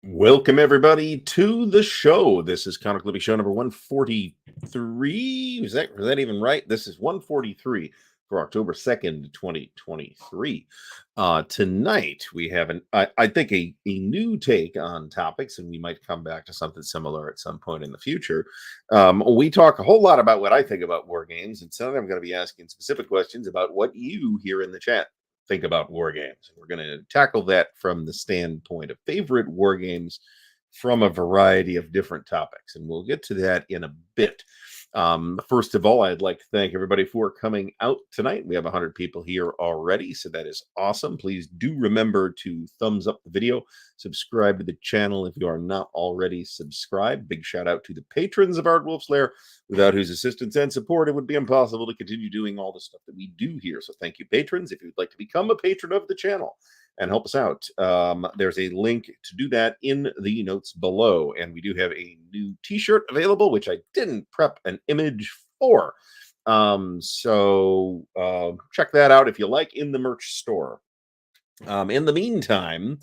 Welcome everybody to the show. This is Comic Libby show number 143. Is that even right? This is 143 for October 2nd, 2023. Tonight we have I think a new take on topics, and we might come back to something similar at some point in the future. We talk a whole lot about what I think about war games, and tonight I'm going to be asking specific questions about what you here in the chat think about war games. We're going to tackle that from the standpoint of favorite war games from a variety of different topics, and we'll get to that in a bit. First of all, I'd like to thank everybody for coming out tonight. We have 100 people here already, so that is awesome. Please do remember to thumbs up the video, subscribe to the channel if you are not already subscribed. Big shout out to the patrons of Ardwulf's Lair, without whose assistance and support it would be impossible to continue doing all the stuff that we do here. So thank you, patrons. If you'd like to become a patron of the channel and help us out, there's a link to do that in the notes below. And we do have a new t-shirt available, which I didn't prep an image for. So check that out if you like in the merch store. In the meantime,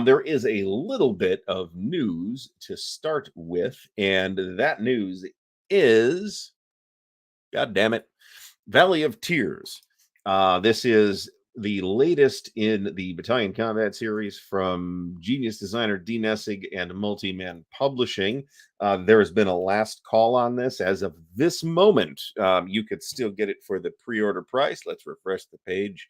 there is a little bit of news to start with, and that news is, God damn it, Valley of Tears. This is the latest in the Battalion Combat series from genius designer Dean Essig and Multi-Man Publishing. There has been a last call on this. As of this moment, you could still get it for the pre-order price. Let's refresh the page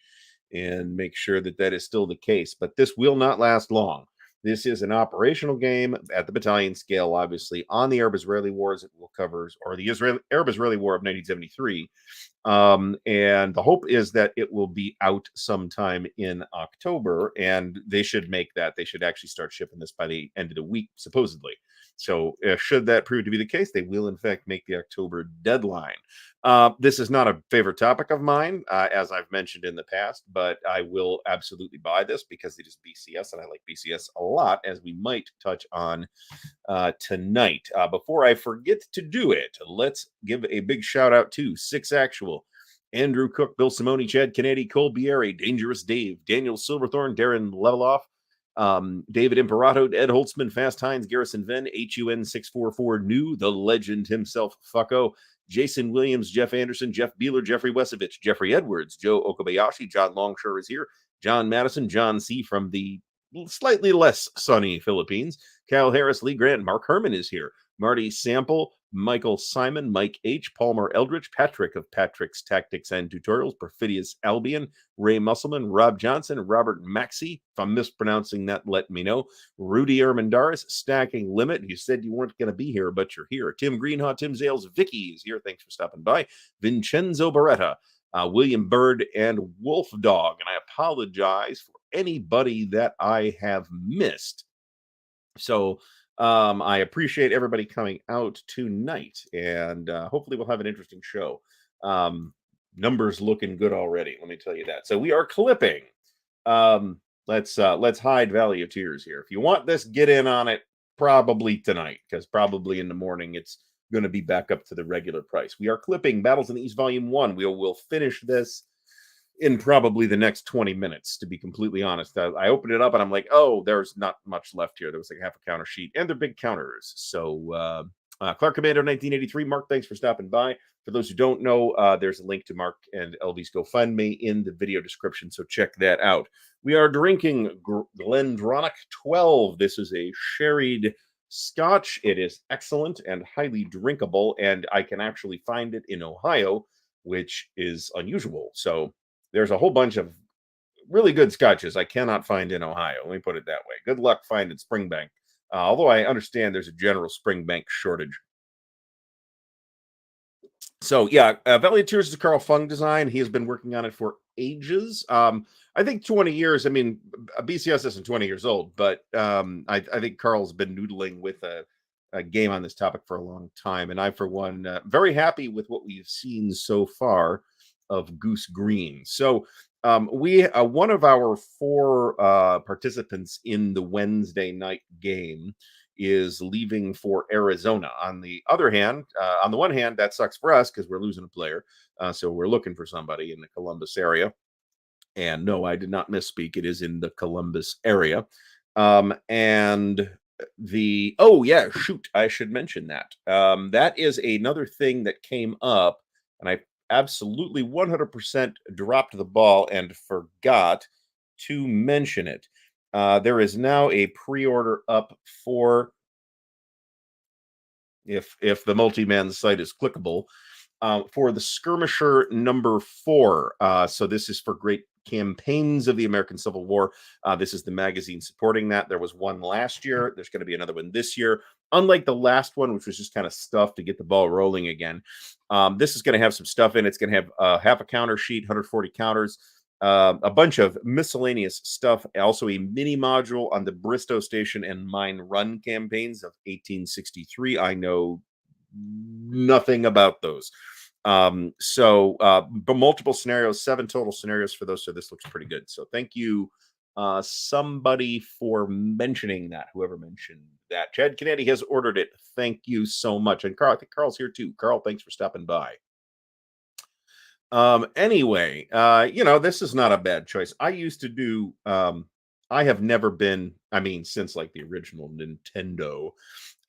and make sure that that is still the case. But this will not last long. This is an operational game at the battalion scale, obviously, on the Arab-Israeli Wars. It will cover, or the Arab-Israeli War of 1973. And the hope is that it will be out sometime in October, and they should make that. They should actually start shipping this by the end of the week, supposedly. So should that prove to be the case, they will, in fact, make the October deadline. This is not a favorite topic of mine, as I've mentioned in the past, but I will absolutely buy this because it is BCS, and I like BCS a lot, as we might touch on tonight. Before I forget to do it, let's give a big shout out to Six Actual, Andrew Cook, Bill Simone, Chad Kennedy, Cole Bieri, Dangerous Dave, Daniel Silverthorne, Darren Leveloff, David Imperato, Ed Holtzman, Fast Hines, Garrison Venn, HUN644 New, the legend himself, Fucko, Jason Williams, Jeff Anderson, Jeff Beeler, Jeffrey Wesovich, Jeffrey Edwards, Joe Okabayashi, John Longshore is here, John Madison, John C. from the slightly less sunny Philippines. Cal Harris, Lee Grant, Mark Herman is here. Marty Sample, Michael Simon, Mike H, Palmer Eldridge, Patrick of Patrick's Tactics and Tutorials, Perfidious Albion, Ray Musselman, Rob Johnson, Robert Maxey. If I'm mispronouncing that, let me know. Rudy Ermendaris, Stacking Limit. You said you weren't going to be here, but you're here. Tim Greenhaw, Tim Zales, Vicky is here. Thanks for stopping by. Vincenzo Beretta, William Bird, and Wolf Dog. And I apologize for anybody that I have missed. So I appreciate everybody coming out tonight, and hopefully we'll have an interesting show. Numbers looking good already, let me tell you that. So we are clipping. Let's hide Valley of Tears here. If you want this, get in on it probably tonight, because probably in the morning it's going to be back up to the regular price. We are clipping Battles in the East Volume 1. We'll finish this in probably the next 20 minutes, to be completely honest. I opened it up and I'm like, oh, there's not much left here. There was like half a counter sheet, and they're big counters. So Clark Commando 1983, Mark, thanks for stopping by. For those who don't know, there's a link to Mark and LV's GoFundMe in the video description, so check that out. We are drinking Glendronach 12. This is a sherried Scotch. It is excellent and highly drinkable, and I can actually find it in Ohio, which is unusual. So there's a whole bunch of really good scotches I cannot find in Ohio. Let me put it that way. Good luck finding Springbank. Although I understand there's a general Springbank shortage. So yeah, Valley of Tears is a Carl Fung design. He has been working on it for ages. I think 20 years. I mean, BCS isn't 20 years old, but I think Carl's been noodling with a game on this topic for a long time. And I, for one, very happy with what we've seen so far of Goose Green. So we one of our 4 participants in the Wednesday night game is leaving for Arizona. On the other hand, on the one hand, that sucks for us because we're losing a player. So we're looking for somebody in the Columbus area. And no, I did not misspeak. It is in the Columbus area. And oh yeah, shoot, I should mention that. That is another thing that came up, and I absolutely 100% dropped the ball and forgot to mention it. There is now a pre-order up for, if the multi-man site is clickable, for the Skirmisher number 4. So this is for Great Campaigns of the American Civil War. This is the magazine supporting that. There was one last year. There's going to be another one this year. Unlike the last one, which was just kind of stuff to get the ball rolling again, this is going to have some stuff in it. It's going to have half a counter sheet, 140 counters, a bunch of miscellaneous stuff, also a mini module on the Bristow Station and Mine Run campaigns of 1863. I know nothing about those. But multiple scenarios, 7 total scenarios for those. So this looks pretty good. So thank you, somebody, for mentioning that. Whoever mentioned that. Chad Kennedy has ordered it. Thank you so much. And Carl, I think Carl's here too. Carl, thanks for stopping by. Anyway, this is not a bad choice. I used to do, I have never been, I mean, since like the original Nintendo,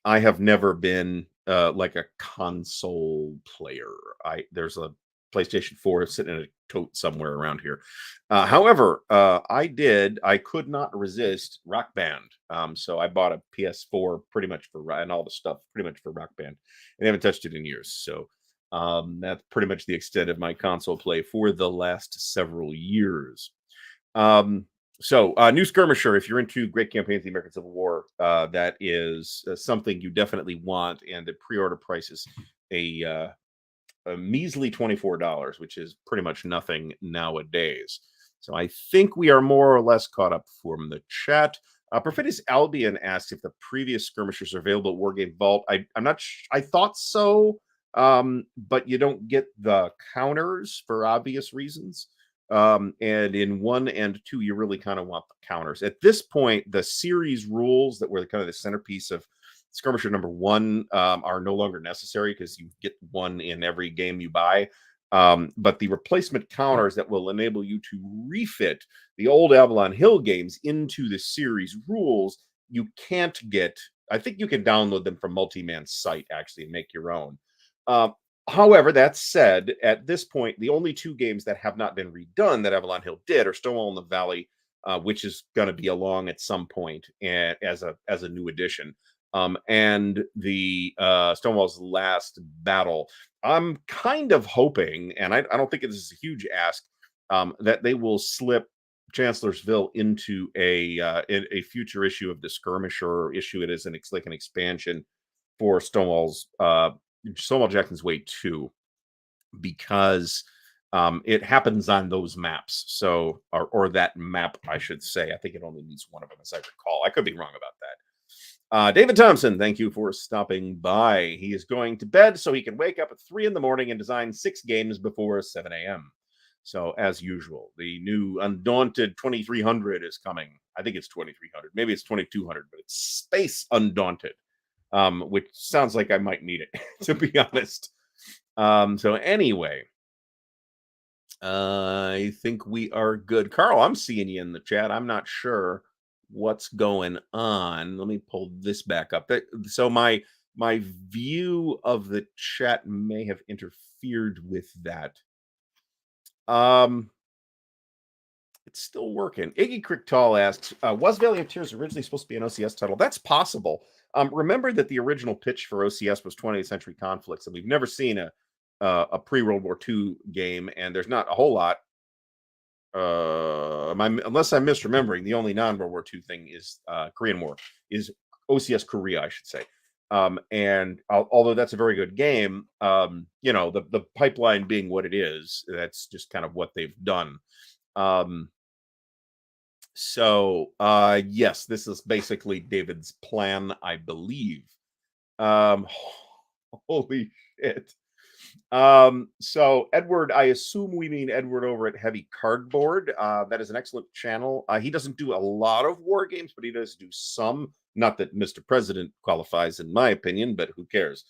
I have never been like a console player. There's a PlayStation 4 sitting in a tote somewhere around here. However, I could not resist Rock Band. So I bought a PS4 pretty much and all the stuff pretty much for Rock Band, and I haven't touched it in years. So that's pretty much the extent of my console play for the last several years. So new Skirmisher, if you're into Great Campaigns of the American Civil War, that is something you definitely want, and the pre-order price is a measly $24, which is pretty much nothing nowadays. So I think we are more or less caught up from the chat. Perfidious Albion asks if the previous Skirmishers are available at Wargame Vault. I'm not I thought so, but you don't get the counters for obvious reasons. And in 1 and 2, you really kind of want the counters. At this point, the series rules that were kind of the centerpiece of Skirmisher number 1 are no longer necessary because you get 1 in every game you buy. But the replacement counters that will enable you to refit the old Avalon Hill games into the series rules, you can't get. I think you can download them from Multiman's site, actually, and make your own. However, that said, at this point, the only 2 games that have not been redone that Avalon Hill did are Stonewall in the Valley which is going to be along at some point as a new addition. And the Stonewall's Last Battle. I'm kind of hoping, and I don't think it is a huge ask, that they will slip Chancellorsville into a future issue of the Skirmisher, or issue it as like an expansion for Stonewall Jackson's Way 2, because it happens on those maps. So, or that map, I should say. I think it only needs one of them, as I recall. I could be wrong about that. David Thompson, thank you for stopping by. He is going to bed so he can wake up at 3 in the morning and design 6 games before 7 a.m. So, as usual, the new Undaunted 2300 is coming. I think it's 2300. Maybe it's 2200, but it's Space Undaunted, which sounds like I might need it, to be honest. So, anyway, I think we are good. Carl, I'm seeing you in the chat. I'm not sure what's going on. Let me pull this back up. So my view of the chat may have interfered with that. It's still working. Iggy Cricktal asks, was Valley of Tears originally supposed to be an OCS title? That's possible. Remember that the original pitch for OCS was 20th Century Conflicts, and we've never seen a pre-World War II game, and there's not a whole lot. Unless I'm misremembering, the only non-World War II thing is Korean War, is OCS Korea, I should say. And although that's a very good game, the pipeline being what it is, that's just kind of what they've done. Yes, this is basically David's plan, I believe. Holy shit. So Edward, I assume we mean Edward over at Heavy Cardboard. That is an excellent channel. He doesn't do a lot of war games, but he does do some. Not that Mr. President qualifies, in my opinion, but who cares?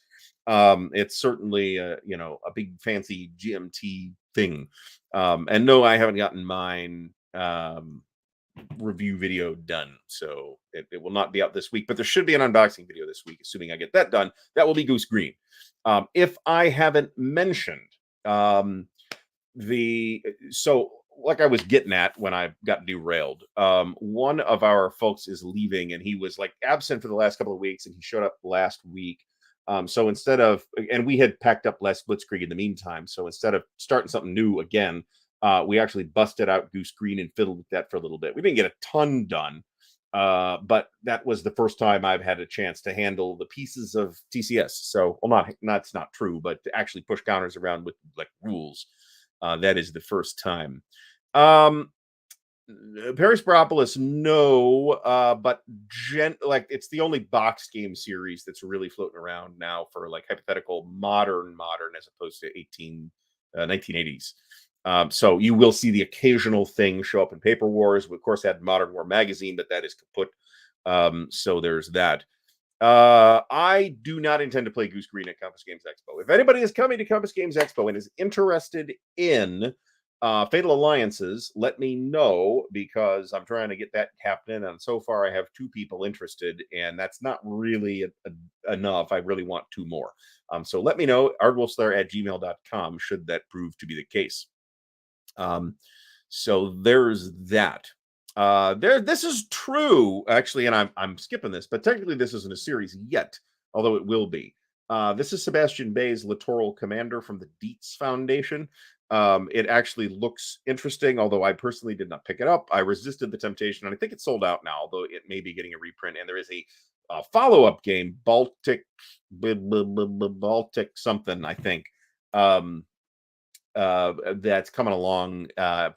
It's certainly a big fancy GMT thing. And no, I haven't gotten mine review video done, so it will not be out this week, but there should be an unboxing video this week, assuming I get that done. That will be Goose Green. If I haven't mentioned so like I was getting at when I got derailed, one of our folks is leaving, and he was like absent for the last couple of weeks, and he showed up last week. So instead of, and we had packed up last Blitzkrieg in the meantime, so instead of starting something new again, we actually busted out Goose Green and fiddled with that for a little bit. We didn't get a ton done, but that was the first time I've had a chance to handle the pieces of TCS. So, well, that's not true, but to actually push counters around with like rules, that is the first time. Paris Baropolis, no, but it's the only box game series that's really floating around now for like hypothetical modern as opposed to 1980s. So you will see the occasional thing show up in Paper Wars. We, of course, had Modern War magazine, but that is kaput. So there's that. I do not intend to play Goose Green at Compass Games Expo. If anybody is coming to Compass Games Expo and is interested in Fatal Alliances, let me know, because I'm trying to get that happening. And so far, I have 2 people interested, and that's not really enough. I really want 2 more. So let me know, ardwulfslair@gmail.com, should that prove to be the case. So there's that. This is true, actually, and I'm skipping this, but technically this isn't a series yet, although it will be. This is Sebastian Bay's Littoral Commander from the Dietz Foundation. It actually looks interesting, although I personally did not pick it up. I resisted the temptation, and I think it's sold out now, although it may be getting a reprint. And there is a follow-up game, Baltic something, I think, that's coming along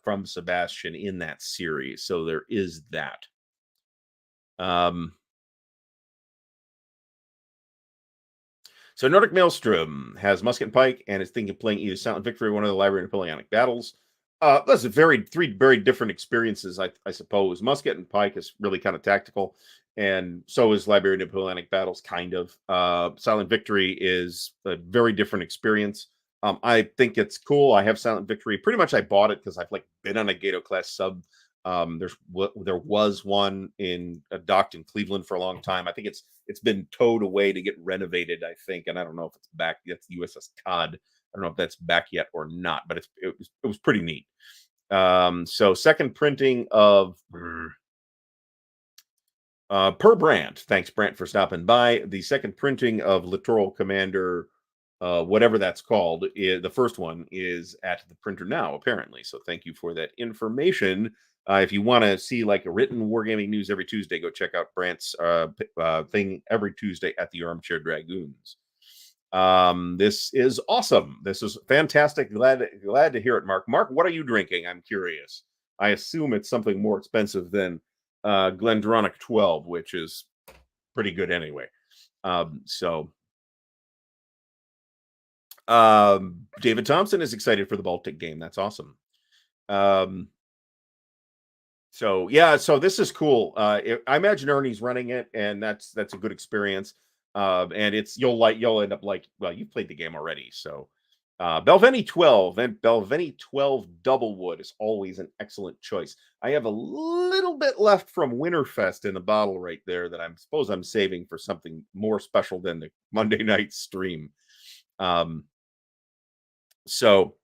from Sebastian in that series. So there is that. So Nordic Maelstrom has Musket and Pike, and is thinking of playing either Silent Victory or one of the Library of Napoleonic Battles. That's 3 very different experiences, I suppose. Musket and Pike is really kind of tactical, and so is Library of Napoleonic Battles, kind of. Silent Victory is a very different experience. I think it's cool. I have Silent Victory. Pretty much I bought it because I've been on a Gato class sub. There was one docked in Cleveland for a long time. I think it's been towed away to get renovated, I think, and I don't know if it's back. That's the USS Cod. I don't know if that's back yet or not, but it was pretty neat. So second printing of per Brant. Thanks, Brant, for stopping by. The second printing of Littoral Commander, whatever that's called, the first one is at the printer now, apparently. So thank you for that information. If you want to see like a written wargaming news every Tuesday, go check out Brant's thing every Tuesday at the Armchair Dragoons. This is awesome. This is fantastic. Glad to hear it, Mark. Mark, what are you drinking? I'm curious. I assume it's something more expensive than Glendronach 12, which is pretty good anyway. So David Thompson is excited for the Baltic game. That's awesome. So yeah, so this is cool. I imagine Ernie's running it, and that's a good experience. And you'll end up like, well, you've played the game already, so Belveni 12 and Belveni 12 Doublewood is always an excellent choice. I have a little bit left from Winterfest in the bottle right there that I'm saving for something more special than the Monday night stream. So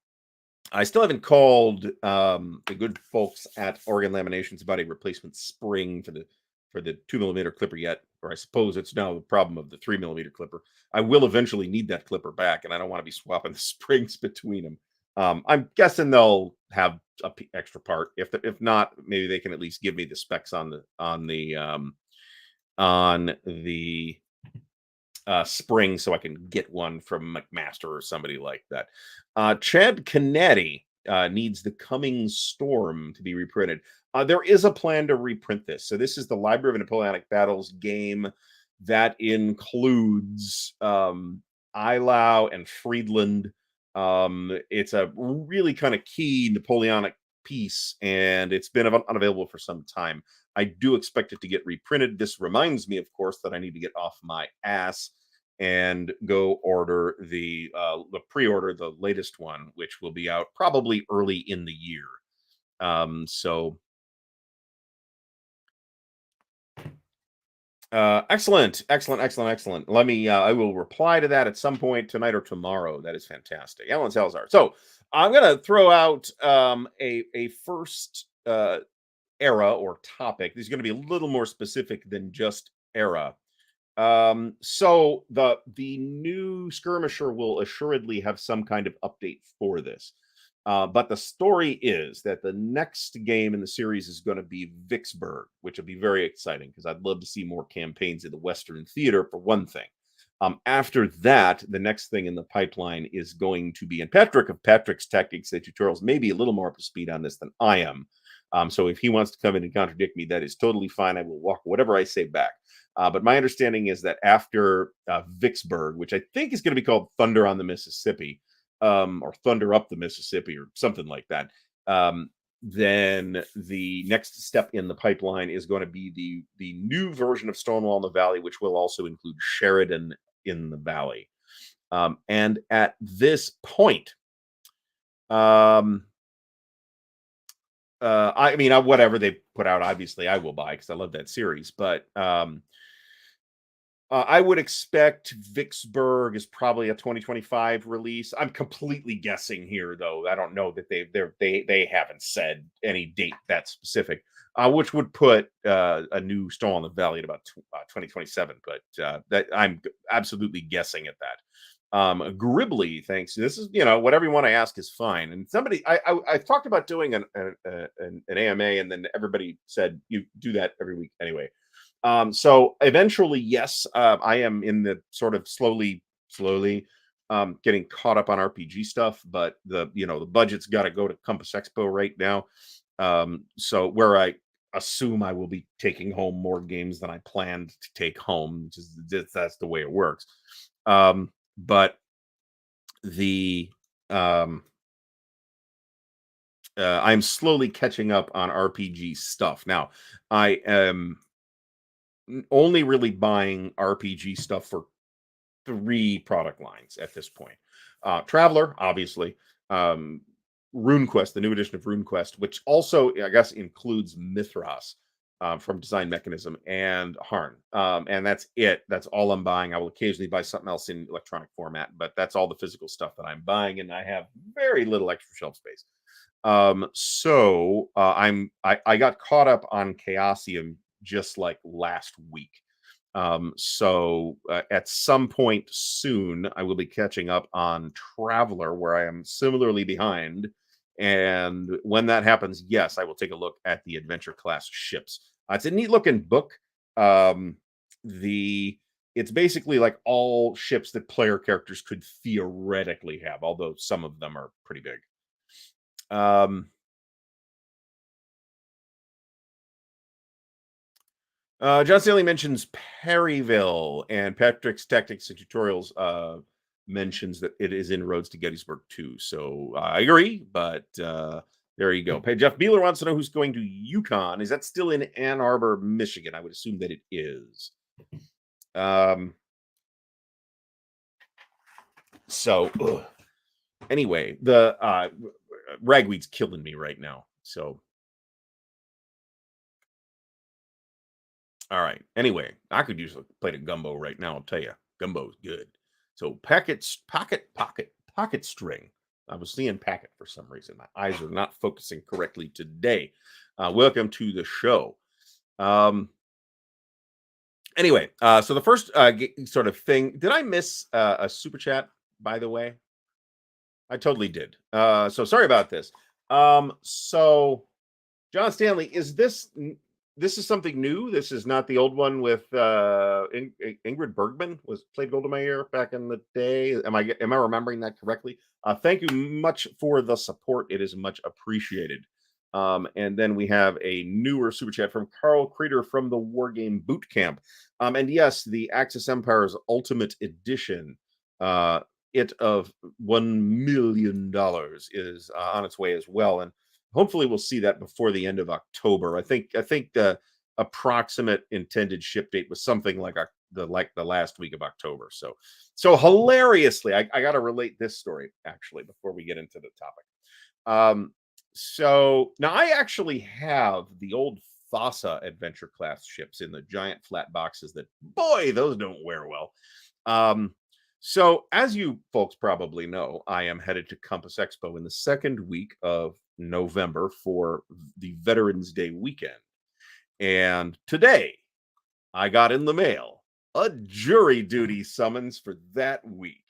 I still haven't called the good folks at Oregon Laminations about a replacement spring for the 2mm clipper yet, or I suppose it's now the problem of the 3mm clipper. I will eventually need that clipper back, and I don't want to be swapping the springs between them. I'm guessing they'll have a extra part. If not, maybe they can at least give me the specs on the spring so I can get one from McMaster or somebody like that. Chad Canetti needs the Coming Storm to be reprinted. There is a plan to reprint this. So this is the Library of Napoleonic Battles game that includes Eylau and Friedland. It's a really kind of key Napoleonic piece, and it's been unavailable for some time. I do expect it to get reprinted. This reminds me, of course, that I need to get off my ass and go order the pre-order the latest one, which will be out probably early in the year. So excellent. Let me I will reply to that at some point tonight or tomorrow. That is fantastic. Alan Salazar. So I'm gonna throw out a first era or topic. This is going to be a little more specific than just era. So the new skirmisher will assuredly have some kind of update for this. But the story is that the next game in the series is going to be Vicksburg, which will be very exciting because I'd love to see more campaigns in the Western Theater for one thing. After that, the next thing in the pipeline is going to be, and Patrick of Patrick's Tactics and Tutorials may be a little more up to speed on this than I am. So if he wants to come in and contradict me, that is totally fine. I will walk whatever I say back. But my understanding is that after Vicksburg, which I think is going to be called Thunder on the Mississippi, or Thunder Up the Mississippi, or something like that, then the next step in the pipeline is going to be the new version of Stonewall in the Valley, which will also include Sheridan in the Valley. And at this point, I mean, whatever they put out, obviously I will buy because I love that series. But I would expect Vicksburg is probably a 2025 release. I'm completely guessing here, though. I don't know that they haven't said any date that specific, which would put a new Stonewall in the Valley at about 2027. But that I'm absolutely guessing at that. Gribbly, thanks. This is, whatever you want to ask is fine. And somebody, I talked about doing an AMA, and then everybody said you do that every week anyway. So eventually, yes, I am in the sort of slowly getting caught up on RPG stuff, but the budget's got to go to Compass Expo right now. So where I assume I will be taking home more games than I planned to take home. That's the way it works. But the I'm slowly catching up on RPG stuff. Now, I am only really buying RPG stuff for 3 product lines at this point. Traveler, obviously. RuneQuest, the new edition of RuneQuest, which also, I guess, includes Mithras from Design Mechanism and Harn. And that's it. That's all I'm buying. I will occasionally buy something else in electronic format, but that's all the physical stuff that I'm buying, and I have very little extra shelf space. I got caught up on Chaosium just like last week. At some point soon, I will be catching up on Traveler, where I am similarly behind. And when that happens, yes, I will take a look at the adventure class ships. It's a neat looking book. Um, the it's basically like all ships that player characters could theoretically have, although some of them are pretty big. Um, John Stanley mentions Perryville, and Patrick's Tactics and Tutorials mentions that it is in Roads to Gettysburg too. So I agree, but there you go. Jeff Beeler wants to know who's going to Yukon. Is that still in Ann Arbor, Michigan? I would assume that it is. Um, anyway, the ragweed's killing me right now. So all right. Anyway, I could use a plate of gumbo right now. I'll tell you, gumbo's good. So pocket string. I was seeing packet for some reason. My eyes are not focusing correctly today. Welcome to the show. Um, anyway, so the first sort of thing. Did I miss a super chat? By the way, I totally did. So sorry about this. So John Stanley, this is something new? This is not the old one with Ingrid Bergman was played Golda Meir back in the day. Am I remembering that correctly? Thank you much for the support. It is much appreciated. And then we have a newer super chat from Carl Creeder from the Wargame Boot Camp. And yes, the Axis Empire's Ultimate Edition, it of $1 million is on its way as well. And hopefully we'll see that before the end of October. I think the approximate intended ship date was something like the last week of October. So hilariously, I got to relate this story actually before we get into the topic. So now I actually have the old Thassa adventure class ships in the giant flat boxes that, boy, those don't wear well. So as you folks probably know, I am headed to Compass Expo in the second week of November for the Veterans Day weekend. And today I got in the mail a jury duty summons for that week.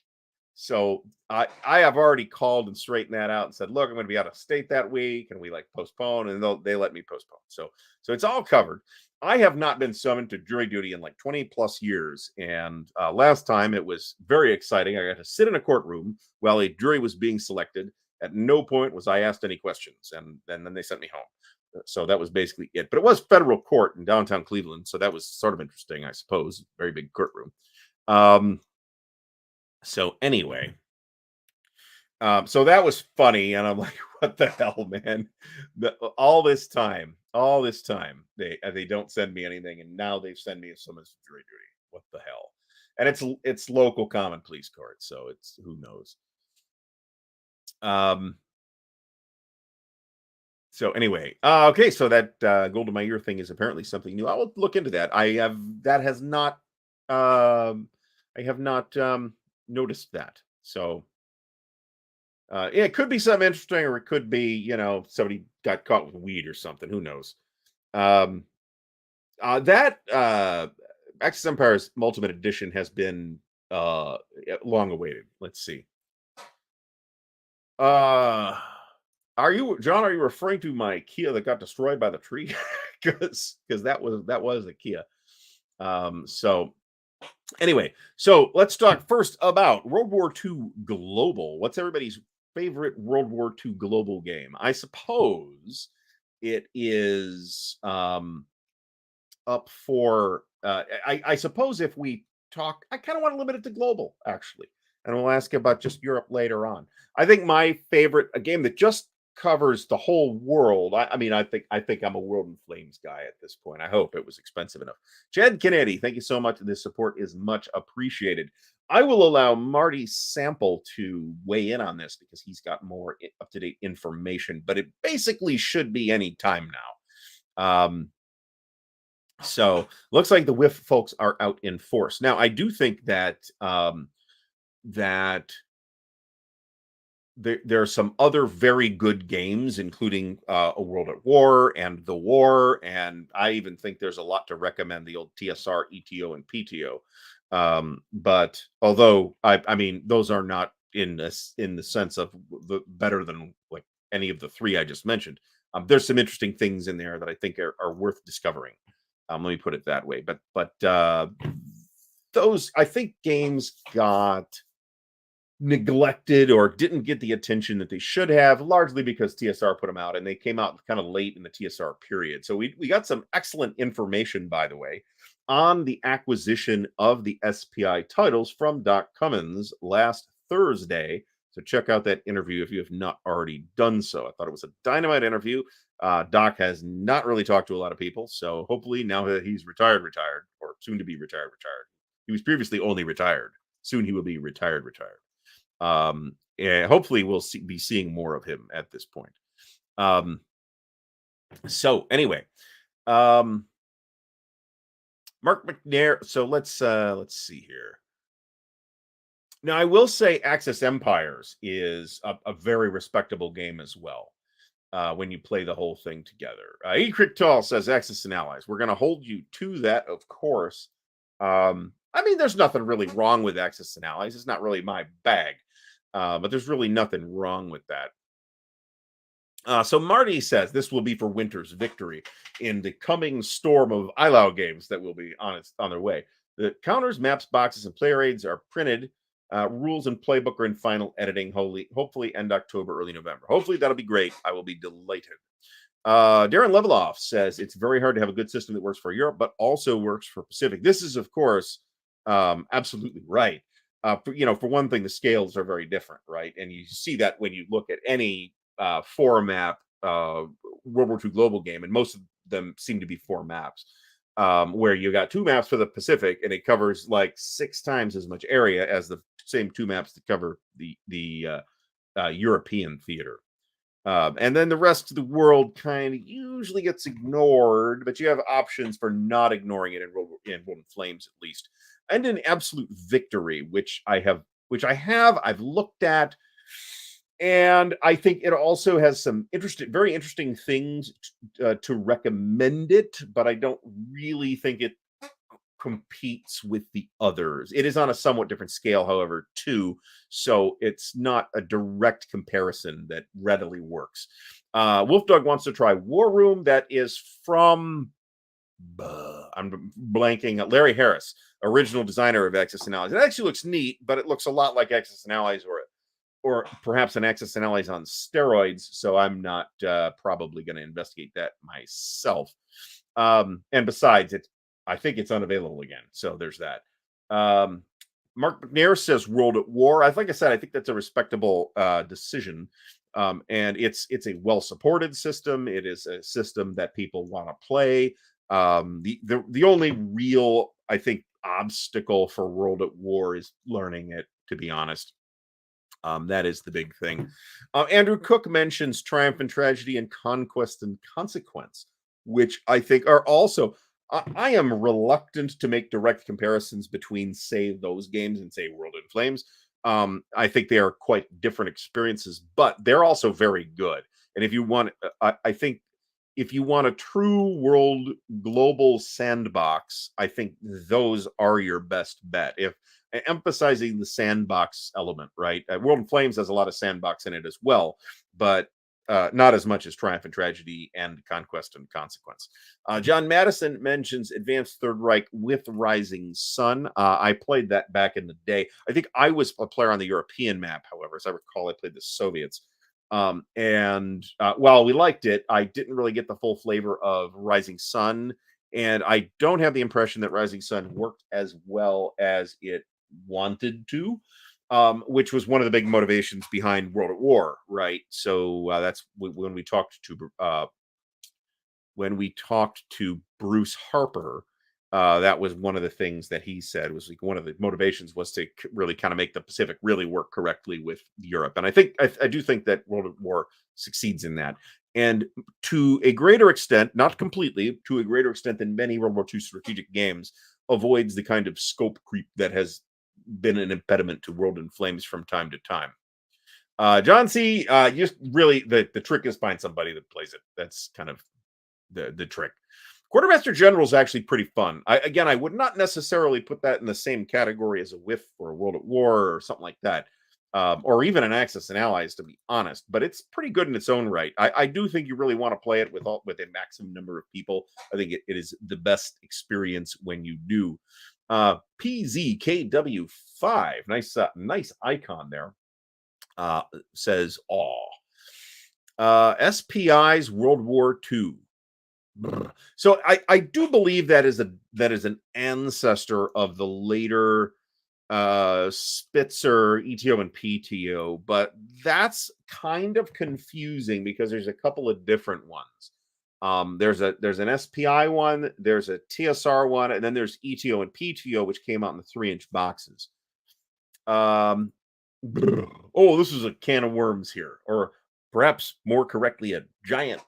So I have already called and straightened that out and said, look, I'm going to be out of state that week, and we like postpone, and they let me postpone. So it's all covered. I have not been summoned to jury duty in like 20 plus years, and last time it was very exciting. I got to sit in a courtroom while a jury was being selected. At no point was I asked any questions, and then they sent me home. So that was basically it. But it was federal court in downtown Cleveland, so that was sort of interesting, I suppose. Very big courtroom. So anyway, so that was funny, and I'm like, what the hell, man? All this time, they don't send me anything, and now they send me a summons to jury duty. What the hell? And it's local common police court, so it's who knows. So anyway, okay, so that Golda Meir thing is apparently something new. I will look into that. I have not noticed that. So yeah, it could be something interesting, or it could be, somebody got caught with weed or something. Who knows? Um, that Axis Empire's Ultimate Edition has been long awaited. Let's see. Are you, John? Are you referring to my Kia that got destroyed by the tree? Because that was a Kia. So anyway, so let's talk first about World War II Global. What's everybody's favorite World War II Global game? I suppose it is up for. I suppose if we talk, I kind of want to limit it to global actually, and we'll ask about just Europe later on. I think my favorite, a game that just covers the whole world. I mean, I think I'm a World in Flames guy at this point. I hope it was expensive enough. Jed Kennedy, thank you so much. This support is much appreciated. I will allow Marty Sample to weigh in on this because he's got more up-to-date information, but it basically should be any time now. So looks like the whiff folks are out in force. Now, I do think that that there are some other very good games, including A World at War and The War, and I even think there's a lot to recommend the old TSR, ETO, and PTO. But although I mean, those are not in this in the sense of the better than like any of the three I just mentioned. There's some interesting things in there that I think are worth discovering. Let me put it that way. But those I think games got neglected or didn't get the attention that they should have, largely because TSR put them out and they came out kind of late in the TSR period. So we got some excellent information, by the way, on the acquisition of the SPI titles from Doc Cummins last Thursday. So check out that interview if you have not already done so. I thought it was a dynamite interview. Doc has not really talked to a lot of people, so hopefully now that he's retired, or soon to be retired. He was previously only retired. Soon he will be retired. And hopefully we'll be seeing more of him at this point. So anyway, Mark McNair. So let's see here. Now I will say Axis Empires is a very respectable game as well. When you play the whole thing together. Ecrictal says Axis and Allies. We're going to hold you to that, of course. I mean, there's nothing really wrong with Axis and Allies. It's not really my bag. But there's really nothing wrong with that. So Marty says this will be for Winter's victory in the coming storm of ILAO games that will be on their way. The counters, maps, boxes, and play aids are printed. Rules and playbook are in final editing, hopefully end October, early November. Hopefully that'll be great. I will be delighted. Darren Leveloff says it's very hard to have a good system that works for Europe, but also works for Pacific. This is, of course, absolutely right. For one thing, the scales are very different, right? And you see that when you look at any four map World War II global game, and most of them seem to be four maps, where you got two maps for the Pacific, and it covers like 6 times as much area as the same two maps that cover the European theater. And then the rest of the world kind of usually gets ignored, but you have options for not ignoring it in World in Flames, at least. And in Absolute Victory, which I've looked at, and I think it also has some very interesting things to recommend it, but I don't really think it competes with the others. It is on a somewhat different scale, however, too, so it's not a direct comparison that readily works. Wolfdog wants to try War Room. That is from I'm blanking. Larry Harris, original designer of Axis and Allies. It actually looks neat, but it looks a lot like Axis and Allies, or perhaps an Axis and Allies on steroids. So I'm not probably going to investigate that myself. And besides, I think it's unavailable again. So there's that. Mark McNair says World at War. Like I said, I think that's a respectable decision. And it's a well-supported system. It is a system that people want to play. The only real, I think, obstacle for World at War is learning it, to be honest. That is the big thing. Andrew Cook mentions Triumph and Tragedy and Conquest and Consequence, which I think are also. I am reluctant to make direct comparisons between, say, those games and, say, World in Flames. I think they are quite different experiences, but they're also very good. And if you want, I think if you want a true world global sandbox, I think those are your best bet. If emphasizing the sandbox element, right? World in Flames has a lot of sandbox in it as well, but not as much as Triumph and Tragedy and Conquest and Consequence. John Madison mentions Advanced Third Reich with Rising Sun. I played that back in the day. I think I was a player on the European map, however, as I recall, I played the Soviets. And while we liked it, I didn't really get the full flavor of Rising Sun. And I don't have the impression that Rising Sun worked as well as it wanted to, which was one of the big motivations behind World at War, right? So that's when we talked to Bruce Harper. That was one of the things that he said was like one of the motivations was to really kind of make the Pacific really work correctly with Europe. And I do think that World at War succeeds in that. And to a greater extent, not completely, to a greater extent than many World War II strategic games, avoids the kind of scope creep that has been an impediment to World in Flames from time to time. John C. Just really the trick is find somebody that plays it. That's kind of the trick. Quartermaster General is actually pretty fun. I would not necessarily put that in the same category as a Whiff or a World at War or something like that, or even an Axis and Allies, to be honest. But it's pretty good in its own right. I do think you really want to play it with a maximum number of people. I think it is the best experience when you do. PZKW5, nice icon there. Says awe. SPI's World War II. So I do believe that is an ancestor of the later Spitzer, ETO, and PTO, but that's kind of confusing because there's a couple of different ones. There's an SPI one, there's a TSR one, and then there's ETO and PTO, which came out in the 3-inch boxes. Oh, this is a can of worms here, or perhaps more correctly, a giant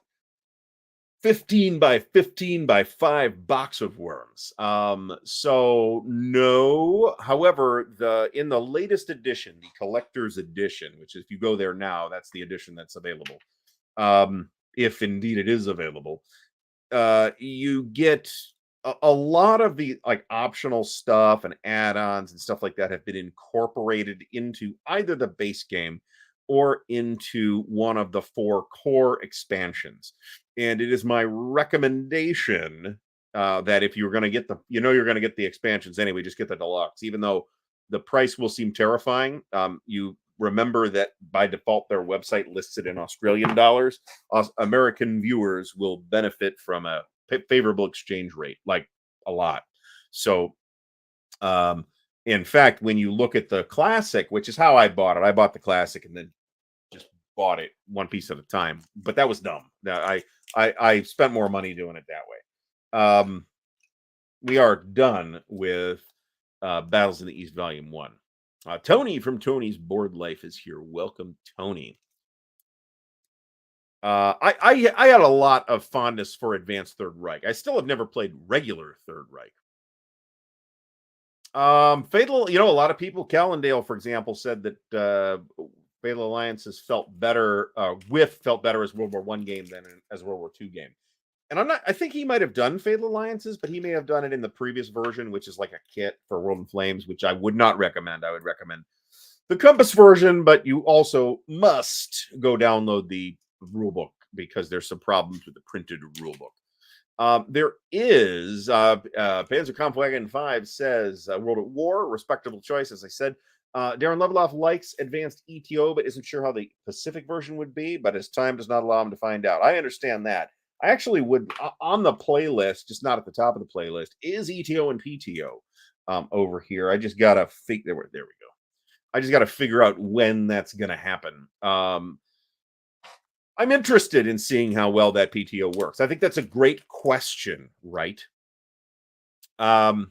15 by 15 by 5 box of worms. So no. However, in the latest edition, the collector's edition, which if you go there now, that's the edition that's available. If indeed it is available, you get a lot of the like optional stuff and add-ons and stuff like that have been incorporated into either the base game or into one of the 4 core expansions. And it is my recommendation that if you're going to get you're going to get the expansions anyway, just get the deluxe, even though the price will seem terrifying. You remember that by default, their website lists it in Australian dollars. American viewers will benefit from a favorable exchange rate, like a lot. So, in fact, when you look at the classic, which is how I bought it, I bought the classic and then just bought it one piece at a time. But that was dumb. I spent more money doing it that way. We are done with Battles in the East Volume 1. Tony from Tony's Board Life is here. Welcome, Tony. I had a lot of fondness for Advanced Third Reich. I still have never played regular Third Reich. Fatal, a lot of people, Callendale, for example, said that Fatal Alliances felt better, felt better as World War I game than as World War II game. And I think he might have done Fatal Alliances, but he may have done it in the previous version, which is like a kit for World in Flames, which I would not recommend. I would recommend the Compass version, but you also must go download the rulebook because there's some problems with the printed rulebook. There is Panzer Kampfwagen 5 says World at War, respectable choice, as I said. Darren Leveloff likes advanced ETO, but isn't sure how the Pacific version would be, but his time does not allow him to find out. I understand that. I actually would, on the playlist, just not at the top of the playlist, is ETO and PTO over here. I just got to figure, there we go. I just got to figure out when that's going to happen. I'm interested in seeing how well that PTO works. I think that's a great question, right? There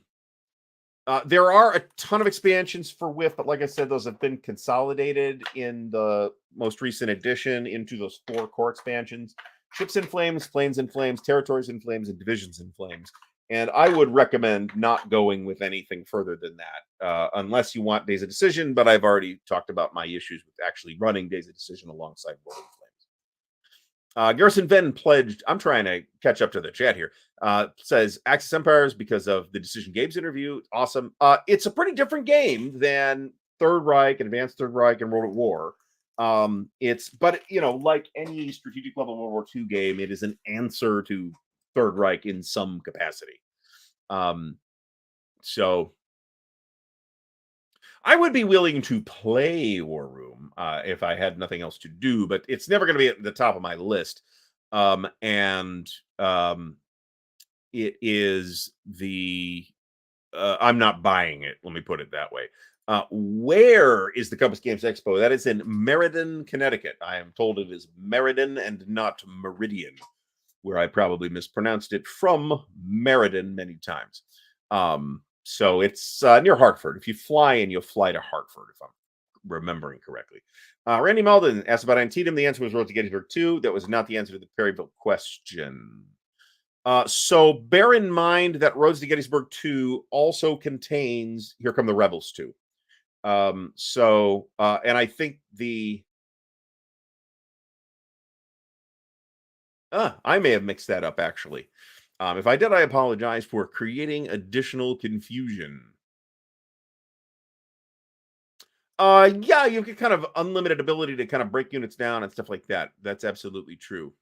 are a ton of expansions for Whiff, but like I said, those have been consolidated in the most recent edition into those 4 core expansions. Ships in Flames, Planes in Flames, Territories in Flames, and Divisions in Flames. And I would recommend not going with anything further than that, unless you want Days of Decision, but I've already talked about my issues with actually running Days of Decision alongside World in Flames. Garrison Venn pledged, I'm trying to catch up to the chat here, says Axis Empires because of the Decision Games interview. Awesome. It's a pretty different game than Third Reich and Advanced Third Reich and World at War. But like any strategic level World War II game, it is an answer to Third Reich in some capacity. So I would be willing to play War Room if I had nothing else to do, but it's never going to be at the top of my list. It is I'm not buying it. Let me put it that way. Where is the Compass Games Expo? That is in Meriden, Connecticut. I am told it is Meriden and not Meridian, where I probably mispronounced it from Meriden many times. So it's near Hartford. If you fly in, you'll fly to Hartford, if I'm remembering correctly. Randy Malden asked about Antietam. The answer was Road to Gettysburg 2. That was not the answer to the Perryville question. So bear in mind that Roads to Gettysburg 2 also contains Here Come the Rebels 2. And I think the I may have mixed that up actually. If I did, I apologize for creating additional confusion. Yeah, you get kind of unlimited ability to kind of break units down and stuff like that. That's absolutely true.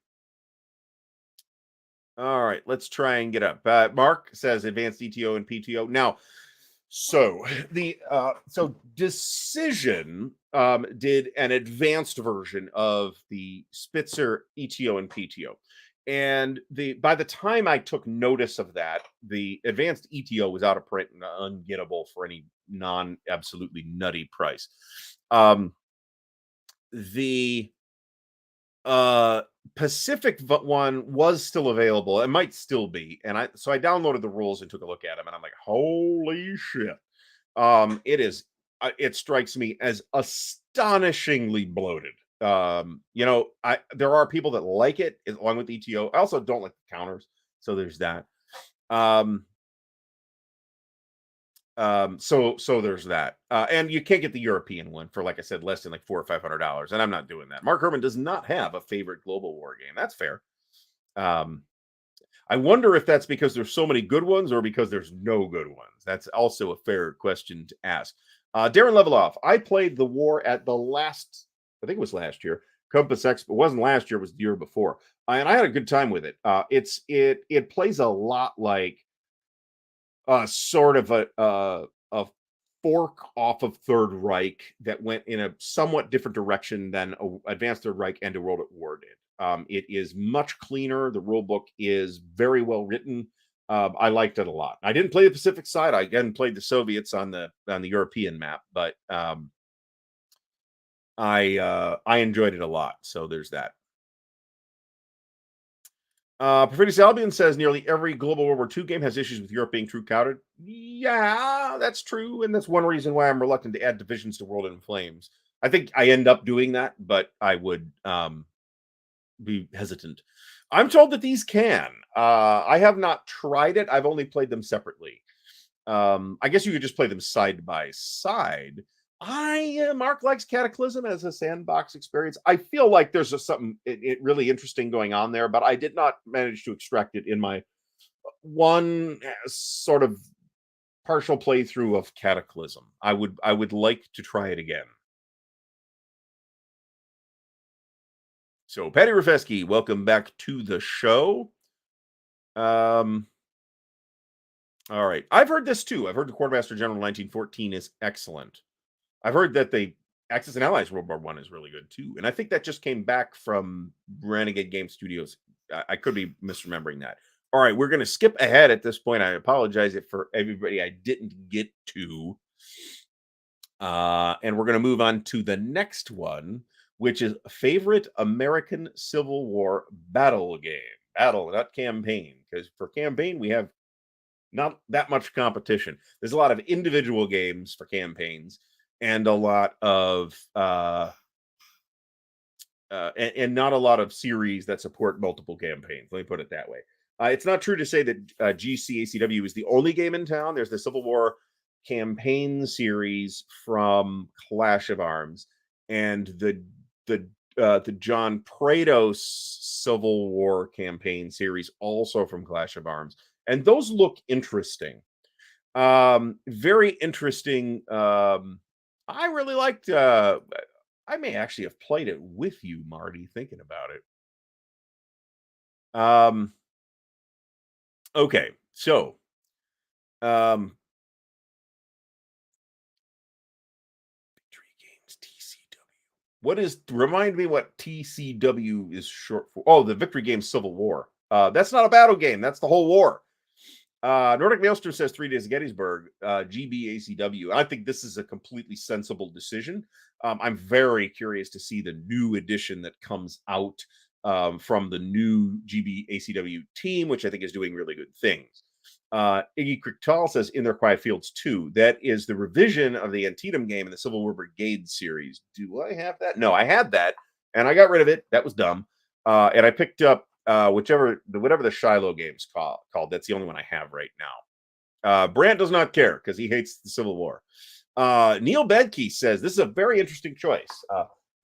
All right, let's try and get up. Mark says advanced ETO and PTO. Now, so so Decision did an advanced version of the Spitzer ETO and PTO. And the by the time I took notice of that, the advanced ETO was out of print and ungettable for any non absolutely nutty price. Um, the uh one was still available. It might still be. And I downloaded the rules and took a look at them and I'm like, "Holy shit." It is it strikes me as astonishingly bloated. I there are people that like it along with ETO. I also don't like the counters. So there's that. Um so there's that. And you can't get the European one for, like I said, less than like $400 or $500, and I'm not doing that. Mark Herman does not have a favorite global war game. That's fair. Um, I wonder if that's because there's so many good ones or because there's no good ones. That's also a fair question to ask. Darren Leveloff, I played the war at the last, I think it was last year, Compass Expo. It wasn't last year, it was the year before. And I had a good time with it. It plays a lot like sort of a fork off of Third Reich that went in a somewhat different direction than Advanced Third Reich and A World at War did. It is much cleaner. The rule book is very well written. I liked it a lot. I didn't play the Pacific side. I again played the Soviets on the European map, but I enjoyed it a lot. So there's that. Perfidious Albion says nearly every Global World War II game has issues with Europe being true countered. Yeah, that's true, and that's one reason why I'm reluctant to add divisions to World in Flames. I think I end up doing that, but I would be hesitant. I'm told that these can. I have not tried it. I've only played them separately. I guess you could just play them side by side. Mark likes Cataclysm as a sandbox experience. I feel like there's something really interesting going on there, but I did not manage to extract it in my one sort of partial playthrough of Cataclysm. I would like to try it again. So, Patty Rafeski, welcome back to the show. All right. I've heard this too. I've heard the Quartermaster General 1914 is excellent. I've heard that the Axis and Allies World War One is really good too. And I think that just came back from Renegade Game Studios. I could be misremembering that. All right, we're going to skip ahead at this point. I apologize for everybody I didn't get to. And we're going to move on to the next one, which is favorite American Civil War battle game. Battle, not campaign, because for campaign we have not that much competition. There's a lot of individual games for campaigns and a lot of and not a lot of series that support multiple campaigns. Let me put it that way. It's not true to say that GCACW is the only game in town. There's the Civil War campaign series from Clash of Arms and the John Prados Civil War campaign series also from Clash of Arms, and those look interesting. Very interesting. I really liked. I may actually have played it with you, Marty. Thinking about it. Okay, so Victory Games TCW. What is? Remind me what TCW is short for. Oh, the Victory Games Civil War. That's not a battle game. That's the whole war. Nordic Maelstrom says 3 Days of Gettysburg, GBACW. I think this is a completely sensible decision. I'm very curious to see the new edition that comes out from the new GBACW team, which I think is doing really good things. Iggy Krichtal says In Their Quiet Fields 2. That is the revision of the Antietam game in the Civil War Brigade series. Do I have that? No, I had that, and I got rid of it. That was dumb. And I picked up whatever the Shiloh game's called. That's the only one I have right now. Brant does not care because he hates the Civil War. Neil Bedke says this is a very interesting choice.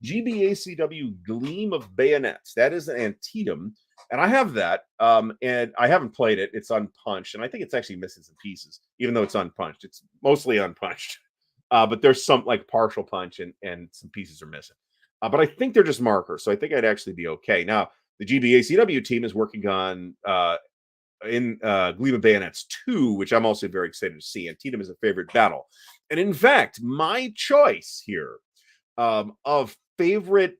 GBACW Gleam of Bayonets. That is an Antietam. and I have that, and I haven't played it. It's unpunched, and I think it's actually missing some pieces, even though it's unpunched. It's mostly unpunched, but there's some like partial punch, and some pieces are missing. But I think they're just markers, so I think I'd actually be okay. Now, the GBACW team is working on in Gleam of Bayonets 2, which I'm also very excited to see. Antietam is a favorite battle. And in fact, my choice here of favorite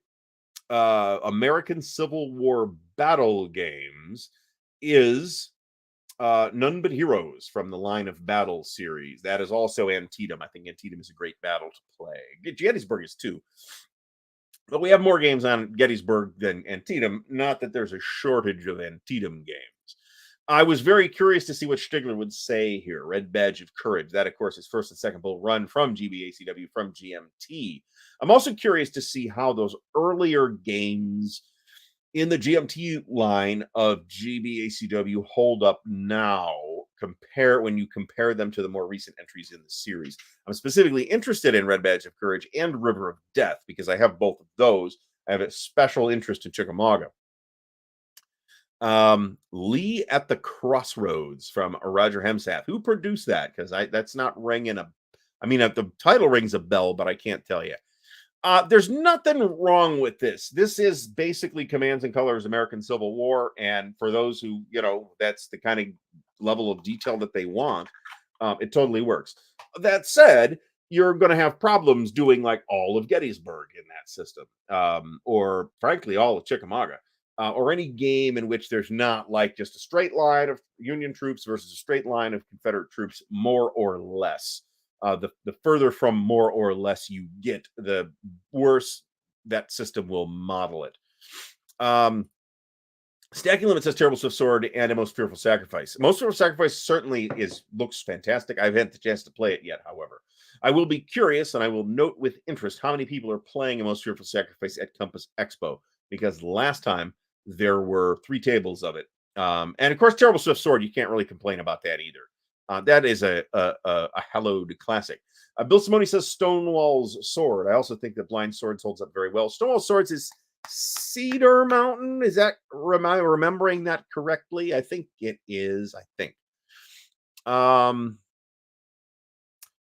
American Civil War battle games is None But Heroes from the Line of Battle series. That is also Antietam. I think Antietam is a great battle to play. Gettysburg is too. But we have more games on Gettysburg than Antietam. Not that there's a shortage of Antietam games. I was very curious to see what Stigler would say here. Red Badge of Courage. That, of course, is first and second bull run from GBACW from GMT. I'm also curious to see how those earlier games in the GMT line of GBACW hold up now. When you compare them to the more recent entries in the series. I'm specifically interested in Red Badge of Courage and River of Death because I have both of those. I have a special interest in Chickamauga. Lee at the Crossroads from Roger Hemsath. Who produced that? Because that's not ringing a. I mean, the title rings a bell, but I can't tell you. There's nothing wrong with this. This is basically Commands and Colors American Civil War, and for those who that's the kind of level of detail that they want, it totally works. That said, you're going to have problems doing like all of Gettysburg in that system, or frankly, all of Chickamauga. Or any game in which there's not like just a straight line of Union troops versus a straight line of Confederate troops, more or less. The further from more or less you get, the worse that system will model it. Stacking Limit says Terrible Swift Sword and a Most Fearful Sacrifice. Most Fearful Sacrifice certainly looks fantastic. I've had the chance to play it yet, however. I will be curious and I will note with interest how many people are playing a Most Fearful Sacrifice at Compass Expo, because last time there were 3 tables of it. And of course, Terrible Swift Sword, you can't really complain about that either. That is a hallowed classic. Bill Simone says Stonewall's Sword. I also think that Blind Swords holds up very well. Stonewall's Swords is Cedar Mountain. Is that, am I remembering that correctly? I think it is. I think.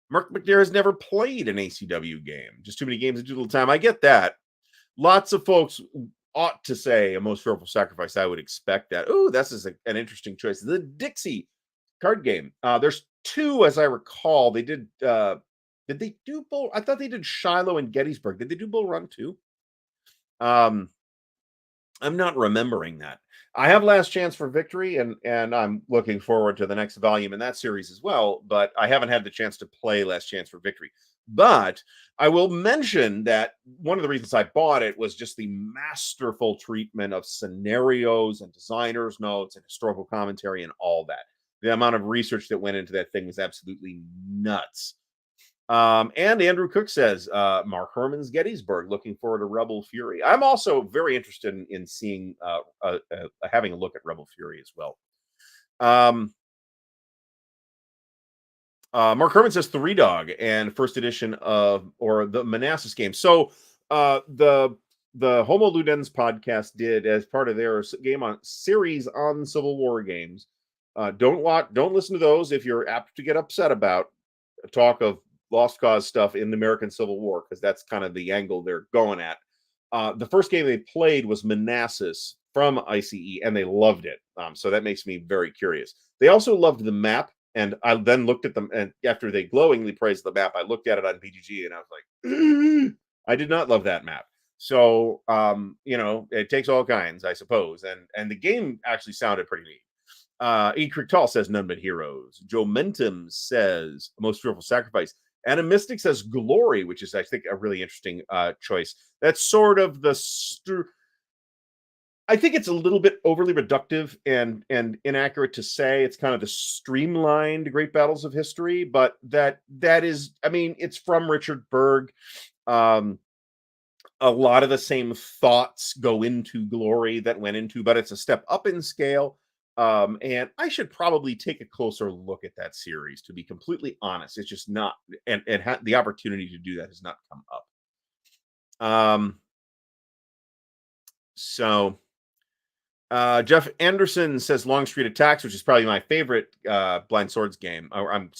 Mark McNair has never played an ACW game. Just too many games in too little time. I get that. Lots of folks ought to say a Most Fearful Sacrifice. I would expect that. Oh, this is an interesting choice. The Dixie card game. There's 2, as I recall. They did they do Bull? I thought they did Shiloh and Gettysburg. Did they do Bull Run too? I'm not remembering that. I have Last Chance for Victory, and I'm looking forward to the next volume in that series as well, but I haven't had the chance to play Last Chance for Victory. But I will mention that one of the reasons I bought it was just the masterful treatment of scenarios and designers' notes and historical commentary and all that. The amount of research that went into that thing was absolutely nuts. And Andrew Cook says, Mark Herman's Gettysburg, looking forward to Rebel Fury. I'm also very interested in seeing, having a look at Rebel Fury as well. Mark Herman says Three Dog and first edition or the Manassas game. So the Homo Ludens podcast did, as part of their game on series on Civil War games. Don't listen to those if you're apt to get upset about talk of Lost Cause stuff in the American Civil War, because that's kind of the angle they're going at. The first game they played was Manassas from ICE, and they loved it. So that makes me very curious. They also loved the map, and I then looked at them, and after they glowingly praised the map, I looked at it on BGG, and I was like, I did not love that map. So, it takes all kinds, I suppose. And the game actually sounded pretty neat. E. Cricktal says None But Heroes. Joe Mentum says Most Fearful Sacrifice. Anna Mystic says Glory, which is, I think, a really interesting choice. That's sort of I think it's a little bit overly reductive and inaccurate to say it's kind of the streamlined Great Battles of History, but that is, I mean, it's from Richard Berg. A lot of the same thoughts go into Glory that went into, but it's a step up in scale. And I should probably take a closer look at that series, to be completely honest. It's just not, and the opportunity to do that has not come up. So Jeff Anderson says Long Street Attacks, which is probably my favorite Blind Swords game. I'm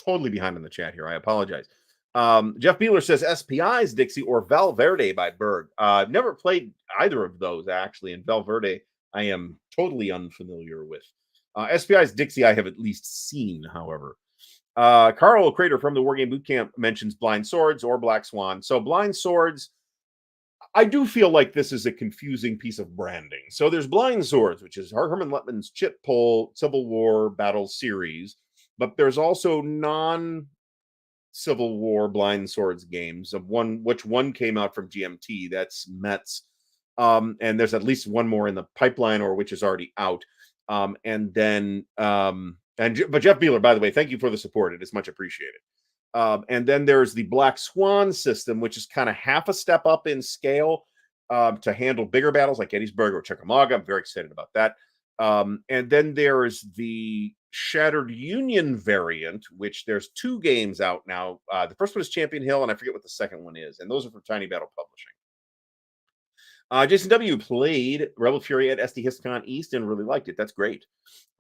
totally behind in the chat here. I apologize. Jeff Beeler says SPI's Dixie or Valverde by Berg. I've never played either of those, actually, and Valverde I am totally unfamiliar with. SPI's Dixie I have at least seen, however. Carl Crater from the Wargame Bootcamp mentions Blind Swords or Black Swan. So Blind Swords, I do feel like this is a confusing piece of branding. So there's Blind Swords, which is Herman Lettman's chit pull Civil War battle series, but there's also non-Civil War Blind Swords games, of which one came out from GMT. That's Metz, and there's at least one more in the pipeline, or which is already out. But Jeff Beeler, by the way, thank you for the support. It is much appreciated. And then there's the Black Swan system, which is kind of half a step up in scale to handle bigger battles like Gettysburg or Chickamauga. I'm very excited about that. And then there's the Shattered Union variant, which there's 2 games out now. The first one is Champion Hill, and I forget what the second one is. And those are from Tiny Battle Publishing. Jason W. played Rebel Fury at SD HistCon East and really liked it. That's great.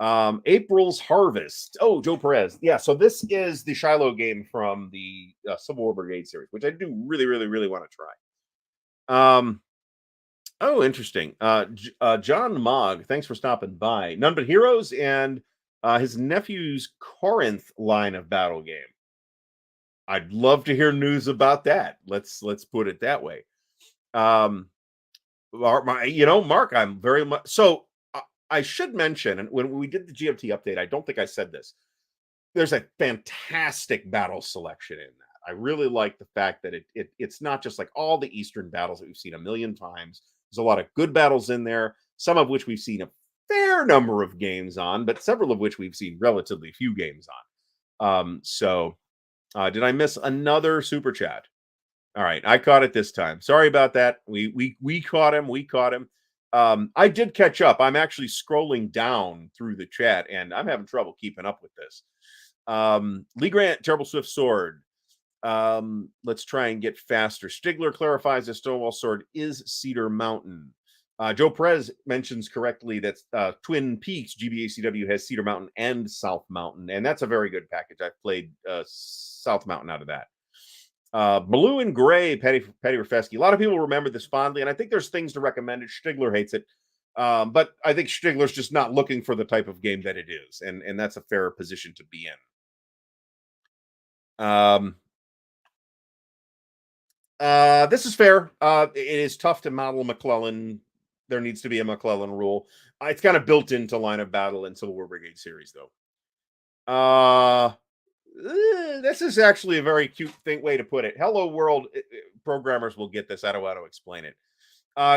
April's Harvest. Oh, Joe Perez. Yeah, so this is the Shiloh game from the Civil War Brigade series, which I do really, really, really want to try. Oh, interesting. John Mogg, thanks for stopping by. None But Heroes and his nephew's Corinth line of battle game. I'd love to hear news about that. Let's put it that way. Mark, I'm very much so. I should mention, and when we did the GMT update, I don't think I said this. There's a fantastic battle selection in that. I really like the fact that it's not just like all the Eastern battles that we've seen a million times. There's a lot of good battles in there, some of which we've seen a fair number of games on, but several of which we've seen relatively few games on. Did I miss another super chat? All right, I caught it this time. Sorry about that. We caught him. We caught him. I did catch up. I'm actually scrolling down through the chat, and I'm having trouble keeping up with this. Lee Grant, Terrible Swift Sword. Let's try and get faster. Stigler clarifies the Stonewall Sword is Cedar Mountain. Joe Perez mentions correctly that Twin Peaks GBACW has Cedar Mountain and South Mountain, and that's a very good package. I've played South Mountain out of that. Blue and Gray, Patty Rafesky. A lot of people remember this fondly, and I think there's things to recommend it. Stigler hates it, but I think Stigler's just not looking for the type of game that it is, and that's a fair position to be in. This is fair. It is tough to model McClellan. There needs to be a McClellan rule. It's kind of built into Line of Battle and Civil War Brigade series, though. This is actually a very cute way to put it. Hello World programmers will get this. I don't want to explain it.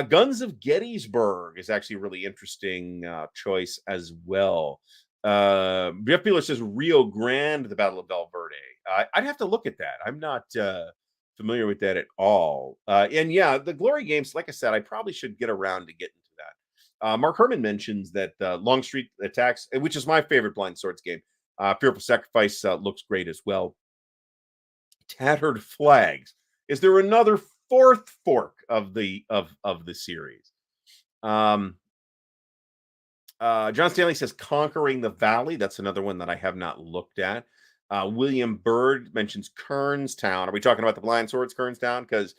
Guns of Gettysburg is actually a really interesting choice as well. Jeff Beeler says Rio Grande, the Battle of Valverde. I'd have to look at that. I'm not familiar with that at all. And yeah, the Glory games, like I said, I probably should get around to getting to that. Mark Herman mentions that Long Street Attacks, which is my favorite Blind Swords game. Fearful Sacrifice looks great as well. Tattered Flags. Is there another 4th fork of the series? John Stanley says Conquering the Valley. That's another one that I have not looked at. William Bird mentions Kernstown. Are we talking about the Blind Swords Kernstown? Because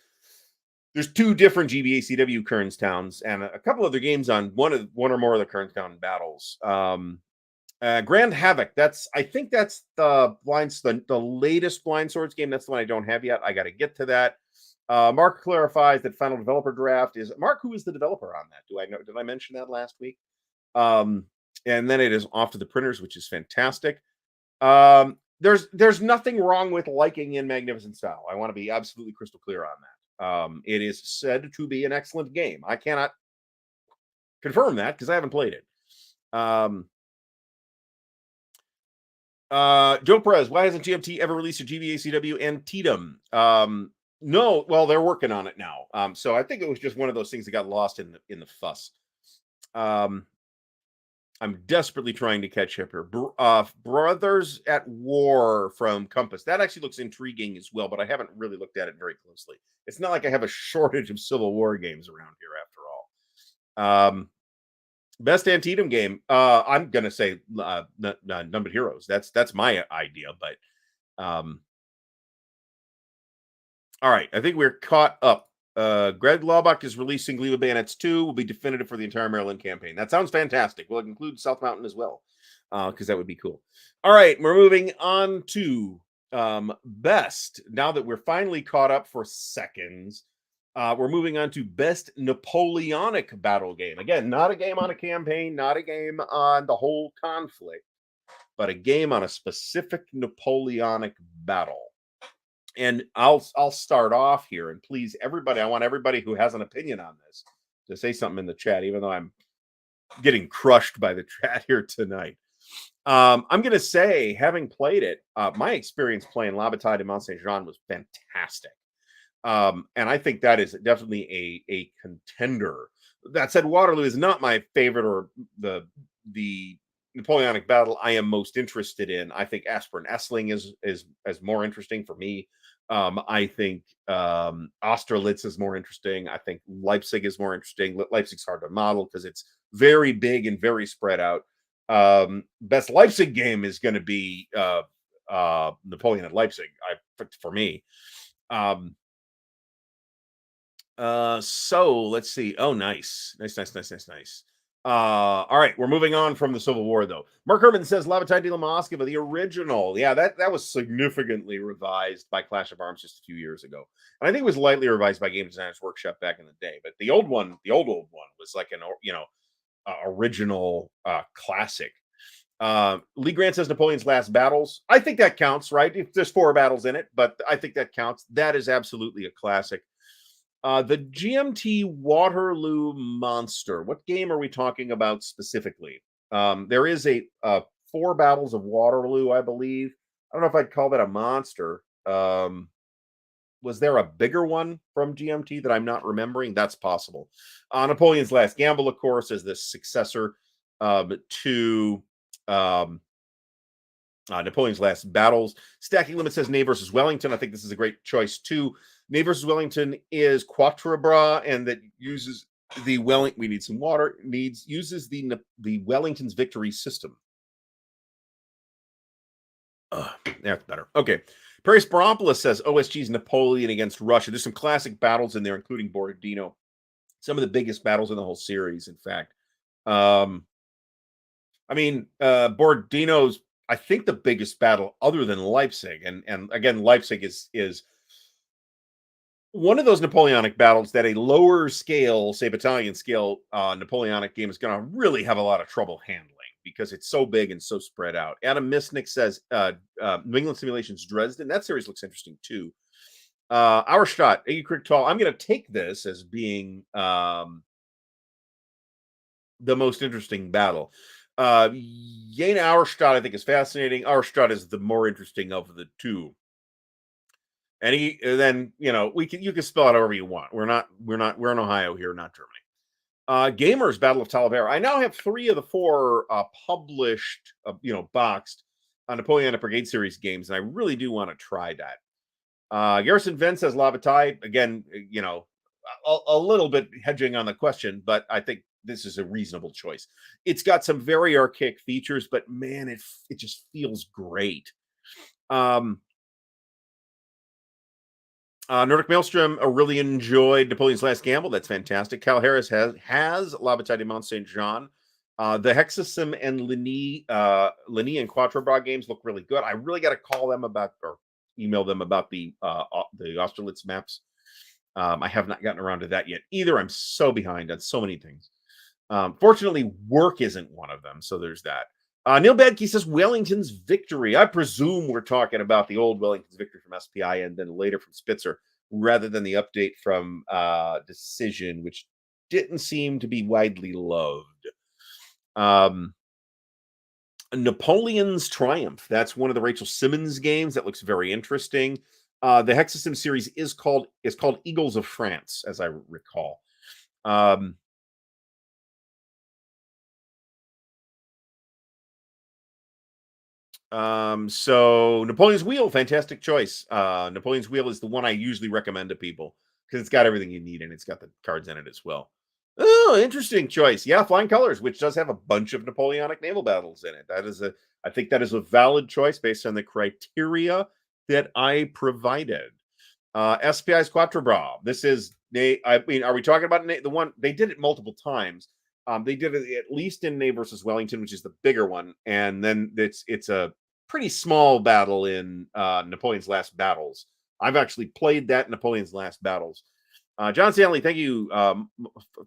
there's 2 different GBACW Kernstowns and a couple other games on one or more of the Kernstown battles. Grand Havoc. I think that's the latest Blind Swords game. That's the one I don't have yet. I got to get to that. Mark clarifies that Final Developer Draft is Mark. Who is the developer on that? Do I know? Did I mention that last week? And then it is off to the printers, which is fantastic. There's nothing wrong with liking In Magnificent Style. I want to be absolutely crystal clear on that. It is said to be an excellent game. I cannot confirm that because I haven't played it. Joe Perez, why hasn't GMT ever released a GBACW Antietam? No, well, they're working on it now. So I think it was just one of those things that got lost in the fuss. I'm desperately trying to catch up here. Brothers at War from Compass. That actually looks intriguing as well, but I haven't really looked at it very closely. It's not like I have a shortage of Civil War games around here after all. Best Antietam game. I'm gonna say Numbered Heroes. That's my idea. But all right, I think we're caught up. Greg Laubach is releasing Gleam of Bayonets 2. Will be definitive for the entire Maryland campaign. That sounds fantastic. Will it include South Mountain as well? Because that would be cool. All right, we're moving on to best. Now that we're finally caught up for seconds, we're moving on to best Napoleonic battle game. Again, not a game on a campaign, not a game on the whole conflict, but a game on a specific Napoleonic battle. And I'll start off here, and please, everybody, I want everybody who has an opinion on this to say something in the chat, even though I'm getting crushed by the chat here tonight. I'm going to say, having played it, my experience playing La Bataille de Mont Saint Jean was fantastic. And I think that is definitely a contender. That said, Waterloo is not my favorite or the Napoleonic battle I am most interested in. I think Aspern Essling is more interesting for me. I think Austerlitz is more interesting. I think Leipzig is more interesting. Leipzig's hard to model because it's very big and very spread out. Best Leipzig game is going to be Napoleon at Leipzig. For me. So let's see. Oh, nice. All right, we're moving on from the Civil War, though. Mark Herman says La Bataille de la Moskva, the original. Yeah, that was significantly revised by Clash of Arms just a few years ago. And I think it was lightly revised by Game Designers Workshop back in the day. But the old one was like an original classic. Lee Grant says Napoleon's Last Battles. I think that counts, right? There's 4 battles in it, but I think that counts. That is absolutely a classic. The GMT Waterloo Monster. What game are we talking about specifically? There is a 4 battles of Waterloo, I believe. I don't know if I'd call that a monster. Was there a bigger one from GMT that I'm not remembering? That's possible. Napoleon's Last Gamble, of course, is the successor to Napoleon's Last Battles. Stacking Limit says Ney versus Wellington. I think this is a great choice too. Ney versus Wellington is Quatre Bras, and that uses the Wellington. We need some water. Uses the Wellington's victory system. That's better. Okay. Perry Sparopoulos says OSG's Napoleon against Russia. There's some classic battles in there, including Borodino. Some of the biggest battles in the whole series, in fact. Borodino's, I think, the biggest battle other than Leipzig. And again, Leipzig is one of those Napoleonic battles that a lower scale, say battalion scale Napoleonic game is going to really have a lot of trouble handling because it's so big and so spread out. Adam Misnick says New England Simulations Dresden. That series looks interesting too. Auerstadt, Iggy Kriegtal. I'm going to take this as being the most interesting battle. Jena Auerstadt, I think, is fascinating. Auerstadt is the more interesting of the two. And you can spell it however you want. We're in Ohio here, not Germany. Gamers Battle of Talavera. I now have 3 of the 4 published, boxed Napoleonic Brigade series games, and I really do want to try that. Garrison Venn says La Bataille. Again, a little bit hedging on the question, but I think this is a reasonable choice. It's got some very archaic features, but man, it just feels great. Nordic Maelstrom really enjoyed Napoleon's Last Gamble. That's fantastic. Cal Harris has La Bataille de Mont Saint Jean. The Hexasim and Ligny and Quatre Bras games look really good. I really got to call them about or email them about the Austerlitz maps. I have not gotten around to that yet either. I'm so behind on so many things. Fortunately, work isn't one of them, so there's that. Neil Badke says Wellington's Victory. I presume we're talking about the old Wellington's Victory from SPI and then later from Spitzer, rather than the update from Decision, which didn't seem to be widely loved. Napoleon's Triumph. That's one of the Rachel Simmons games that looks very interesting. The Hexasim series is called Eagles of France, as I recall. So Napoleon's Wheel, fantastic choice. Napoleon's Wheel is the one I usually recommend to people because it's got everything you need and it's got the cards in it as well. Oh, interesting choice. Yeah, Flying Colors, which does have a bunch of Napoleonic naval battles in it. I think that is a valid choice based on the criteria that I provided. SPI's Quatre Bras. This is I mean, are we talking about the one they did it multiple times? They did it at least in Ney versus Wellington, which is the bigger one, and then it's a pretty small battle in Napoleon's Last Battles. I've actually played that Napoleon's Last Battles. John Stanley, thank you.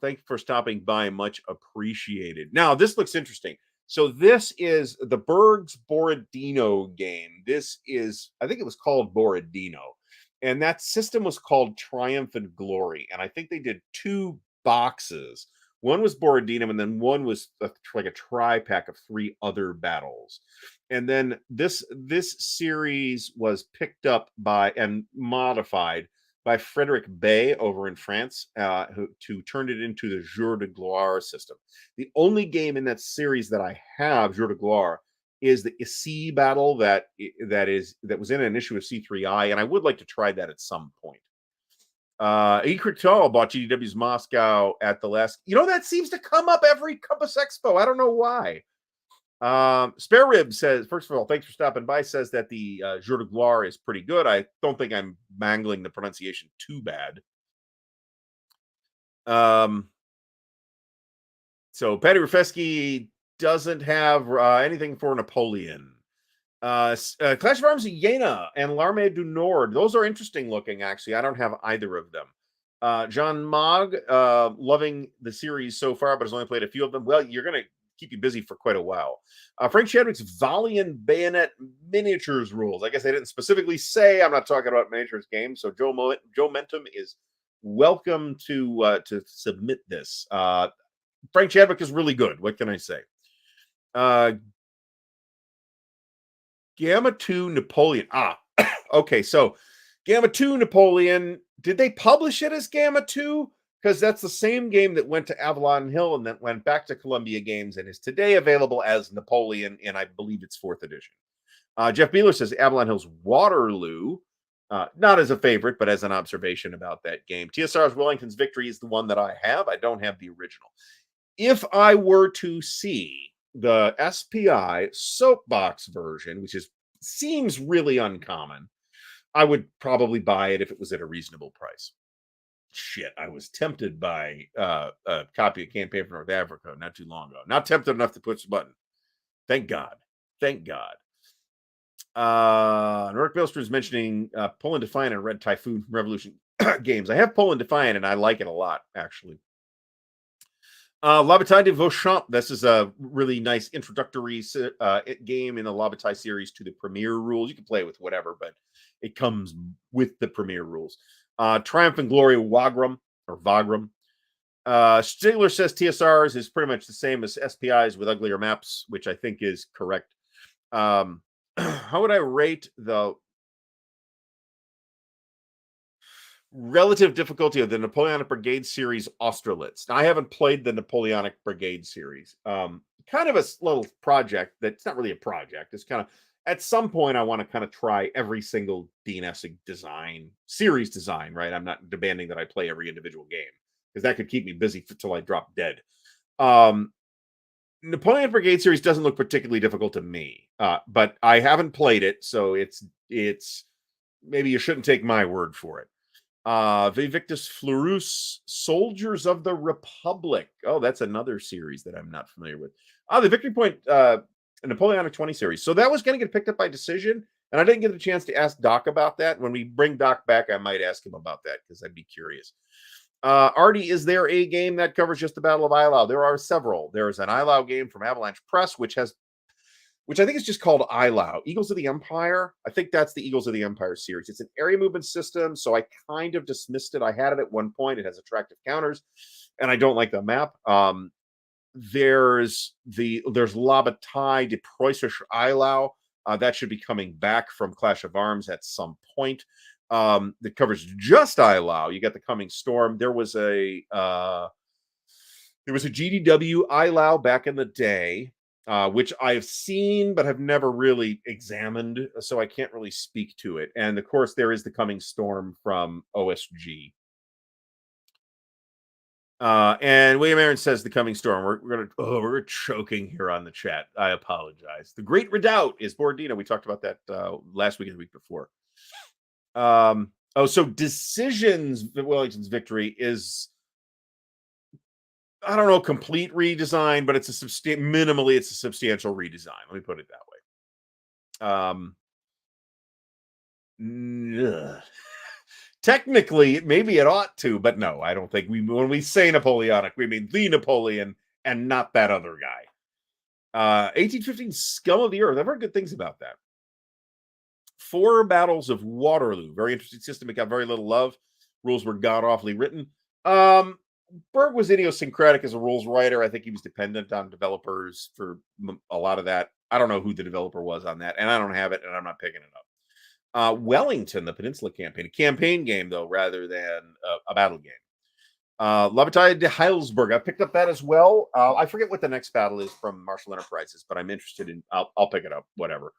Thank you for stopping by. Much appreciated. Now, this looks interesting. So, this is the Berg's Borodino game. This is, I think it was called Borodino. And that system was called Triumph and Glory. And I think they did two boxes. One was Borodino, and then one was like a tri pack of three other battles. And then this series was picked up by and modified by Frederick Bay over in France, who turned it into the Jour de Gloire system. The only game in that series that I have, Jour de Gloire, is the Issy battle that was in an issue of C3I, and I would like to try that at some point. Ecrital bought GDW's Moscow at the last. That seems to come up every Compass Expo. I don't know why. Spare Rib says, first of all, thanks for stopping by. Says that the Jour de Gloire is pretty good. I don't think I'm mangling the pronunciation too bad. So Patty Rafeski doesn't have anything for Napoleon. Clash of Arms Jena and L'Armée du Nord. Those are interesting looking, actually. I don't have either of them. John Mogg, loving the series so far, but has only played a few of them. Well, you're going to keep you busy for quite a while. Frank Chadwick's Volley and Bayonet Miniatures rules. I guess I didn't specifically say I'm not talking about miniatures games. So Joe Mentum is welcome to submit this. Frank Chadwick is really good. What can I say? Gamma 2 Napoleon. Okay. So Gamma 2 Napoleon, did they publish it as Gamma 2? Because that's the same game that went to Avalon Hill and then went back to Columbia Games and is today available as Napoleon in, I believe it's 4th edition. Jeff Beeler says Avalon Hill's Waterloo, not as a favorite, but as an observation about that game. TSR's Wellington's Victory is the one that I have. I don't have the original. If I were to see the SPI soapbox version, which seems really uncommon, I would probably buy it if it was at a reasonable price. Shit, I was tempted by a copy of Campaign for North Africa not too long ago. Not tempted enough to push the button. Thank God. Thank God. Nordic Maelstrom is mentioning Poland Defiant and Red Typhoon Revolution games. I have Poland Defiant and I like it a lot, actually. La Bataille de Vauchamp. This is a really nice introductory game in the La Bataille series to the Premier rules. You can play it with whatever, but it comes with the Premier rules. Triumph and Glory Wagram or Vagram. Stigler says TSRs is pretty much the same as SPIs with uglier maps, which I think is correct. How would I rate the relative difficulty of the Napoleonic Brigade series Austerlitz? Now, I haven't played the Napoleonic Brigade series. Kind of a little project that's not really a project. It's kind of at some point I want to kind of try every single Dean Essig series design, right? I'm not demanding that I play every individual game because that could keep me busy till I drop dead. Napoleon Brigade series doesn't look particularly difficult to me, but I haven't played it, so it's maybe you shouldn't take my word for it. Victus Fleurus, Soldiers of the Republic. Oh, that's another series that I'm not familiar with. The Victory Point Napoleonic 20 series. So that was going to get picked up by decision, and I didn't get a chance to ask Doc about that. When we bring Doc back, I might ask him about that because I'd be curious. Artie, is there a game that covers just the Battle of Eylau? There are several. There's an Eylau game from Avalanche Press, which I think is just called Eylau. Eagles of the Empire. I think that's the Eagles of the Empire series. It's an area movement system, so I kind of dismissed it. I had it at one point. It has attractive counters, and I don't like the map. There's La Bataille de Preußische Eylau. That should be coming back from Clash of Arms at some point. That covers just Eylau. You got the Coming Storm. There was a GDW Eylau back in the day, which I've seen but have never really examined, so I can't really speak to it. And of course, there is the Coming Storm from OSG. And William Aaron says the coming storm. We're choking here on the chat. I apologize. The Great Redoubt is Borodino. We talked about that last week and the week before. So Decisions Wellington's victory is, I don't know, complete redesign, but it's minimally it's a substantial redesign. Let me put it that way. Ugh. Technically, maybe it ought to, but no, I don't think when we say Napoleonic, we mean the Napoleon and not that other guy. 1815 Scum of the Earth. I've heard good things about that. 4 Battles of Waterloo. Very interesting system. It got very little love. Rules were god-awfully written. Berg was idiosyncratic as a rules writer. I think he was dependent on developers for a lot of that. I don't know who the developer was on that, and I don't have it, and I'm not picking it up. Wellington, the Peninsula Campaign, a campaign game, though, rather than a battle game. La Bataille de Heilsberg. I picked up that as well. I forget what the next battle is from Marshall Enterprises, but I'm interested in. I'll pick it up. Whatever.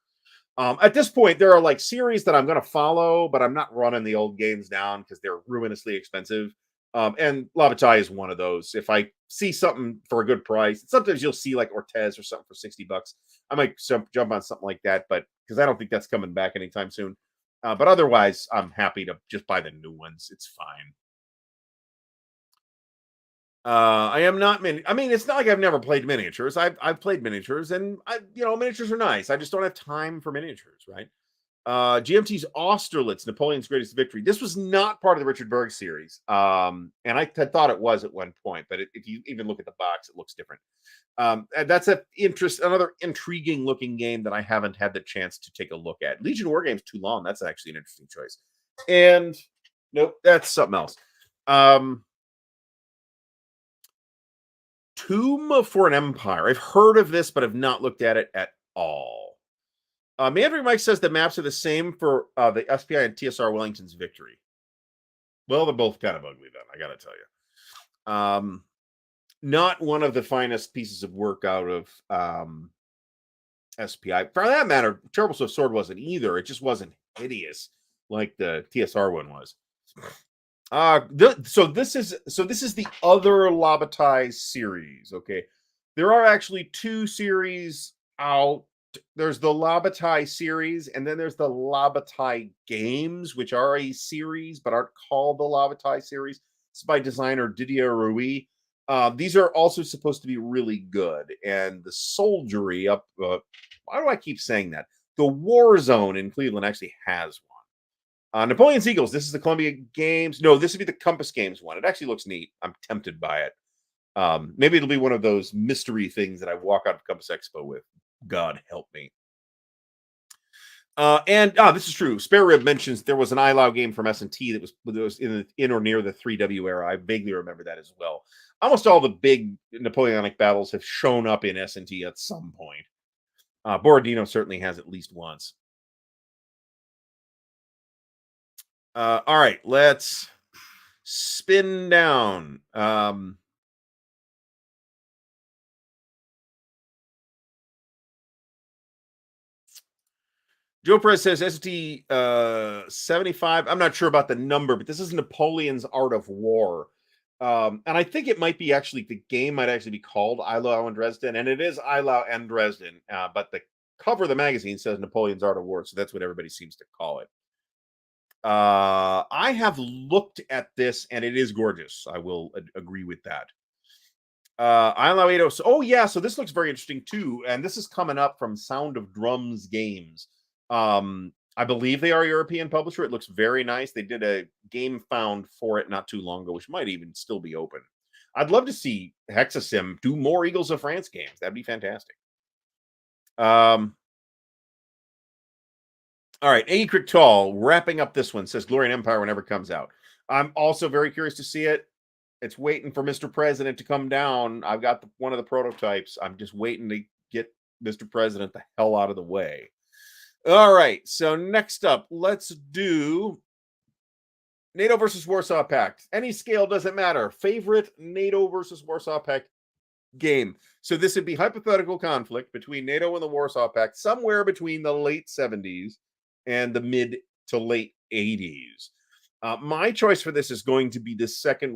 At this point, there are like series that I'm going to follow, but I'm not running the old games down because they're ruinously expensive. And La Bataille is one of those. If I see something for a good price, sometimes you'll see like Ortez or something for $60. I might jump on something like that, but because I don't think that's coming back anytime soon. But otherwise, I'm happy to just buy the new ones. It's fine. I am not I mean, it's not like I've never played miniatures. I've played miniatures, and miniatures are nice. I just don't have time for miniatures, right? GMT's Austerlitz, Napoleon's Greatest Victory. This was not part of the Richard Berg series, and I thought it was at one point, but if you even look at the box, it looks different. And that's another intriguing looking game that I haven't had the chance to take a look at. Legion Wargames Toulon. That's actually an interesting choice. And nope, that's something else. Tomb for an Empire. I've heard of this, but I've not looked at it at all. Mandarin Mike says the maps are the same for the SPI and TSR Wellington's victory. Well, they're both kind of ugly then, I got to tell you. Not one of the finest pieces of work out of SPI. For that matter, Terrible Swift Sword wasn't either. It just wasn't hideous like the TSR one was. So this is the other La Bataille series. Okay, there are actually 2 series out. There's the La Bataille series, and then there's the La Bataille games, which are a series but aren't called the La Bataille series. It's by designer Didier Rui. These are also supposed to be really good, and the soldiery up. Why do I keep saying that? The War Zone in Cleveland actually has one. Napoleon's Eagles. This is the Columbia Games. No, this would be the Compass Games one. It actually looks neat. I'm tempted by it. Maybe it'll be one of those mystery things that I walk out of Compass Expo with. God help me. This is true. Spare Rib mentions there was an ILAO game from S&T that was in or near the 3W era. I vaguely remember that as well. Almost all the big Napoleonic battles have shown up in S&T at some point. Borodino certainly has at least once. All right, let's spin down. Joe Perez says ST 75. I'm not sure about the number, but this is Napoleon's Art of War. And I think it might be actually, the game might actually be called ILAO and Dresden, and it is ILAO and Dresden, but the cover of the magazine says Napoleon's Art of War, so that's what everybody seems to call it. I have looked at this, and it is gorgeous. I will agree with that. ILAO 80. Oh, yeah, so this looks very interesting, too, and this is coming up from Sound of Drums Games. I believe they are a European publisher. It looks very nice. They did a game found for it not too long ago, which might even still be open. I'd love to see Hexasim do more Eagles of France games. That'd be fantastic. All right, A. Cricktal, wrapping up this one, says Glory and Empire whenever it comes out. I'm also very curious to see it. It's waiting for Mr. President to come down. I've got one of the prototypes. I'm just waiting to get Mr. President the hell out of the way. All right, so next up, let's do NATO versus Warsaw Pact. Any scale doesn't matter. Favorite NATO versus Warsaw Pact game. So this would be hypothetical conflict between NATO and the Warsaw Pact somewhere between the late 70s and the mid to late 80s. My choice for this is going to be the Second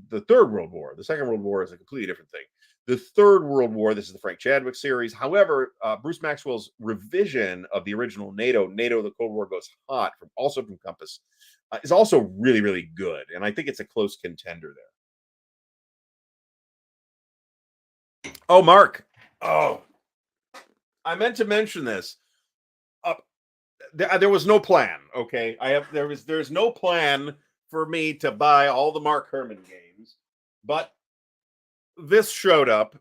the Third World War. The Second World War is a completely different thing. The Third World War, this is the Frank Chadwick series. However, Bruce Maxwell's revision of the original NATO, The Cold War Goes Hot, also from Compass, is also really, really good. And I think it's a close contender there. Oh, Mark. Oh, I meant to mention this. There was no plan. Okay, there's no plan for me to buy all the Mark Herman games, but this showed up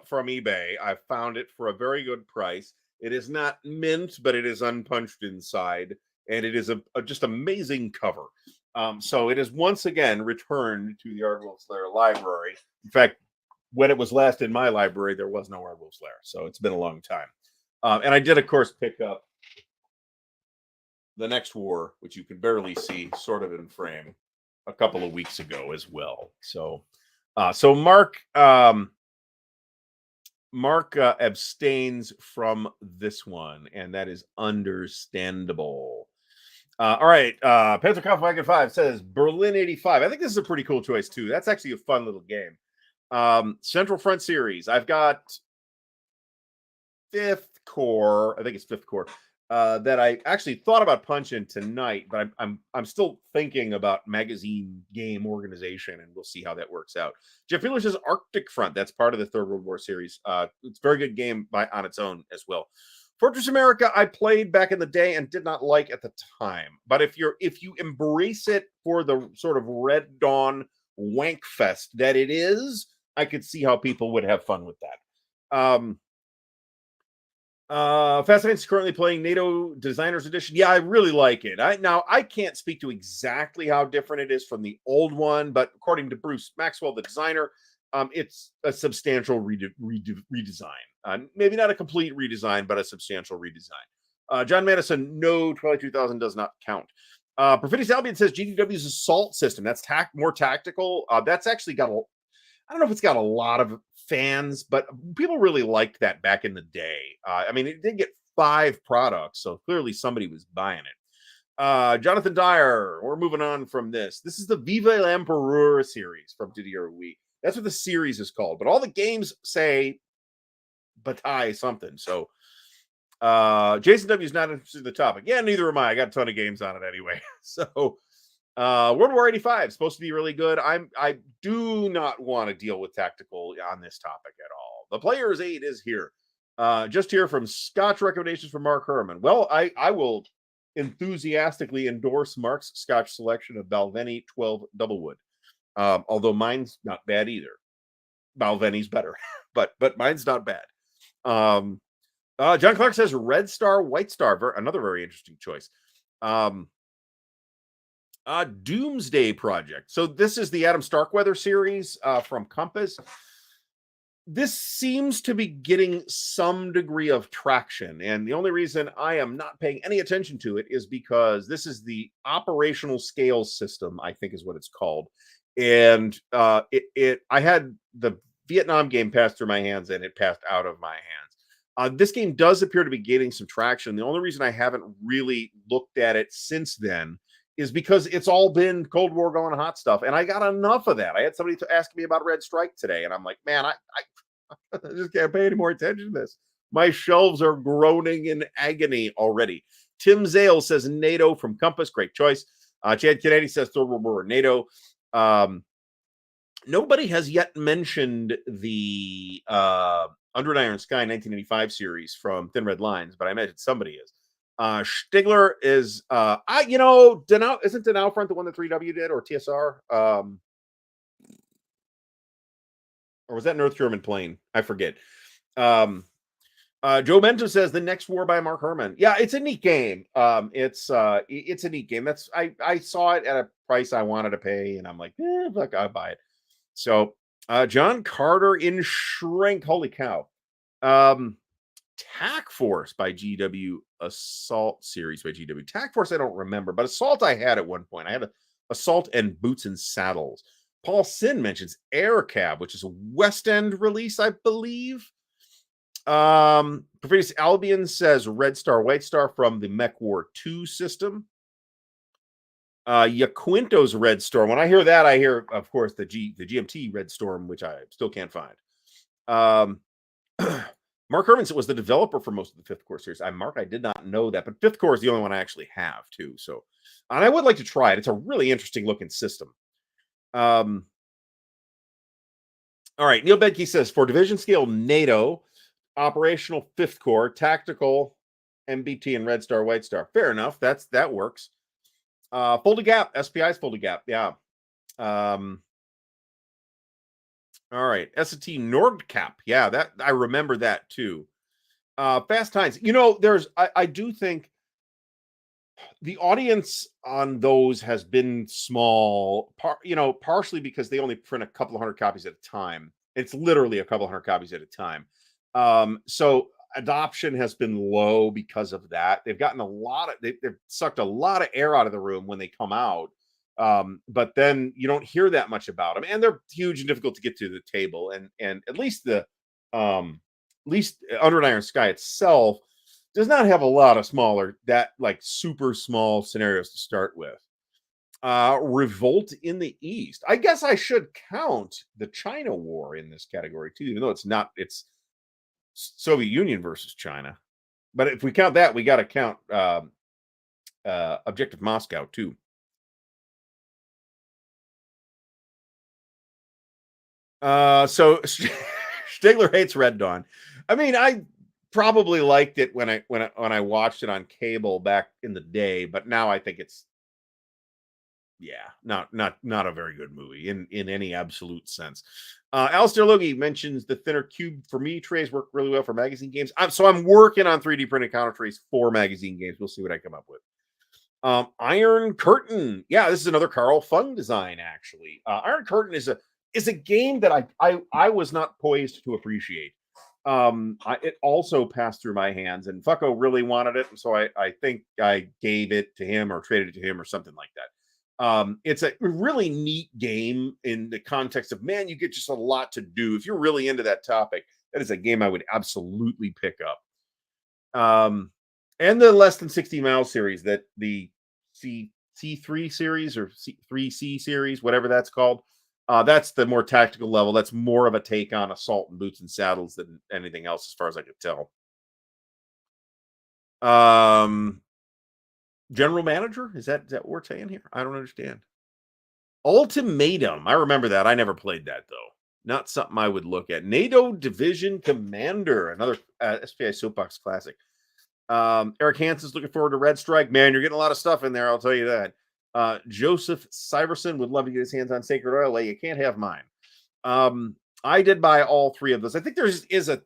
from eBay. I found it for a very good price. It is not mint, but it is unpunched inside, and it is a just amazing cover. So it is once again returned to the Ardwulf Lair library. In fact, when it was last in my library, there was no Ardwulf Lair, so it's been a long time. And I did, of course, pick up The Next War, which you can barely see, sort of in frame, a couple of weeks ago as well. So Mark abstains from this one, and that is understandable. All right, Panther Wagon 5 says Berlin 85. I think this is a pretty cool choice too. That's actually a fun little game. Central Front series. I've got Fifth Core. I think it's Fifth Core. That I actually thought about punching tonight, but I'm still thinking about magazine game organization, and we'll see how that works out. Jeff Wheeler says Arctic Front. That's part of the Third World War series. It's a very good game on its own as well. Fortress America, I played back in the day and did not like at the time. But if you embrace it for the sort of Red Dawn wank fest that it is, I could see how people would have fun with that. Fascinates is currently playing NATO Designers Edition. Yeah, I really like it. I can't speak to exactly how different it is from the old one, but according to Bruce Maxwell, the designer, it's a substantial redesign. Maybe not a complete redesign, but a substantial redesign. John Madison, no, Twilight 2000 does not count. Perfidious Albion says GDW's assault system. That's more tactical. That's actually got I don't know if it's got a lot of fans, but people really liked that back in the day. I mean, it did get 5 products, so clearly somebody was buying it. Jonathan Dyer, we're moving on from this. This is the Vive l'Empereur series from Didier Wee. That's what the series is called, but all the games say Bataille something. So Jason W is not interested in the topic. Yeah, neither am I. I got a ton of games on it anyway. So World War 85 is supposed to be really good. I do not want to deal with tactical on this topic at all. The Player's Aid is here. Just here from Scotch recommendations from Mark Herman. Well, I will enthusiastically endorse Mark's Scotch selection of Balvenie 12 Doublewood. Although mine's not bad either. Balvenie's better, but mine's not bad. John Clark says Red Star, White Star. Another very interesting choice. Doomsday Project. So this is the Adam Starkweather series from Compass. This seems to be getting some degree of traction, and the only reason I am not paying any attention to it is because this is the operational scales system, I think is what it's called. And I had the Vietnam game pass through my hands, and it passed out of my hands. This game does appear to be gaining some traction. The only reason I haven't really looked at it since then is because it's all been Cold War going hot stuff, and I got enough of that. I had somebody to ask me about Red Strike today, and I'm like, man, I just can't pay any more attention to this. My shelves are groaning in agony already. Tim Zale says NATO from Compass, great choice. Chad Kennedy says Third World War, NATO. Nobody has yet mentioned the Under an Iron Sky 1985 series from Thin Red Lines, but I imagine somebody is. Stigler is isn't Denau Front the one that 3W did, or TSR? Or was that North German plane? I forget. Joe Mento says The Next War by Mark Herman. Yeah, it's a neat game. It's a neat game. I saw it at a price I wanted to pay, and I'm like, look, I'll buy it. So John Carter in Shrink. Holy cow. TAC Force by GW, Assault series by GW. TAC Force I don't remember, but Assault I had at one point. I had Assault and Boots and Saddles. Paul Sin mentions Air Cab, which is a West End release, I believe. Perfidious Albion says Red Star, White Star from the Mech War 2 system. Yaquinto's Red Storm. When I hear that, I hear, of course, the GMT Red Storm, which I still can't find. Um, Mark Hermanson was the developer for most of the Fifth Core series. I did not know that, but Fifth Core is the only one I actually have too. So, and I would like to try it. It's a really interesting looking system. Um, all right, Neil Bedke says for division scale NATO, operational Fifth Core, tactical MBT and Red Star, White Star. Fair enough. That works. Folded Gap, SPI's Folded Gap. Yeah. Um, all right, S&T Nordcap. Yeah, that I remember that too. Fast Times. I do think the audience on those has been small, partially because they only print a couple of hundred copies at a time. It's literally a couple hundred copies at a time. So adoption has been low because of that. They've gotten they've sucked a lot of air out of the room when they come out. But then you don't hear that much about them, and they're huge and difficult to get to the table. And at least Under an Iron Sky itself does not have a lot of super small scenarios to start with. Revolt in the East. I guess I should count the China War in this category too, even though it's Soviet Union versus China. But if we count that, we got to count Objective Moscow too. So Stigler hates Red Dawn. I mean, I probably liked it when I watched it on cable back in the day, but now I think it's not a very good movie in any absolute sense. Alistair Logie mentions the thinner cube for me trays work really well for magazine games. I'm working on 3D printed counter trays for magazine games. We'll see what I come up with. Iron Curtain. Yeah, this is another Carl Fung design, actually. Iron Curtain is a game that I was not poised to appreciate. It also passed through my hands, and Fucko really wanted it, and so I think I gave it to him or traded it to him or something like that. It's a really neat game in the context of, man, you get just a lot to do. If you're really into that topic, that is a game I would absolutely pick up. And the Less Than 60 Miles series, that the C3 series or C3C series, whatever that's called. That's the more tactical level. That's more of a take on Assault and Boots and Saddles than anything else, as far as I could tell. General Manager? Is that what we're saying here? I don't understand. Ultimatum. I remember that. I never played that, though. Not something I would look at. NATO Division Commander, another SPI Soapbox classic. Eric Hansen's looking forward to Red Strike. Man, you're getting a lot of stuff in there, I'll tell you that. Joseph Syverson would love to get his hands on Sacred Oil. You can't have mine. I did buy all three of those. I think there is a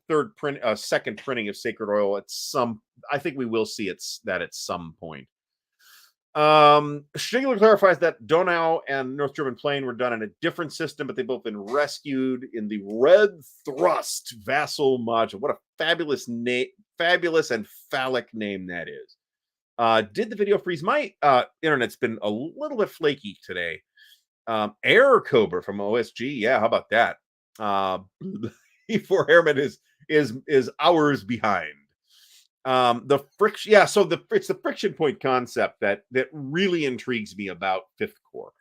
second printing of Sacred Oil at some. I think we will see that at some point. Schigler clarifies that Donau and North German Plain were done in a different system, but they've both been rescued in the Red Thrust Vassal module. What a fabulous name, fabulous and phallic name that is. Did the video freeze? My internet's been a little bit flaky today. Air Cobra from OSG. Yeah, how about that? E4 Airman is hours behind. The friction, yeah. So it's the friction point concept that really intrigues me about Fifth Core,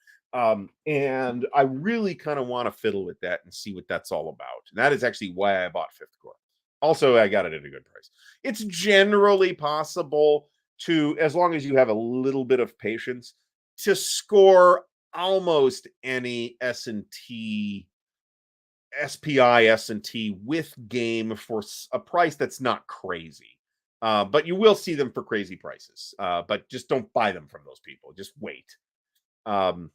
and I really kind of want to fiddle with that and see what that's all about. And that is actually why I bought Fifth Core. Also, I got it at a good price. It's generally possible to, as long as you have a little bit of patience, to score almost any S&T. SPI S&T with game for a price that's not crazy. But you will see them for crazy prices. But just don't buy them from those people. Just wait. All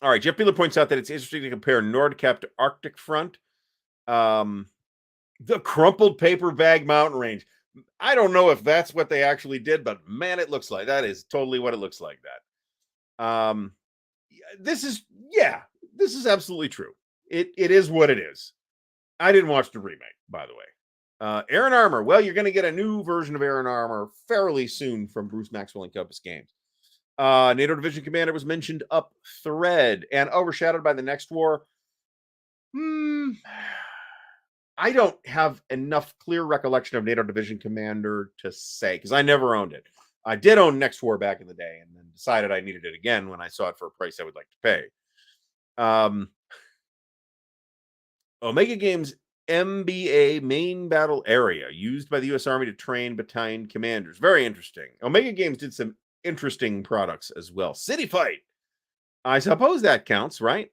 right. Jeff Beeler points out that it's interesting to compare Nordcap to Arctic Front. The crumpled paper bag mountain range. I don't know if that's what they actually did, but man, it looks like that is totally what it looks like. That. This is absolutely true. It is what it is. I didn't watch the remake, by the way. Aaron Armour. Well, you're going to get a new version of Aaron Armour fairly soon from Bruce Maxwell and Compass Games. NATO Division Commander was mentioned up thread and overshadowed by the next war. I don't have enough clear recollection of NATO Division Commander to say, because I never owned it. I did own Next War back in the day, and then decided I needed it again when I saw it for a price I would like to pay. Um, Omega Games MBA main battle area used by the U.S. Army to train battalion commanders. Very interesting. Omega Games did some interesting products as well. City Fight. I suppose that counts, right?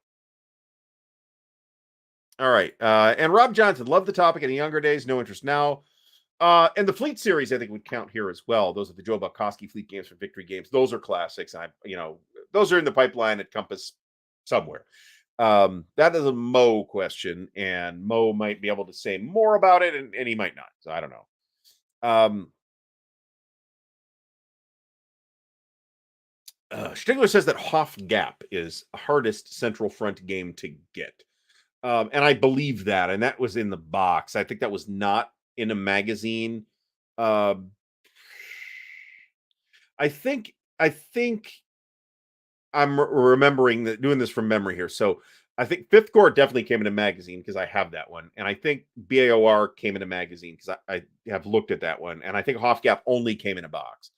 All right. And Rob Johnson, loved the topic in the younger days, no interest now. And the Fleet series, I think, would count here as well. Those are the Joe Bukowski Fleet games for Victory Games. Those are classics. Those are in the pipeline at Compass somewhere. That is a Mo question, and Mo might be able to say more about it, and he might not. So I don't know. Stigler says that Hoff Gap is hardest Central Front game to get. And I believe that, and that was in the box. I think that was not in a magazine. Um, I think I'm remembering that doing this from memory here. So I think Fifth Corps definitely came in a magazine because I have that one, and I think BAOR came in a magazine because I have looked at that one, and I think Hofgap only came in a box.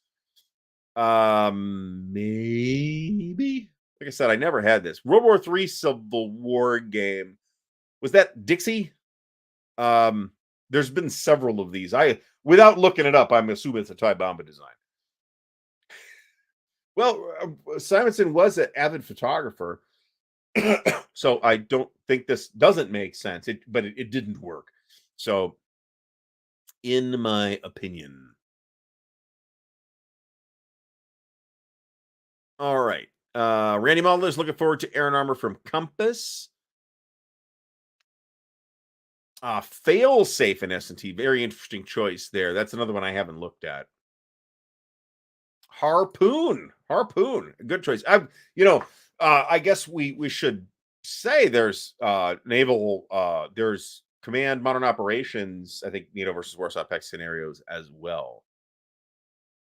Maybe. Like I said, I never had this. World War III Civil War game. Was that Dixie? There's been several of these. Without looking it up, I'm assuming it's a Ty Bomba design. Well, Simonson was an avid photographer, so I don't think this doesn't make sense. But it didn't work. So, in my opinion. All right. Randy Mulder is looking forward to Air and Armor from Compass. Fail safe in S&T. Very interesting choice there. That's another one I haven't looked at. Harpoon. Good choice. I guess we should say there's naval there's command modern operations, I think NATO versus Warsaw Pact scenarios as well.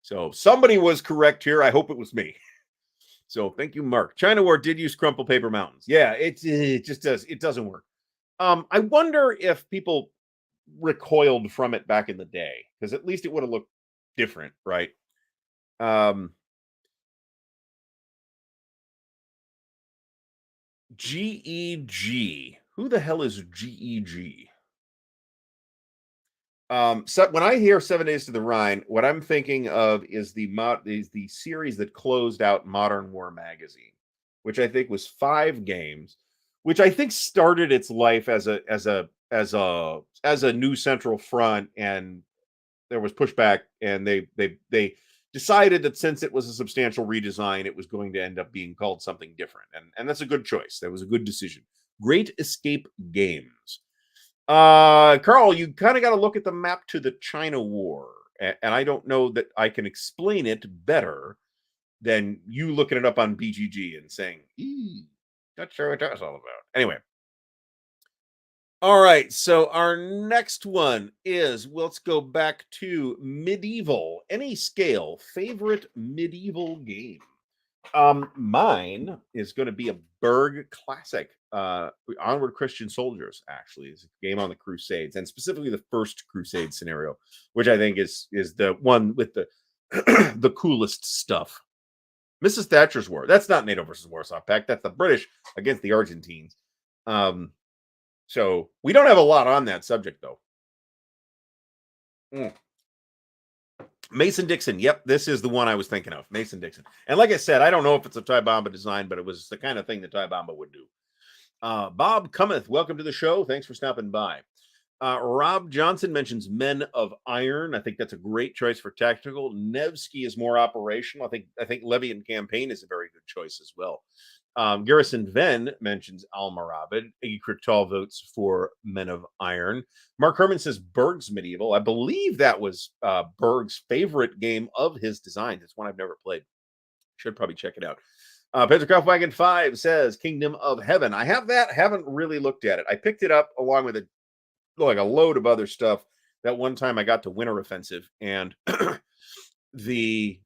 So somebody was correct here. I hope it was me. So thank you, Mark. China War did use crumple paper mountains. Yeah, it just doesn't work. I wonder if people recoiled from it back in the day, because at least it would have looked different, right? GEG. Who the hell is GEG? So when I hear 7 Days to the Rhine, what I'm thinking of is the series that closed out Modern War magazine, which I think was 5 games, which I think started its life as a new Central Front, and there was pushback, and they decided that since it was a substantial redesign, it was going to end up being called something different, and that's a good choice. That was a good decision. Great Escape Games. Carl, you kind of got to look at the map to the China War, and I don't know that I can explain it better than you looking it up on BGG and saying, not sure what that's all about. Anyway. All right, so our next one is, let's go back to medieval. Any scale, favorite medieval game? Mine is going to be a Berg classic. Onward Christian Soldiers, actually, is a game on the Crusades, and specifically the first Crusade scenario, which I think is the one with the the coolest stuff. Mrs. Thatcher's War. That's not NATO versus Warsaw Pact. That's the British against the Argentines. So we don't have a lot on that subject, though. Mason Dixon. Yep, this is the one I was thinking of. Mason Dixon. And like I said, I don't know if it's a Ty Bomba design, but it was the kind of thing that Ty Bomba would do. Bob Cometh, welcome to the show. Thanks for stopping by. Rob Johnson mentions Men of Iron. I think that's a great choice for tactical. Nevsky is more operational. I think Levy and Campaign is a very good choice as well. Garrison Venn mentions Almoravid. Igor votes for Men of Iron. Mark Herman says Berg's Medieval. I believe that was Berg's favorite game of his designs. It's one I've never played. Should probably check it out. Pedro Kaufwagen 5 says Kingdom of Heaven. I have that. Haven't really looked at it. I picked it up along with a load of other stuff. That one time I got to Winter Offensive, and the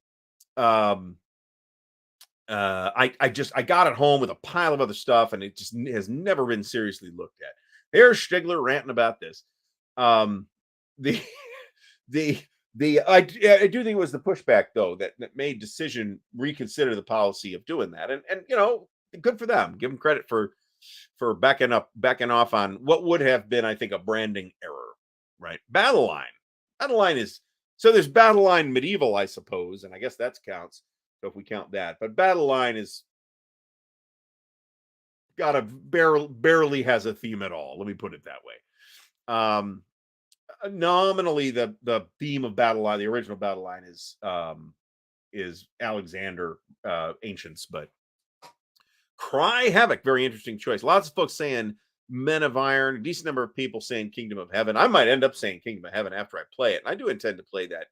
I got it home with a pile of other stuff, and it just has never been seriously looked at. Here's Stigler ranting about this. The I do think it was the pushback though that made decision reconsider the policy of doing that, and good for them. Give them credit for backing off on what would have been, I think, a branding error, right? Battle line is so there's battle line medieval, I suppose, and I guess that counts. So if we count that, but battle line is got a barely has a theme at all. Let me put it that way. Nominally, the theme of battle line, the original battle line is Alexander Ancients, but Cry Havoc, very interesting choice. Lots of folks saying Men of Iron, a decent number of people saying Kingdom of Heaven. I might end up saying Kingdom of Heaven after I play it. And I do intend to play that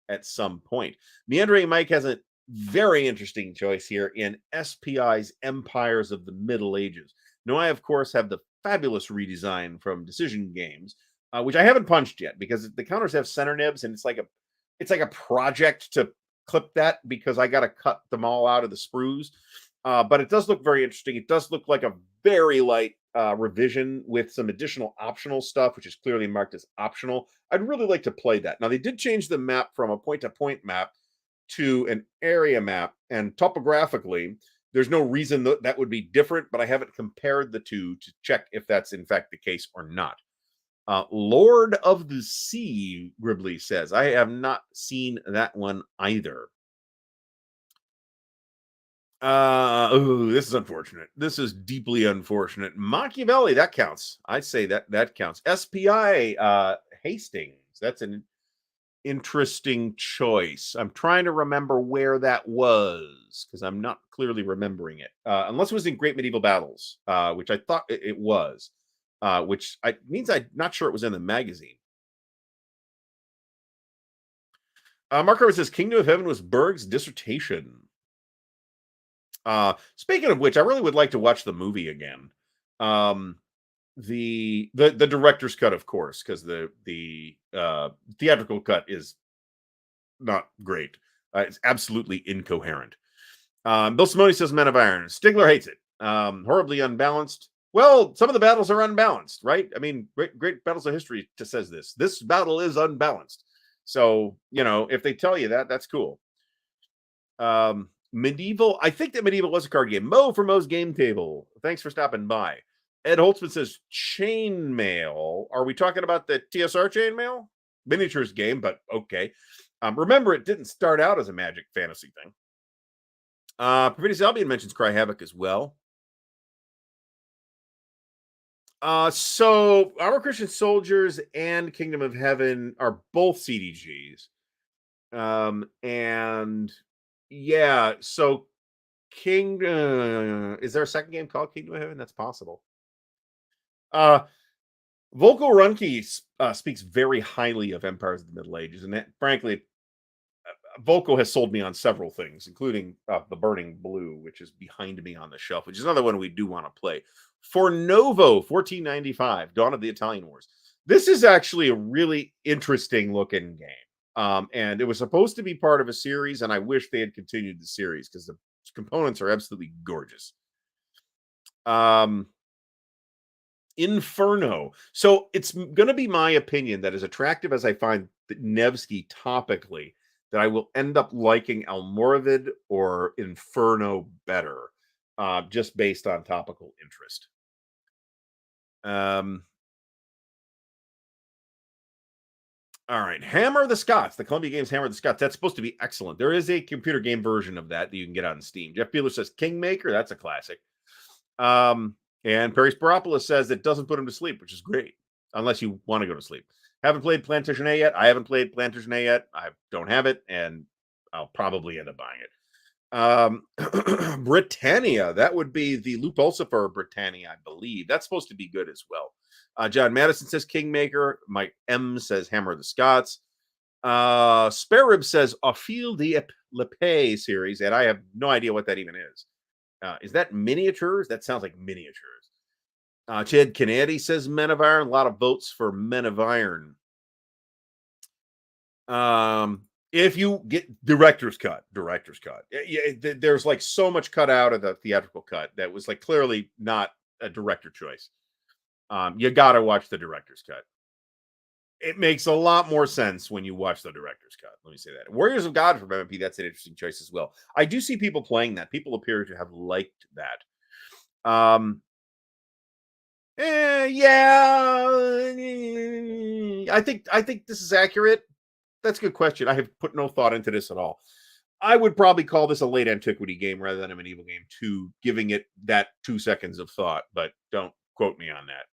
at some point. Meandering Mike has a very interesting choice here in SPI's Empires of the Middle Ages. Now, I, of course, have the fabulous redesign from Decision Games, which I haven't punched yet because the counters have center nibs, and it's like a project to clip that because I got to cut them all out of the sprues. But it does look very interesting. It does look like a very light revision with some additional optional stuff, which is clearly marked as optional. I'd really like to play that. Now, they did change the map from a point-to-point map to an area map, and topographically, there's no reason that would be different, but I haven't compared the two to check if that's in fact the case or not. Lord of the Sea, Gribley says. I have not seen that one either. This is unfortunate. This is deeply unfortunate. Machiavelli, that counts. I'd say that counts. SPI Hastings. That's an interesting choice. I'm trying to remember where that was because I'm not clearly remembering it. Unless it was in Great Medieval Battles, which I thought it was, which means I'm not sure it was in the magazine. Mark Harvard says Kingdom of Heaven was Berg's dissertation. Speaking of which, I really would like to watch the movie again. The director's cut, of course, because the theatrical cut is not great. It's absolutely incoherent. Bill Simone says Men of Iron. Stigler hates it. Horribly unbalanced. Well, some of the battles are unbalanced, right? I mean, great battles of history says this. This battle is unbalanced. So, if they tell you that, that's cool. Medieval, I think that Medieval was a card game. Mo from Mo's Game Table. Thanks for stopping by. Ed Holtzman says Chainmail. Are we talking about the TSR Chainmail? Miniatures game, but okay. Remember, it didn't start out as a Magic fantasy thing. Perfidious Albion mentions Cry Havoc as well. So Our Christian Soldiers and Kingdom of Heaven are both CDGs. And yeah, so is there a second game called Kingdom of Heaven? That's possible. Volko Runke speaks very highly of Empires of the Middle Ages, and that, frankly, Volko has sold me on several things, including the Burning Blue, which is behind me on the shelf, which is another one we do want to play. For Novo, 1495, Dawn of the Italian Wars. This is actually a really interesting looking game. And it was supposed to be part of a series, and I wish they had continued the series because the components are absolutely gorgeous. Inferno. So it's going to be my opinion that as attractive as I find Nevsky topically, that I will end up liking Almoravid or Inferno better, just based on topical interest. All right, Hammer the Scots, the Columbia Games Hammer the Scots. That's supposed to be excellent. There is a computer game version of that you can get on Steam. Jeff Beeler says Kingmaker. That's a classic. And Perry Sparopoulos says it doesn't put him to sleep, which is great, unless you want to go to sleep. Haven't played Plantagenet yet. I haven't played Plantagenet yet. I don't have it, and I'll probably end up buying it. Britannia, that would be the Lou Pulsifer Britannia, I believe. That's supposed to be good as well. John Madison says Kingmaker. Mike M says Hammer of the Scots. Spare Rib says Ophile de Lepay series, and I have no idea what that even is. Is that miniatures? That sounds like miniatures. Chad Kennedy says Men of Iron. A lot of votes for Men of Iron. If you get director's cut. There's like so much cut out of the theatrical cut that was like clearly not a director choice. You got to watch the director's cut. It makes a lot more sense when you watch the director's cut. Let me say that. Warriors of God from MP, that's an interesting choice as well. I do see people playing that. People appear to have liked that. Yeah. I think this is accurate. That's a good question. I have put no thought into this at all. I would probably call this a late antiquity game rather than a medieval game, to giving it that 2 seconds of thought, but don't quote me on that.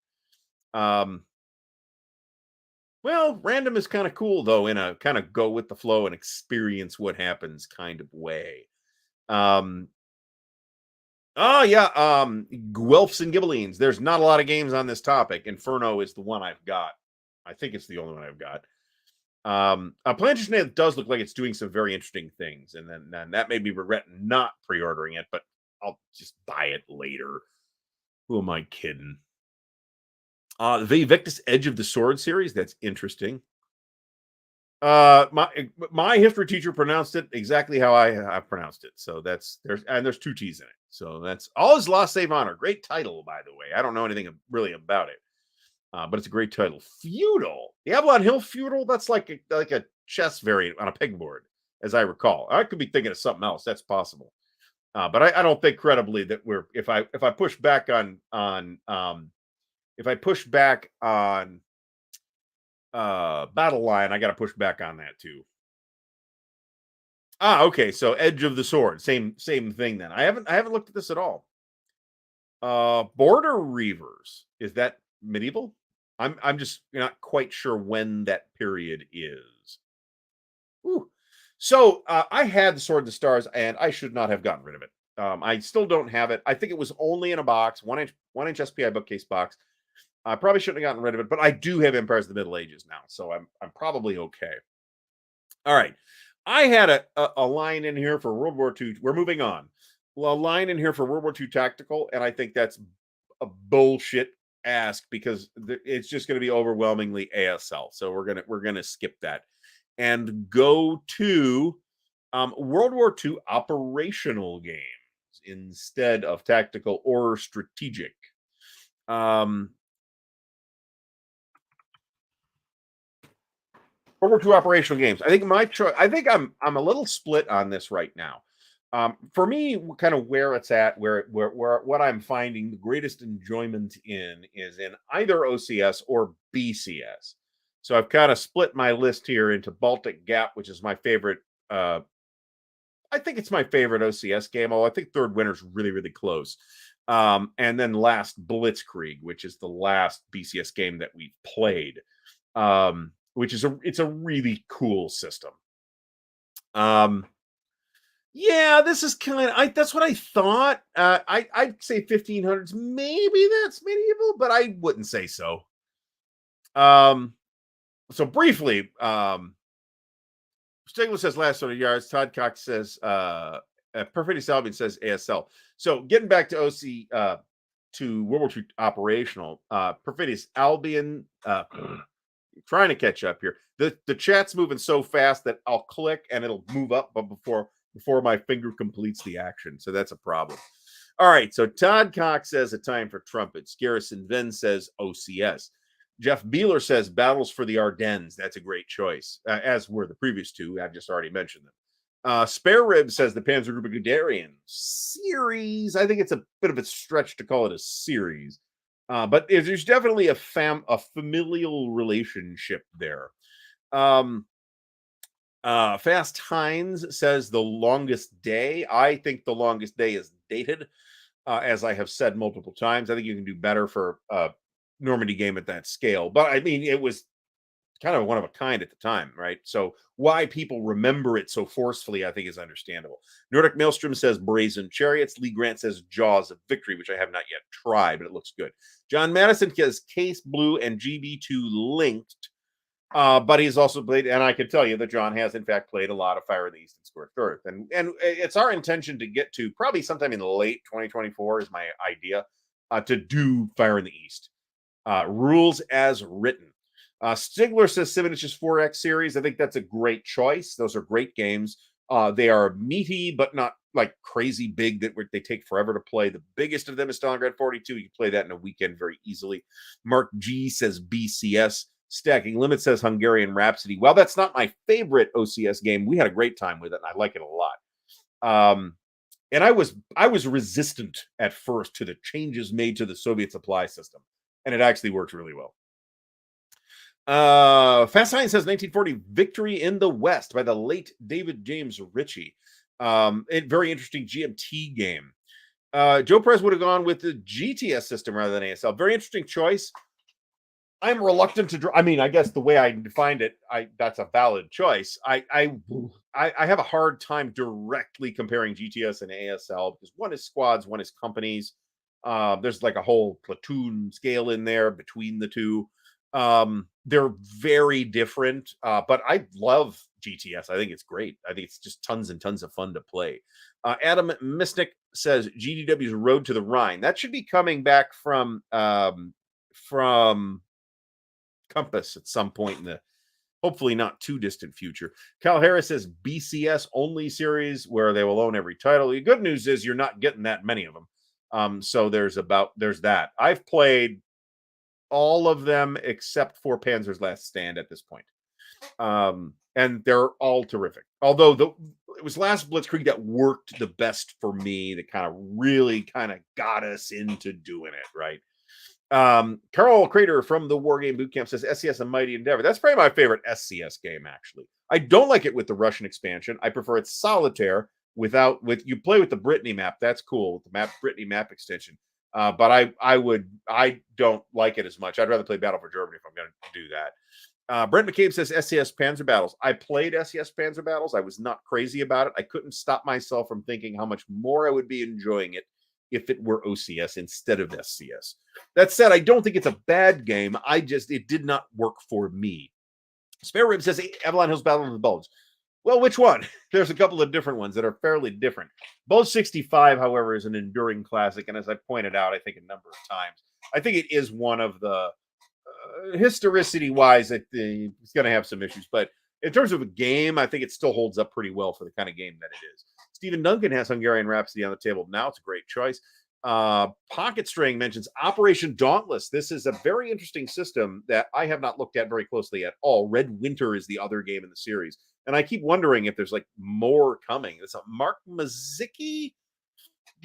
Well, random is kind of cool though, in a kind of go with the flow and experience what happens kind of way. Um, oh yeah, Guelphs and Ghibellines. There's not a lot of games on this topic. Inferno is the one I've got. I think it's the only one I've got. Plantagenet does look like it's doing some very interesting things, and then that made me regret not pre-ordering it, but I'll just buy it later. Who am I kidding? The Victus Edge of the Sword series, that's interesting. My history teacher pronounced it exactly how I pronounced it. So there's two T's in it. So that's All Is Lost Save Honor. Great title, by the way. I don't know anything really about it. But it's a great title. Feudal. The Avalon Hill Feudal, that's like a chess variant on a pegboard, as I recall. I could be thinking of something else. That's possible. But I don't think credibly that if I push back on Battle Line, I got to push back on that too. Okay. So Edge of the Sword, same thing. Then I haven't looked at this at all. Border Reavers, is that medieval? I'm just not quite sure when that period is. Ooh. So I had the Sword of the Stars, and I should not have gotten rid of it. I still don't have it. I think it was only in a box, 1-inch SPI bookcase box. I probably shouldn't have gotten rid of it, but I do have Empires of the Middle Ages now, so I'm probably okay. All right. I had a line in here for World War II. We're moving on. Well, a line in here for World War II tactical, and I think that's a bullshit ask, because it's just going to be overwhelmingly ASL. So we're gonna skip that and go to World War II operational games instead of tactical or strategic. World War II operational games. I think my choice. I think I'm a little split on this right now. For me, kind of where it's at, where what I'm finding the greatest enjoyment in is in either OCS or BCS. So I've kind of split my list here into Baltic Gap, which is my favorite. I think it's my favorite OCS game. Although I think Third Winter's really, really close. And then last Blitzkrieg, which is the last BCS game that we've played. Which is it's a really cool system. Yeah, this is kind of that's what I thought. I'd say 1500s, maybe that's medieval, but I wouldn't say so. So briefly, Stigler says last 100 yards. Todd Cox says Perfidious Albion says ASL. So getting back to OC to World War II operational, Perfidious Albion trying to catch up here. The chat's moving so fast that I'll click and it'll move up, but before my finger completes the action. So that's a problem. All right. So Todd Cox says A Time for Trumpets. Garrison Venn says OCS. Jeff Beeler says Battles for the Ardennes. That's a great choice, as were the previous two. I've just already mentioned them. Spare Rib says the Panzergruppe Guderian series. I think it's a bit of a stretch to call it a series. But there's definitely a familial relationship there. Fast Hines says The Longest Day. I think The Longest Day is dated, as I have said multiple times. I think you can do better for a Normandy game at that scale. But I mean, it was kind of one of a kind at the time, right? So why people remember it so forcefully, I think, is understandable. Nordic Maelstrom says Brazen Chariots. Lee Grant says Jaws of Victory, which I have not yet tried, but it looks good. John Madison says Case Blue and GB2 linked, but he's also played, and I can tell you that John has in fact played a lot of Fire in the East and Scorched Earth, and it's our intention to get to probably sometime in late 2024 is my idea, to do Fire in the East. Rules as written. Stigler says Simonish's 4X series. I think that's a great choice. Those are great games. They are meaty, but not like crazy big that they take forever to play. The biggest of them is Stalingrad 42. You can play that in a weekend very easily. Mark G says BCS. Stacking Limit says Hungarian Rhapsody. Well, that's not my favorite OCS game. We had a great time with it, and I like it a lot. And I was resistant at first to the changes made to the Soviet supply system, and it actually works really well. Fast Science says 1940 Victory in the West by the late David James Ritchie. A very interesting GMT game. Joe Perez would have gone with the GTS system rather than ASL. Very interesting choice. I'm reluctant to. I mean, I guess the way I defined it, that's a valid choice. I have a hard time directly comparing GTS and ASL because one is squads, one is companies. There's like a whole platoon scale in there between the two. They're very different, but I love GTS. I think it's great. I think it's just tons and tons of fun to play. Adam Mystic says GDW's Road to the Rhine. That should be coming back from Compass at some point in the hopefully not too distant future. Cal Harris says BCS only series where they will own every title. The good news is you're not getting that many of them. So there's that. I've played all of them except for Panzer's Last Stand at this point. And they're all terrific. Although it was last Blitzkrieg that worked the best for me, that kind of really got us into doing it, right? Carl Crater from the Wargame Bootcamp says SCS and Mighty Endeavor. That's probably my favorite SCS game, actually. I don't like it with the Russian expansion. I prefer it solitaire with you play with the Brittany map. That's cool with the Brittany map extension. But I don't like it as much. I'd rather play Battle for Germany if I'm going to do that. Brent McCabe says SCS Panzer Battles. I played SCS Panzer Battles. I was not crazy about it. I couldn't stop myself from thinking how much more I would be enjoying it if it were OCS instead of SCS. That said, I don't think it's a bad game. It did not work for me. Spare Rib says Avalon Hills Battle of the Bulge. Well, which one? There's a couple of different ones that are fairly different. Bulge 65, however, is an enduring classic. And as I pointed out, I think a number of times, I think it is one of the historicity-wise, it's going to have some issues. But in terms of a game, I think it still holds up pretty well for the kind of game that it is. Stephen Duncan has Hungarian Rhapsody on the table now. It's a great choice. Pocket String mentions Operation Dauntless. This is a very interesting system that I have not looked at very closely at all. Red Winter is the other game in the series. And I keep wondering if there's like more coming. It's a Mark Mazicki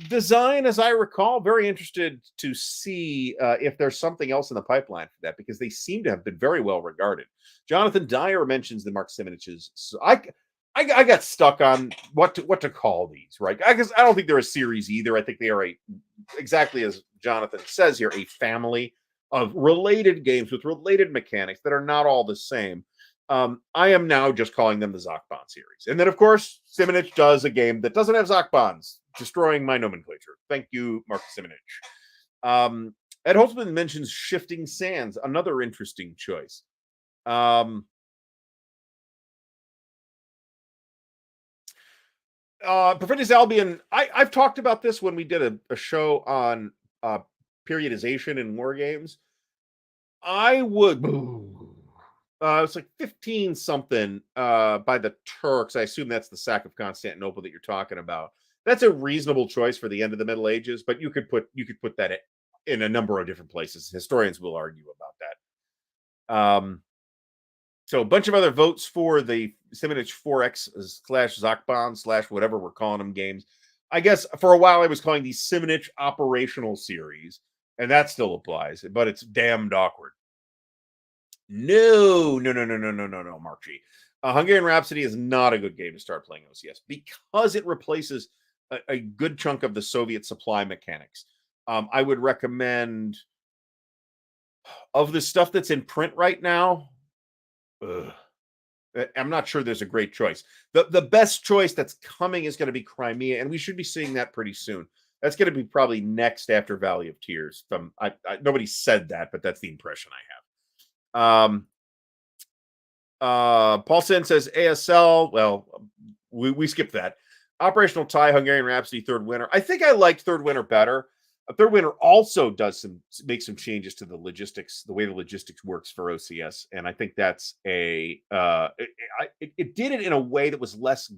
design, as I recall. Very interested to see if there's something else in the pipeline for that, because they seem to have been very well regarded. Jonathan Dyer mentions the Mark Simoniches. So I got stuck on what to call these, right? I don't think they're a series either. I think they are exactly as Jonathan says here, a family of related games with related mechanics that are not all the same. I am now just calling them the Zachbon series. And then, of course, Simonich does a game that doesn't have Zachbons, destroying my nomenclature. Thank you, Mark Simonich. Ed Holtzman mentions Shifting Sands, another interesting choice. Perfidious Albion, I've talked about this when we did a show on periodization in war games. I would it's like 15 something by the Turks. I assume that's the sack of Constantinople that you're talking about. That's a reasonable choice for the end of the Middle Ages, but you could put that in a number of different places. Historians will argue about that. So a bunch of other votes for the Simonich 4X / Zachbon / whatever we're calling them games. I guess for a while I was calling these Simonich operational series, and that still applies, but it's damned awkward. No, Mark G. Hungarian Rhapsody is not a good game to start playing OCS because it replaces a good chunk of the Soviet supply mechanics. I would recommend, of the stuff that's in print right now, I'm not sure there's a great choice. The best choice that's coming is going to be Crimea, and we should be seeing that pretty soon. That's going to be probably next after Valley of Tears. Nobody said that, but that's the impression I have. Paul Sen says ASL. Well, we skipped that. Operational Tie, Hungarian Rhapsody, Third Winter. I think I liked Third Winter better. Third Winter also make some changes to the logistics, the way the logistics works for OCS, and I think that's it did it in a way that was less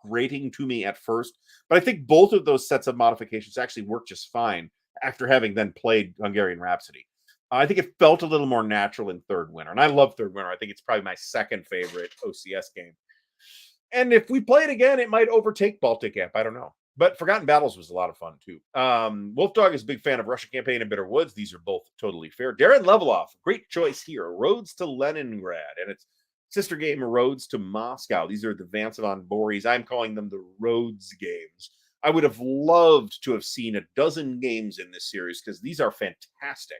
grating to me at first. But I think both of those sets of modifications actually work just fine after having then played Hungarian Rhapsody. I think it felt a little more natural in Third Winter, and I love Third Winter. I think it's probably my second favorite OCS game. And if we play it again, it might overtake Baltic Amp. I don't know. But Forgotten Battles was a lot of fun too. Wolfdog is a big fan of Russian Campaign and Bitter Woods. These are both totally fair. Darren Leveloff, great choice here. Roads to Leningrad and its sister game, Roads to Moscow. These are the Vance von Boris. I'm calling them the Roads games. I would have loved to have seen a dozen games in this series because these are fantastic.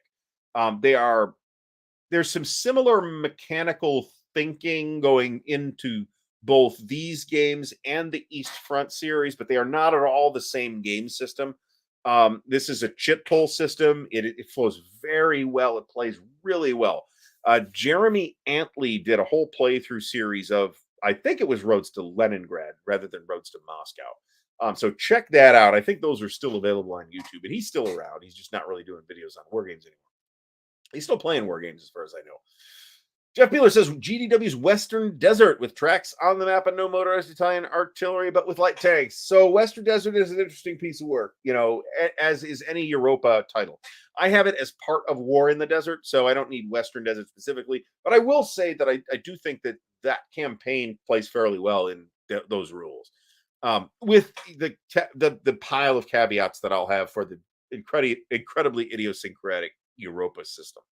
There's some similar mechanical thinking going into both these games and the East Front series, but they are not at all the same game system. This is a chit pull system. It flows very well. It plays really well. Jeremy Antley did a whole playthrough series of, I think it was Roads to Leningrad rather than Roads to Moscow. So check that out. I think those are still available on YouTube, and he's still around. He's just not really doing videos on Wargames anymore. He's still playing Wargames as far as I know. Jeff Beeler says GDW's Western Desert with tracks on the map and no motorized Italian artillery, but with light tanks. So Western Desert is an interesting piece of work, as is any Europa title. I have it as part of War in the Desert, so I don't need Western Desert specifically. But I will say that I do think that campaign plays fairly well in those rules, with the pile of caveats that I'll have for the incredibly idiosyncratic Europa system.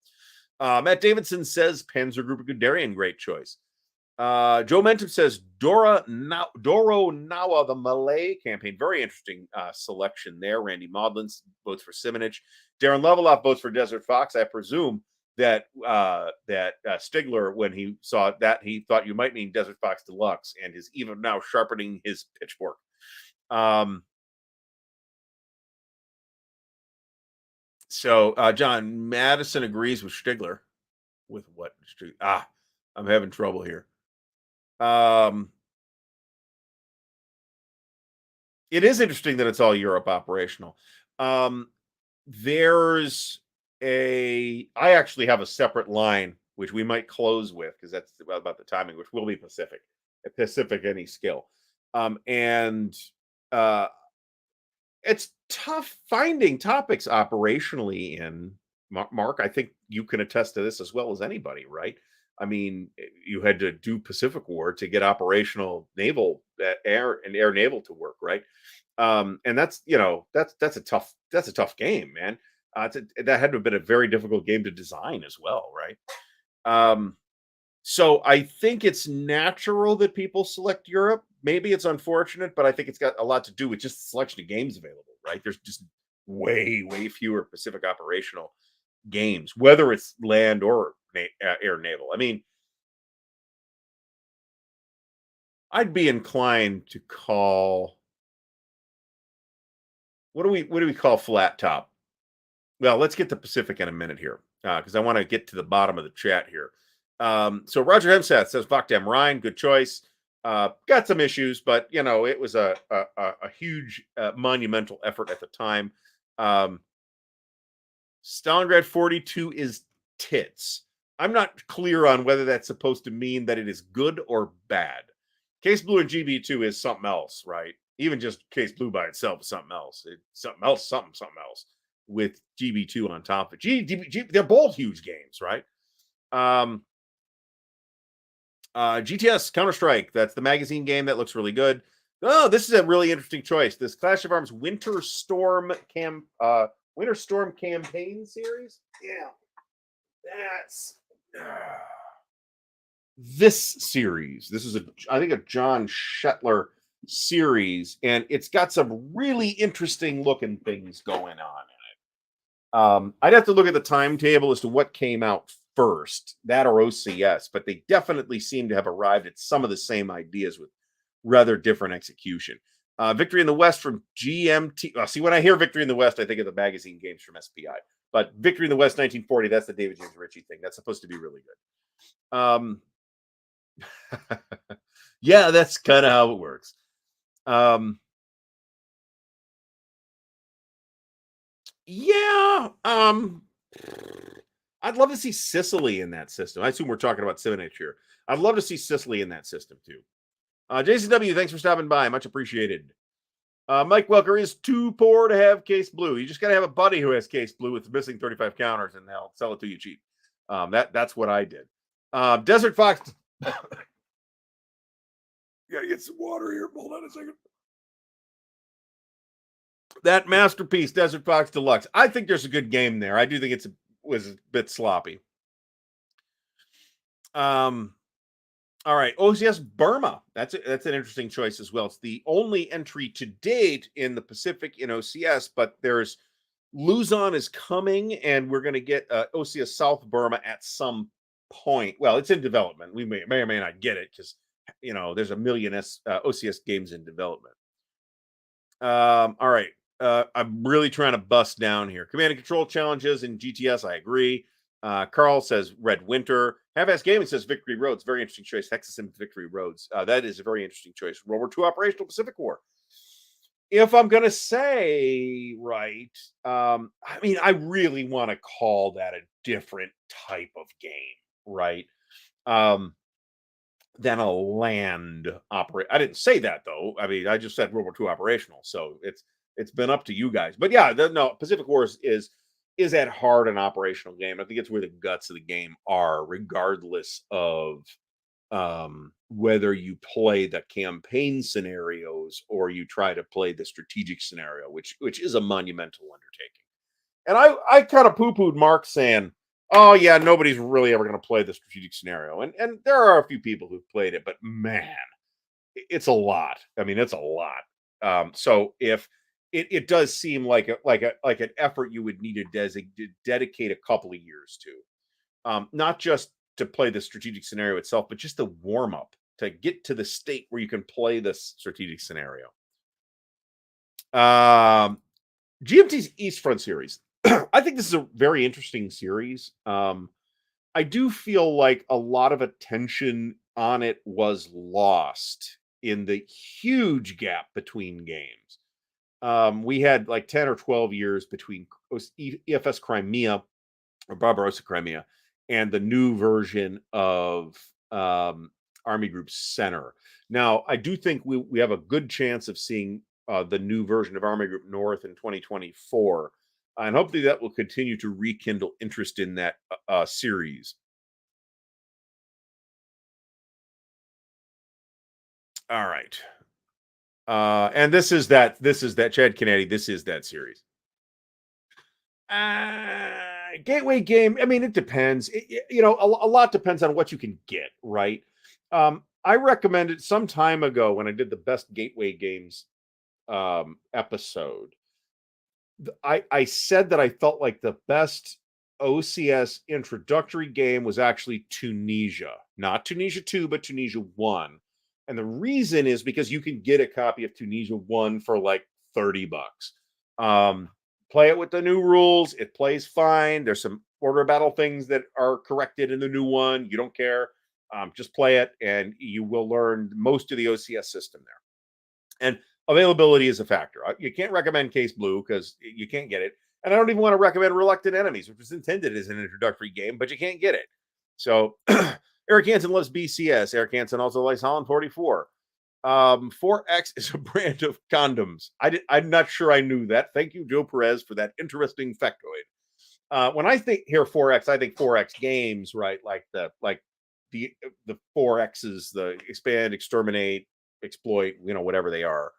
Matt Davidson says Panzer Group of Guderian, great choice. Joe Mentum says Doro Nawa, the Malay campaign, very interesting selection there. Randy Maudlin votes for Simonich. Darren Leveloff votes for Desert Fox. I presume that Stigler, when he saw that, he thought you might mean Desert Fox Deluxe, and is even now sharpening his pitchfork. So John Madison agrees with Stigler. With what? I'm having trouble here. It is interesting that it's all Europe operational. I actually have a separate line which we might close with because that's about the timing, which will be Pacific any skill. It's tough finding topics operationally in Mark. I think you can attest to this as well as anybody, right? I mean, you had to do Pacific War to get operational naval air naval to work, right? And that's a tough game, man. That had to have been a very difficult game to design as well, right? So I think it's natural that people select Europe. Maybe it's unfortunate, but I think it's got a lot to do with just the selection of games available, right? There's just way fewer Pacific operational games, whether it's land or air naval. I mean, I'd be inclined to call, what do we call flat top? Well, let's get to Pacific in a minute here, because I want to get to the bottom of the chat here. So Roger Hemseth says, "Fuck them, Ryan. Good choice. Got some issues, but it was a huge, monumental effort at the time." Stalingrad 42 is tits. I'm not clear on whether that's supposed to mean that it is good or bad. Case Blue and GB2 is something else, right? Even just Case Blue by itself is something else. It's something else with GB2 on top of it. They're both huge games, right? GTS Counter-Strike, that's the magazine game that looks really good. Oh, this is a really interesting choice. This Clash of Arms Winter Storm campaign series. Yeah. That's this series. This is I think a John Shetler series, and it's got some really interesting looking things going on in it. I'd have to look at the timetable as to what came out first, that or OCS, but they definitely seem to have arrived at some of the same ideas with rather different execution. Victory in the West from GMT. See, when I hear Victory in the West, I think of the magazine games from SPI. But Victory in the West 1940, that's the David James Ritchie thing. That's supposed to be really good. Yeah, that's kind of how it works. Yeah. I'd love to see Sicily in that system. I assume we're talking about Simonich here. I'd love to see Sicily in that system too. JCW, thanks for stopping by. Much appreciated. Mike Welker is too poor to have case blue. You just got to have a buddy who has case blue with missing 35 counters, and they'll sell it to you cheap. That's what I did. Desert Fox. Gotta get some water here. Hold on a second. That masterpiece, Desert Fox Deluxe. I think there's a good game there. I do think was a bit sloppy. All right, OCS Burma. That's an interesting choice as well. It's the only entry to date in the Pacific in OCS, but there's Luzon is coming, and we're going to get OCS South Burma at some point. Well, it's in development. We may or may not get it because there's a million OCS games in development. All right. I'm really trying to bust down here. Command and control challenges in GTS. I agree. Carl says Red Winter. Half-Ass Gaming says Victory Roads. Very interesting choice. Texas and Victory Roads. That is a very interesting choice. World War II Operational Pacific War. If I'm going to say right, I mean, I really want to call that a different type of game, right? Than a land operate. I didn't say that though. I mean, I just said World War II operational. So it's been up to you guys. But yeah, no, Pacific Wars is at heart an operational game. I think it's where the guts of the game are, regardless of whether you play the campaign scenarios or you try to play the strategic scenario, which is a monumental undertaking. And I kind of poo-pooed Mark saying, oh yeah, nobody's really ever going to play the strategic scenario. And there are a few people who've played it, but man, it's a lot. I mean, it's a lot. So if it does seem like an effort you would need to dedicate a couple of years to, not just to play the strategic scenario itself, but just the warm up to get to the state where you can play this strategic scenario. GMT's East Front series. I think this is a very interesting series. I do feel like a lot of attention on it was lost in the huge gap between games. We had like 10 or 12 years between EFS Crimea or Barbarossa Crimea and the new version of Army Group Center. Now, I do think we have a good chance of seeing the new version of Army Group North in 2024. And hopefully that will continue to rekindle interest in that series. All right. And this is that Chad Kennedy. This is that series. Gateway game. I mean, it depends. A lot depends on what you can get, right? I recommended some time ago when I did the best gateway games episode. I said that I felt like the best OCS introductory game was actually Tunisia, not Tunisia 2, but Tunisia 1. And the reason is because you can get a copy of Tunisia 1 for like $30. Play it with the new rules. It plays fine. There's some order of battle things that are corrected in the new one. You don't care. Just play it and you will learn most of the OCS system there. And availability is a factor. You can't recommend Case Blue because you can't get it. And I don't even want to recommend Reluctant Enemies, which was intended as an introductory game, but you can't get it. So Eric Hansen loves BCS. Eric Hansen also likes Holland 44. 4X is a brand of condoms. I'm not sure I knew that. Thank you, Joe Perez, for that interesting factoid. When I think here 4X, I think 4X games, right? Like the 4X's, the expand, exterminate, exploit, whatever they are.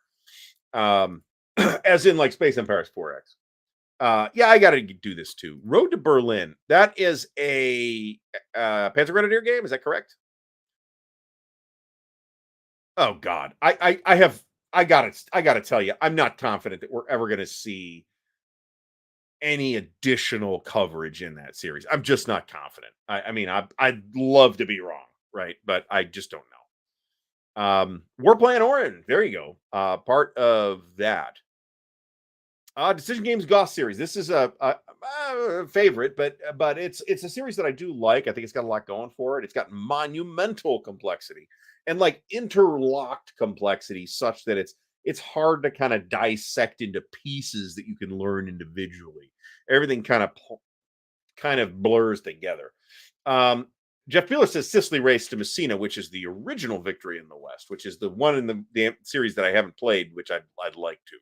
As in like Space Empires 4X. Yeah, I got to do this too. Road to Berlin. That is a Panzer Grenadier game. Is that correct? Oh God, I gotta tell you, I'm not confident that we're ever gonna see any additional coverage in that series. I'm just not confident. I mean, I'd love to be wrong, right? But I just don't know. We're playing Orin. There you go. Part of that. Decision Games Goth series. This is a favorite, but it's a series that I do like. I think it's got a lot going for it. It's got monumental complexity and like interlocked complexity, such that it's hard to kind of dissect into pieces that you can learn individually. Everything kind of blurs together. Jeff Beeler says Sicily race to Messina, which is the original victory in the West, which is the one in the series that I haven't played, which I'd like to.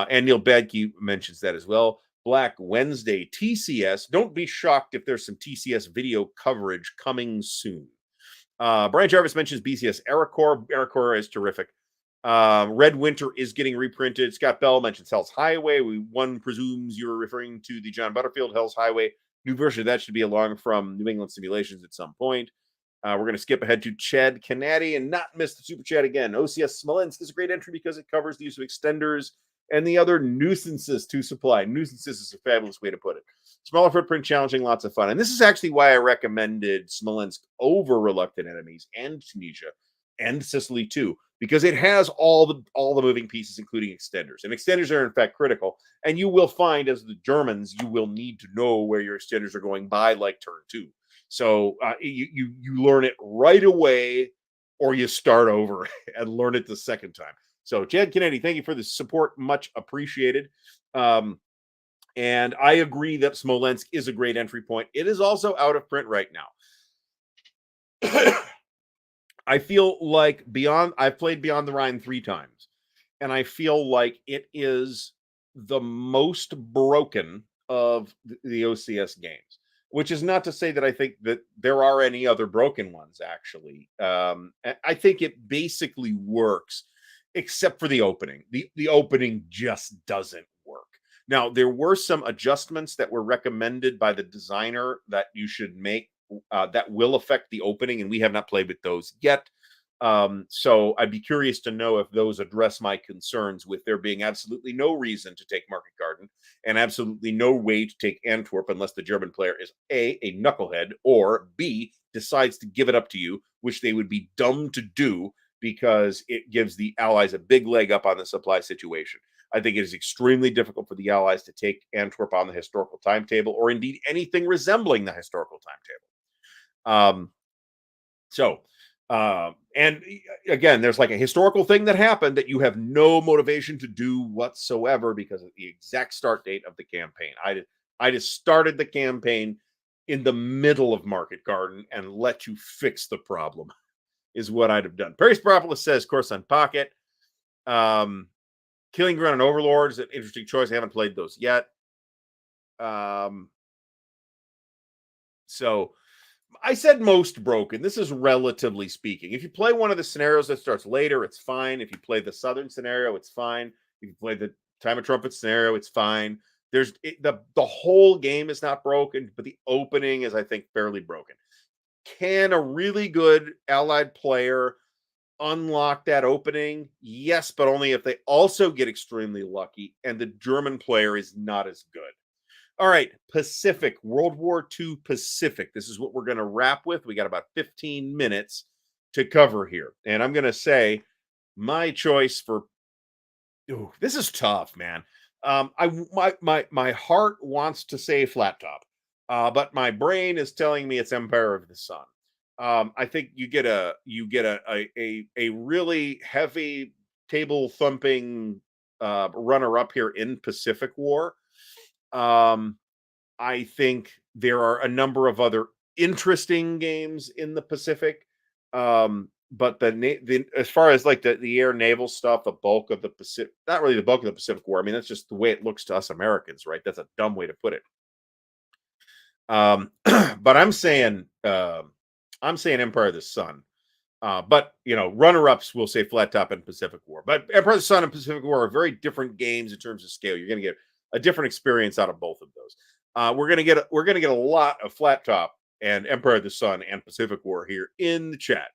And Neil Badke mentions that as well. Black Wednesday TCS. Don't be shocked if there's some TCS video coverage coming soon. Brian Jarvis mentions BCS Aerocore. Aerocore is terrific. Red Winter is getting reprinted. Scott Bell mentions Hell's Highway. One presumes you're referring to the John Butterfield Hell's Highway. New version of that should be along from New England Simulations at some point. We're going to skip ahead to Chad Canady and not miss the super chat again. OCS Smolensk is a great entry because it covers the use of extenders and the other nuisances to supply. Nuisances is a fabulous way to put it. Smaller footprint, challenging, lots of fun. And this is actually why I recommended Smolensk over Reluctant Enemies and Tunisia and Sicily too, because it has all the moving pieces, including extenders. And extenders are in fact critical. And you will find, as the Germans, you will need to know where your extenders are going by like turn 2. So you learn it right away, or you start over and learn it the second time. So, Chad Kennedy, thank you for the support. Much appreciated. And I agree that Smolensk is a great entry point. It is also out of print right now. I feel like I've played Beyond the Rhine 3 times, and I feel like it is the most broken of the OCS games, which is not to say that I think that there are any other broken ones, actually. I think it basically works, except for the opening. The opening just doesn't work. Now, there were some adjustments that were recommended by the designer that you should make that will affect the opening, and we have not played with those yet. So I'd be curious to know if those address my concerns with there being absolutely no reason to take Market Garden and absolutely no way to take Antwerp unless the German player is A, knucklehead, or B, decides to give it up to you, which they would be dumb to do because it gives the Allies a big leg up on the supply situation. I think it is extremely difficult for the Allies to take Antwerp on the historical timetable, or indeed anything resembling the historical timetable. And again, there's like a historical thing that happened that you have no motivation to do whatsoever because of the exact start date of the campaign. I just started the campaign in the middle of Market Garden and let you fix the problem is what I'd have done. Perry Sprapolis says, Coruscant Pocket. Killing Ground and Overlord is an interesting choice. I haven't played those yet. So I said most broken. This is relatively speaking. If you play one of the scenarios that starts later, it's fine. If you play the Southern scenario, it's fine. If you play the Time of Trumpet scenario, it's fine. The whole game is not broken, but the opening is, I think, fairly broken. Can a really good Allied player unlock that opening? Yes, but only if they also get extremely lucky and the German player is not as good. All right, Pacific, World War II Pacific. This is what we're going to wrap with. We got about 15 minutes to cover here. And I'm going to say my choice for this is tough, man. My heart wants to say Flat Top, but my brain is telling me it's Empire of the Sun. I think you get a really heavy table thumping runner up here in Pacific War. I think there are a number of other interesting games in the Pacific. But as far as like the air naval stuff, the bulk of the Pacific, not really the bulk of the Pacific War. I mean, that's just the way it looks to us Americans, right? That's a dumb way to put it. But I'm saying Empire of the Sun. But runner-ups will say Flat Top and Pacific War. But Empire of the Sun and Pacific War are very different games in terms of scale. You're going to get a different experience out of both of those. We're going to get a lot of Flat Top and Empire of the Sun and Pacific War here in the chat.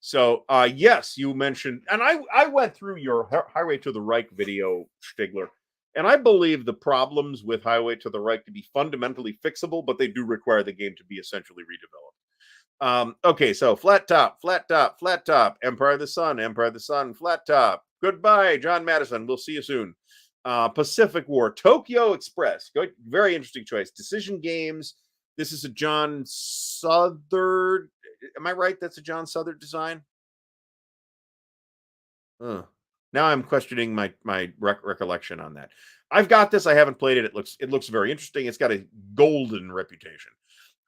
So yes, you mentioned, and I went through your Highway to the Reich video, Stigler, and I believe the problems with Highway to the Reich to be fundamentally fixable, but they do require the game to be essentially redeveloped. Okay, so Flat Top, Empire of the Sun, Flat Top. Goodbye, John Madison. We'll see you soon. Pacific War, Tokyo Express. Very interesting choice. Decision Games. This is a John Southard. Am I right? That's a John Southard design. Now I'm questioning my recollection on that. I've got this. I haven't played it. It looks very interesting. It's got a golden reputation.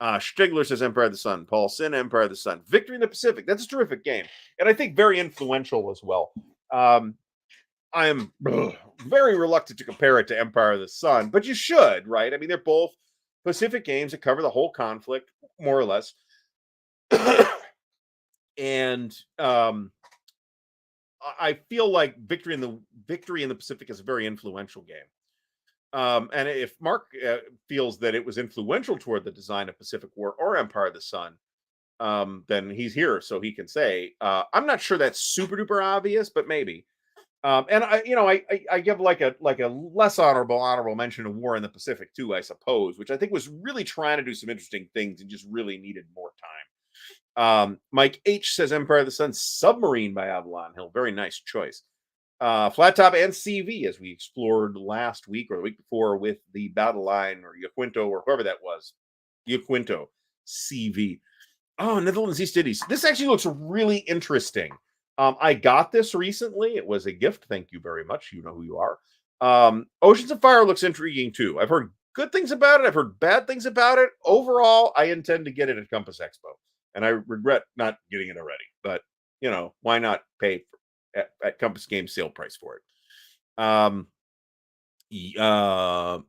Stigler says Empire of the Sun. Paul Sin, Empire of the Sun. Victory in the Pacific. That's a terrific game. And I think very influential as well. I am very reluctant to compare it to Empire of the Sun, but you should, right? I mean, they're both Pacific games that cover the whole conflict, more or less. And I feel like Victory in the Pacific is a very influential game. And if Mark feels that it was influential toward the design of Pacific War or Empire of the Sun, then he's here so he can say. I'm not sure that's super duper obvious, but maybe. And I give like a less honorable mention of War in the Pacific too, I suppose, which I think was really trying to do some interesting things and just really needed more time. Mike H says Empire of the Sun Submarine by Avalon Hill. Very nice choice. Flat Top and CV, as we explored last week or the week before with the Battle Line or Yaquinto or whoever that was. Yaquinto CV. Oh, Netherlands East Indies. This actually looks really interesting. I got this recently. It was a gift. Thank you very much. You know who you are. Oceans of Fire looks intriguing too. I've heard good things about it. I've heard bad things about it. Overall, I intend to get it at Compass Expo, and I regret not getting it already. But why not pay at Compass Games sale price for it?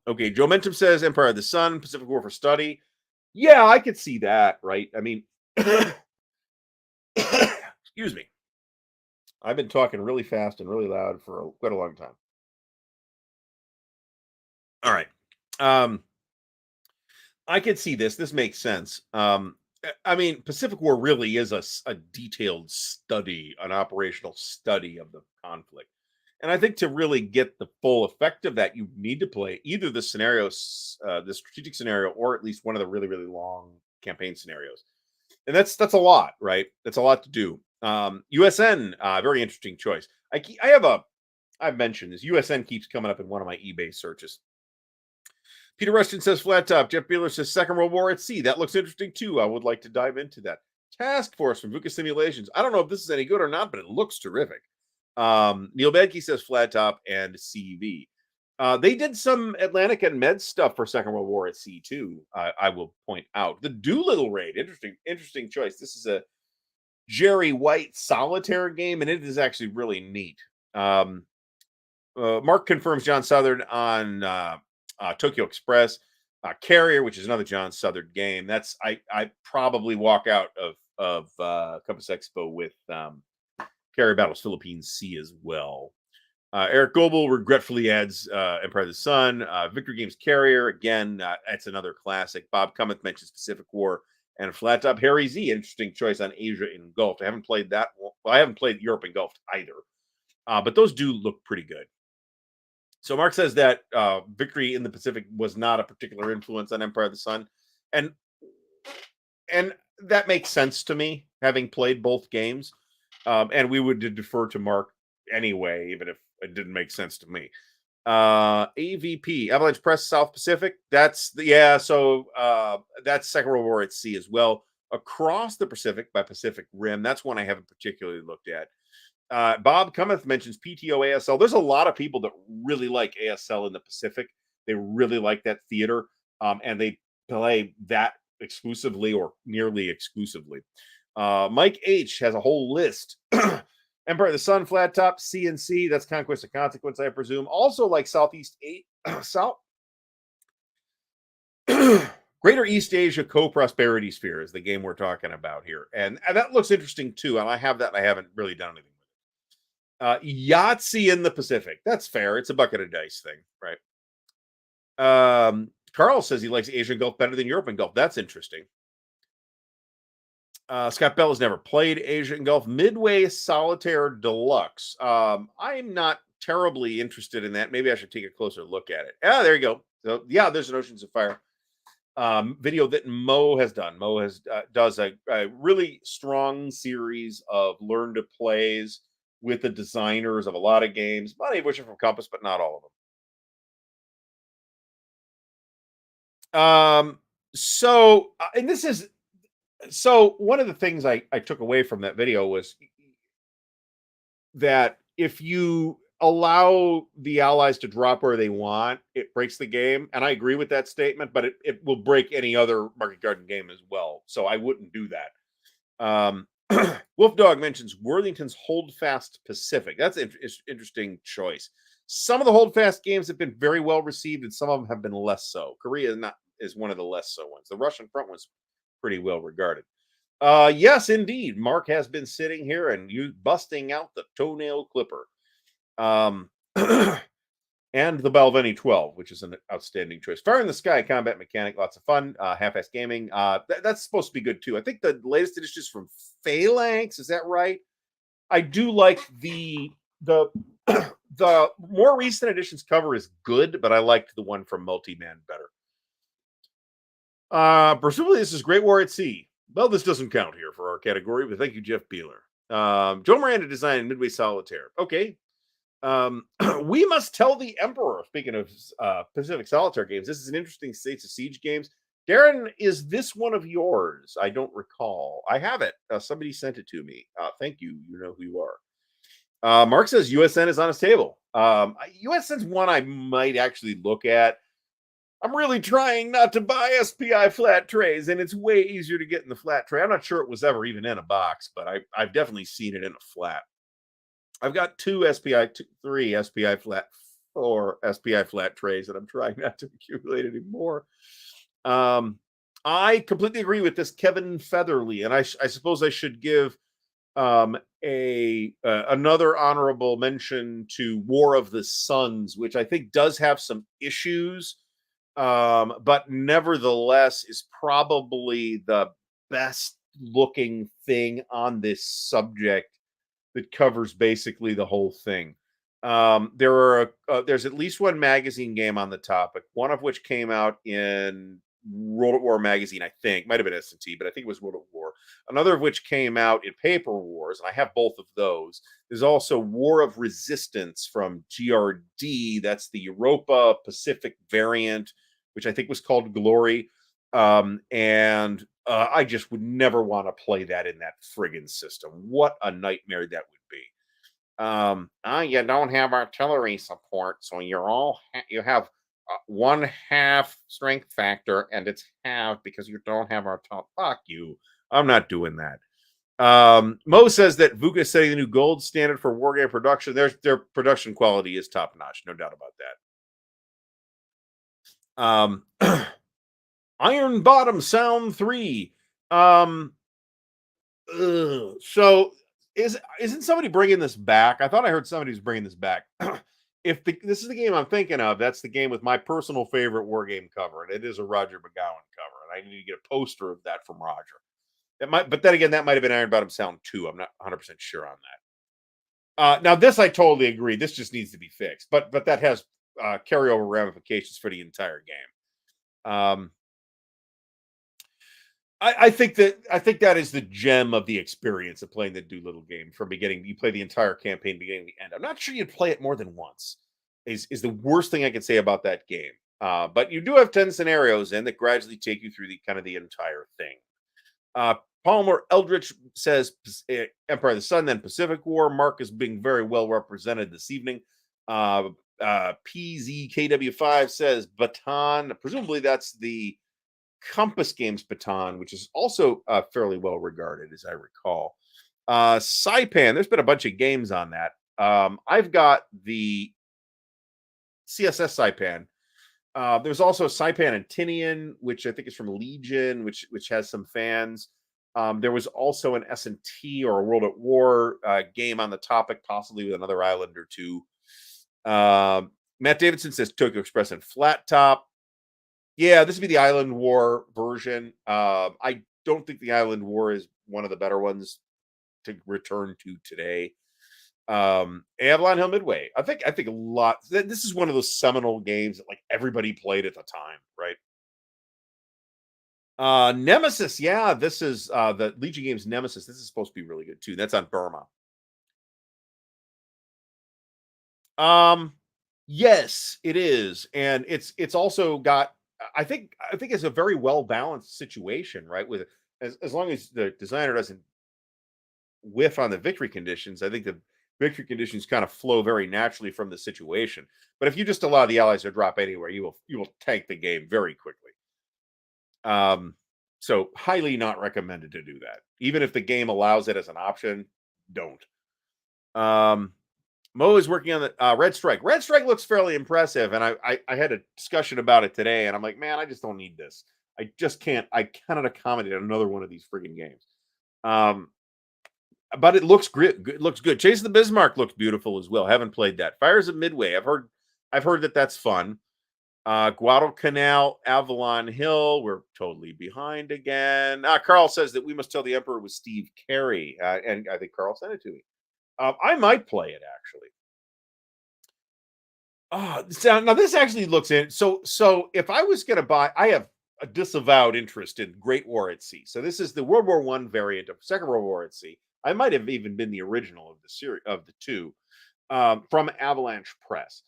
Okay. Joe Mentum says Empire of the Sun, Pacific War for study. Yeah, I could see that. Right. I mean, excuse me. I've been talking really fast and really loud for quite a long time. All right. I could see this. This makes sense. I mean, Pacific War really is a detailed study, an operational study of the conflict. And I think to really get the full effect of that, you need to play either the scenarios, the strategic scenario, or at least one of the really, really long campaign scenarios. And that's a lot, right? That's a lot to do. USN, very interesting choice. I've mentioned this. USN keeps coming up in one of my eBay searches. Peter Rushton says Flat Top. Jeff Beeler says Second World War at Sea. That looks interesting too. I would like to dive into that. Task Force from VUCA Simulations. I don't know if this is any good or not, but it looks terrific. Neil Bedke says Flat Top and CV. They did some Atlantic and Med stuff for Second World War at Sea too. I will point out the Doolittle raid. Interesting choice. This is a Jerry White solitaire game, and it is actually really neat. Mark confirms John Southern on Tokyo Express. Carrier, which is another John Southern game. That's I probably walk out of Compass Expo with Carrier Battles Philippines Sea as well. Eric Goebel regretfully adds Empire of the Sun. Victor Games Carrier, again, that's another classic. Bob Cummeth mentions Pacific War and Flat Top. Harry Z, interesting choice on Asia Engulfed. I haven't played that one. Well, I haven't played Europe Engulfed either. But those do look pretty good. So Mark says that Victory in the Pacific was not a particular influence on Empire of the Sun. And that makes sense to me, having played both games. And we would defer to Mark anyway, even if it didn't make sense to me. AVP, Avalanche Press South Pacific. That's so that's Second World War at Sea as well. Across the Pacific by Pacific Rim. That's one I haven't particularly looked at. Bob Cummeth mentions PTO ASL. There's a lot of people that really like ASL in the Pacific. They really like that theater, and they play that exclusively or nearly exclusively. Mike H has a whole list. Empire of the Sun, Flat Top, CNC. That's Conquest of Consequence, I presume. Also like Southeast South. Greater East Asia Co-Prosperity Sphere is the game we're talking about here. And that looks interesting too. And I have that. I haven't really done anything with it. Yahtzee in the Pacific. That's fair. It's a bucket of dice thing, right? Carl says he likes Asian Gulf better than Europe and Gulf. That's interesting. Scott Bell has never played Asian Gulf. Midway Solitaire Deluxe. I'm not terribly interested in that. Maybe I should take a closer look at it. There you go. So yeah, there's an Oceans of Fire video that Mo has done. Mo does a really strong series of learn to plays with the designers of a lot of games. Many of which are from Compass, but not all of them. And this is one of the things I took away from that video was that if you allow the allies to drop where they want, it breaks the game. And I agree with that statement, but it will break any other Market Garden game as well. So I wouldn't do that. Wolf Dog mentions Worthington's Holdfast Pacific. That's an interesting choice. Some of the Holdfast games have been very well received, and some of them have been less so. Korea is one of the less so ones. The Russian front was pretty well regarded. Yes, indeed. Mark has been sitting here and you busting out the toenail clipper. Um, and the Balvenie 12, which is an outstanding choice. Fire in the Sky combat mechanic, lots of fun. Half-ass gaming. That's supposed to be good too. I think the latest edition is from Phalanx. Is that right? I do like the the more recent edition's cover is good, but I liked the one from Multi-Man better. Presumably this is Great War at Sea. Well, this doesn't count here for our category, but thank you, Jeff Beeler. Joe Miranda designed Midway Solitaire. Okay. We Must Tell the Emperor. Speaking of Pacific Solitaire games, this is an interesting States of Siege games. Darren, is this one of yours? I don't recall. I have it. Somebody sent it to me. Thank you. You know who you are. Mark says USN is on his table. USN's one I might actually look at. I'm really trying not to buy SPI flat trays, and it's way easier to get in the flat tray. I'm not sure it was ever even in a box, but I've definitely seen it in a flat. I've got three SPI flat, 4 SPI flat trays that I'm trying not to accumulate anymore. I completely agree with this Kevin Featherly, and I suppose I should give another honorable mention to War of the Suns, which I think does have some issues, but nevertheless is probably the best looking thing on this subject that covers basically the whole thing. There's at least one magazine game on the topic, one of which came out in World at War magazine, I think. Might have been S&T, but I think it was World at War. Another of which came out in Paper Wars, and I have both of those. There's also War of Resistance from GRD. That's the Europa Pacific variant, which I think was called Glory. And I just would never want to play that in that friggin' system. What a nightmare that would be. You don't have artillery support, so you have 1/2 strength factor, and it's half because you don't have artillery. Fuck you. I'm not doing that. Mo says that VUCA is setting the new gold standard for wargame production. Their production quality is top notch, no doubt about that. Iron Bottom Sound 3. So isn't somebody bringing this back? I thought I heard somebody was bringing this back. If this is the game I'm thinking of, that's the game with my personal favorite war game cover, and it is a Roger McGowan cover, and I need to get a poster of that from Roger. But then again, that might have been Iron Bottom Sound 2. I'm not 100% sure on that. Now this I totally agree. This just needs to be fixed, but that has carryover ramifications for the entire game. I think that is the gem of the experience of playing the Doolittle game from beginning. You play the entire campaign beginning to end. I'm not sure you'd play it more than once. Is the worst thing I can say about that game. But you do have 10 scenarios in that gradually take you through the entire thing. Palmer Eldritch says Empire of the Sun, then Pacific War. Mark is being very well represented this evening. PZKW5 says Baton. Presumably that's the Compass Games Baton, which is also fairly well regarded, as I recall. Saipan, there's been a bunch of games on that. I've got the CSS Saipan. There's also Saipan and Tinian, which I think is from Legion, which has some fans. There was also an S&T or a World at War game on the topic, possibly with another island or two. Matt Davidson says Tokyo Express and Flat Top. Yeah, this would be the Island War version. I don't think the Island War is one of the better ones to return to today. Avalon Hill Midway. I think a lot. This is one of those seminal games that like everybody played at the time, right? Nemesis. Yeah, this is the Legion Games Nemesis. This is supposed to be really good too. That's on Burma. Yes, it is, and it's also got. I think it's a very well balanced situation, right? With as long as the designer doesn't whiff on the victory conditions, I think the victory conditions kind of flow very naturally from the situation. But if you just allow the allies to drop anywhere, you will tank the game very quickly. Um, so highly not recommended to do that. Even if the game allows it as an option, don't. Um, Mo is working on the Red Strike. Red Strike looks fairly impressive, and I had a discussion about it today, and I'm like, man, I just don't need this. I just can't. I cannot accommodate another one of these friggin' games. Um, but it looks great. It looks good. Chase of the Bismarck looks beautiful as well. Haven't played that. Fires of Midway. I've heard that that's fun. Guadalcanal, Avalon Hill. We're totally behind again. Carl says that we must tell the Emperor was Steve Carey, and I think Carl sent it to me. I might play it actually. Oh, so now this actually looks in. So if I was going to buy, I have a disavowed interest in Great War at Sea. So this is the World War One variant of Second World War at Sea. I might have even been the original of the series of the two from Avalanche Press.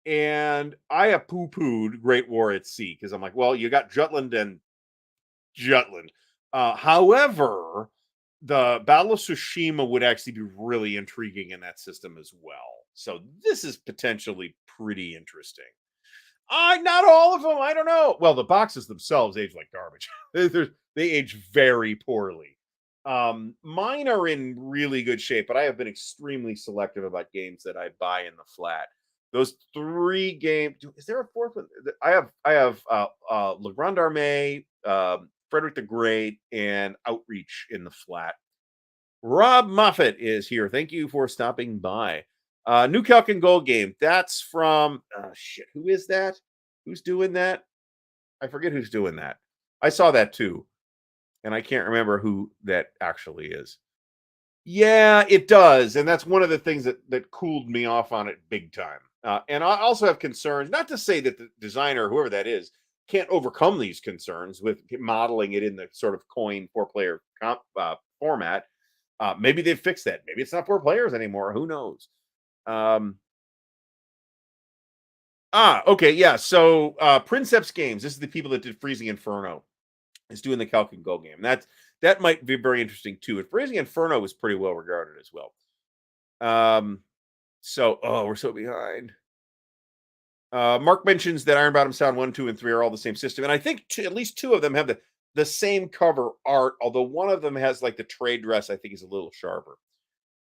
And I have poo-pooed Great War at Sea because I'm like, well, you got Jutland and Jutland. However, the Battle of Tsushima would actually be really intriguing in that system as well. So this is potentially pretty interesting. Not all of them. I don't know. Well, the boxes themselves age like garbage. They age very poorly. Mine are in really good shape, but I have been extremely selective about games that I buy in the flat. Those three games. Is there a fourth one? I have Le Grand Armée, Frederick the Great, and Outreach in the flat. Rob Moffat is here. Thank you for stopping by. New Calc and Gold game. That's from shit. Who is that? Who's doing that? I forget who's doing that. I saw that too, and I can't remember who that actually is. Yeah, it does, and that's one of the things that cooled me off on it big time. And I also have concerns. Not to say that the designer, whoever that is, can't overcome these concerns with modeling it in the sort of coin four-player format. Maybe they've fixed that. Maybe it's not four players anymore. Who knows? Um, okay, yeah. So Princeps Games. This is the people that did Freezing Inferno. Is doing the Calc and Go game. That might be very interesting too. And Freezing Inferno was pretty well regarded as well. We're so behind. Mark mentions that Iron Bottom Sound 1, 2, and 3 are all the same system. And I think at least two of them have the same cover art, although one of them has like the trade dress, I think is a little sharper.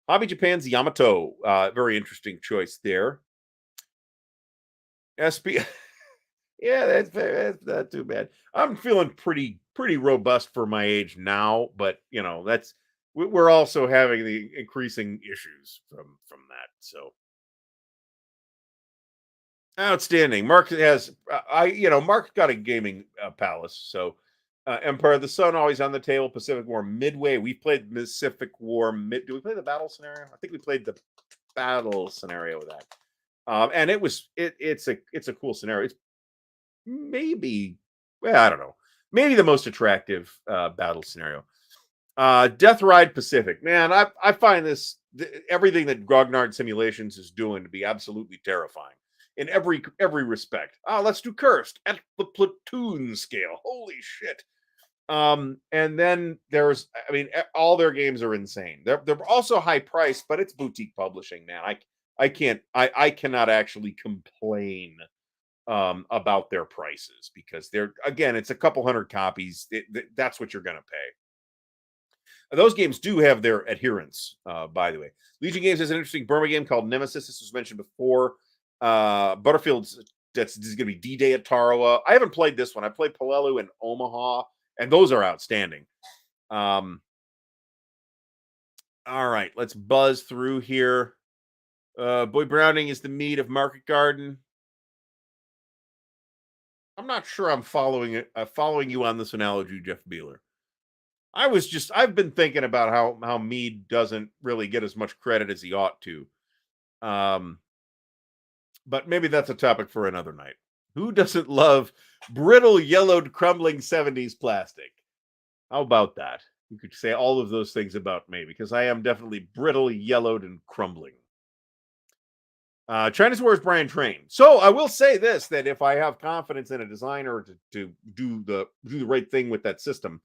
Hobby Japan's Yamato. Very interesting choice there. SP. Yeah, that's not too bad. I'm feeling pretty robust for my age now, but we're also having the increasing issues from that. So outstanding. Mark has Mark's got a gaming palace. So Empire of the Sun always on the table. Pacific War Midway. We played Pacific War Mid. Do we play the battle scenario? I think we played the battle scenario with that. And it's a cool scenario. It's maybe, well, I don't know, maybe the most attractive battle scenario. Death Ride Pacific, man, I find everything that Grognard Simulations is doing to be absolutely terrifying in every respect. Let's do Cursed at the platoon scale. Holy shit. And then all their games are insane. They're also high priced, but it's boutique publishing, man. I cannot actually complain about their prices because it's a couple hundred copies. That's what you're going to pay. Those games do have their adherents, by the way. Legion Games has an interesting Burma game called Nemesis. This was mentioned before. Butterfield's this is going to be D-Day at Tarawa. I haven't played this one. I played Palelu and Omaha, and those are outstanding. All right, let's buzz through here. Boy Browning is the meat of Market Garden. I'm not sure I'm following you on this analogy, Jeff Beeler. I've been thinking about how Mead doesn't really get as much credit as he ought to. But maybe that's a topic for another night. Who doesn't love brittle, yellowed, crumbling 70s plastic? How about that? You could say all of those things about me because I am definitely brittle, yellowed, and crumbling. China's Wars Brian Train. So I will say this, that if I have confidence in a designer to do the right thing with that system,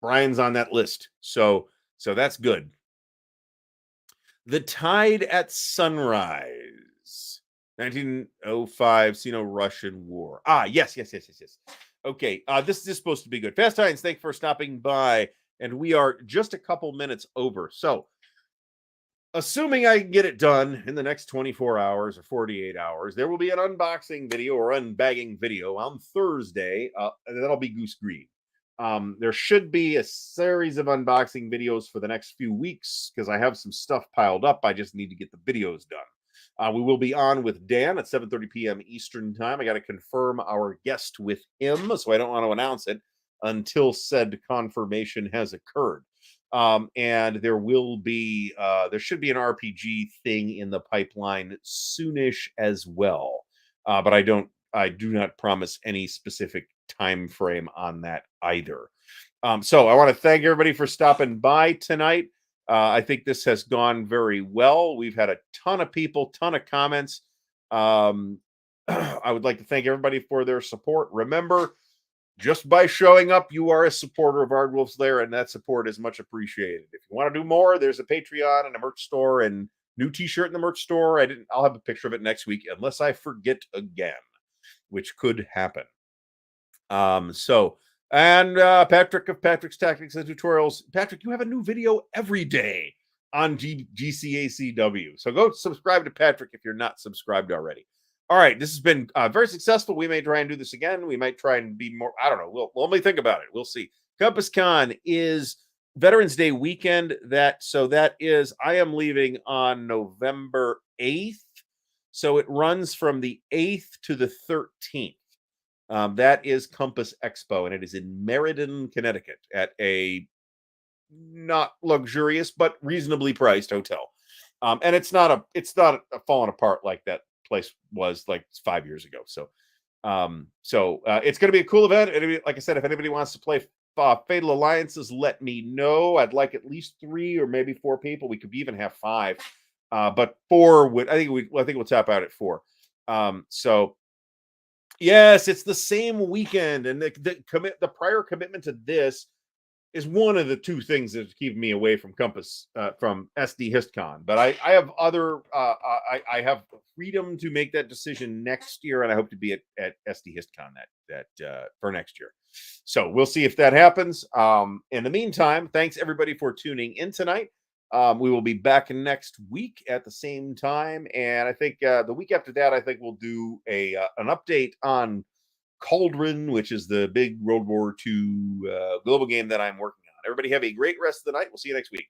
Brian's on that list. So that's good. The Tide at Sunrise. 1905 Sino-Russian War. Yes. Okay, this is supposed to be good. Fast Times, thanks for stopping by. And we are just a couple minutes over. So, assuming I can get it done in the next 24 hours or 48 hours, there will be an unboxing video or unbagging video on Thursday. And that'll be Goose Green. There should be a series of unboxing videos for the next few weeks because I have some stuff piled up. I just need to get the videos done. We will be on with Dan at 7:30 p.m. Eastern time. I got to confirm our guest with him, so I don't want to announce it until said confirmation has occurred. And there will be there should be an RPG thing in the pipeline soonish as well. But I do not promise any specific time frame on that either. So I want to thank everybody for stopping by tonight. I think this has gone very well. We've had a ton of people, ton of comments. I would like to thank everybody for their support. Remember, just by showing up, you are a supporter of Ardwulf's Lair, and that support is much appreciated. If you want to do more, there's a Patreon and a merch store and new T-shirt in the merch store. I'll have a picture of it next week, unless I forget again, which could happen. Patrick of Patrick's Tactics and Tutorials. Patrick, you have a new video every day on GCACW. So go subscribe to Patrick if you're not subscribed already. All right, this has been very successful. We may try and do this again. We might try and be more, I don't know. We'll only think about it. We'll see. Compass Con is Veterans Day weekend. I am leaving on November 8th. So it runs from the 8th to the 13th. That is Compass Expo, and it is in Meriden, Connecticut, at a not luxurious but reasonably priced hotel. And it's not a falling apart like that place was like 5 years ago. So it's going to be a cool event. And like I said, if anybody wants to play Fatal Alliances, let me know. I'd like at least 3 or maybe 4 people. We could even have 5, but 4 would. I think we'll tap out at 4. Yes, it's the same weekend, and the prior commitment to this is one of the 2 things that's keeping me away from Compass from SD HistCon. But I have other I have freedom to make that decision next year, and I hope to be at SD HistCon that for next year. So we'll see if that happens. In the meantime, thanks everybody for tuning in tonight. We will be back next week at the same time, and I think the week after that, I think we'll do an update on Cauldron, which is the big World War II global game that I'm working on. Everybody have a great rest of the night. We'll see you next week.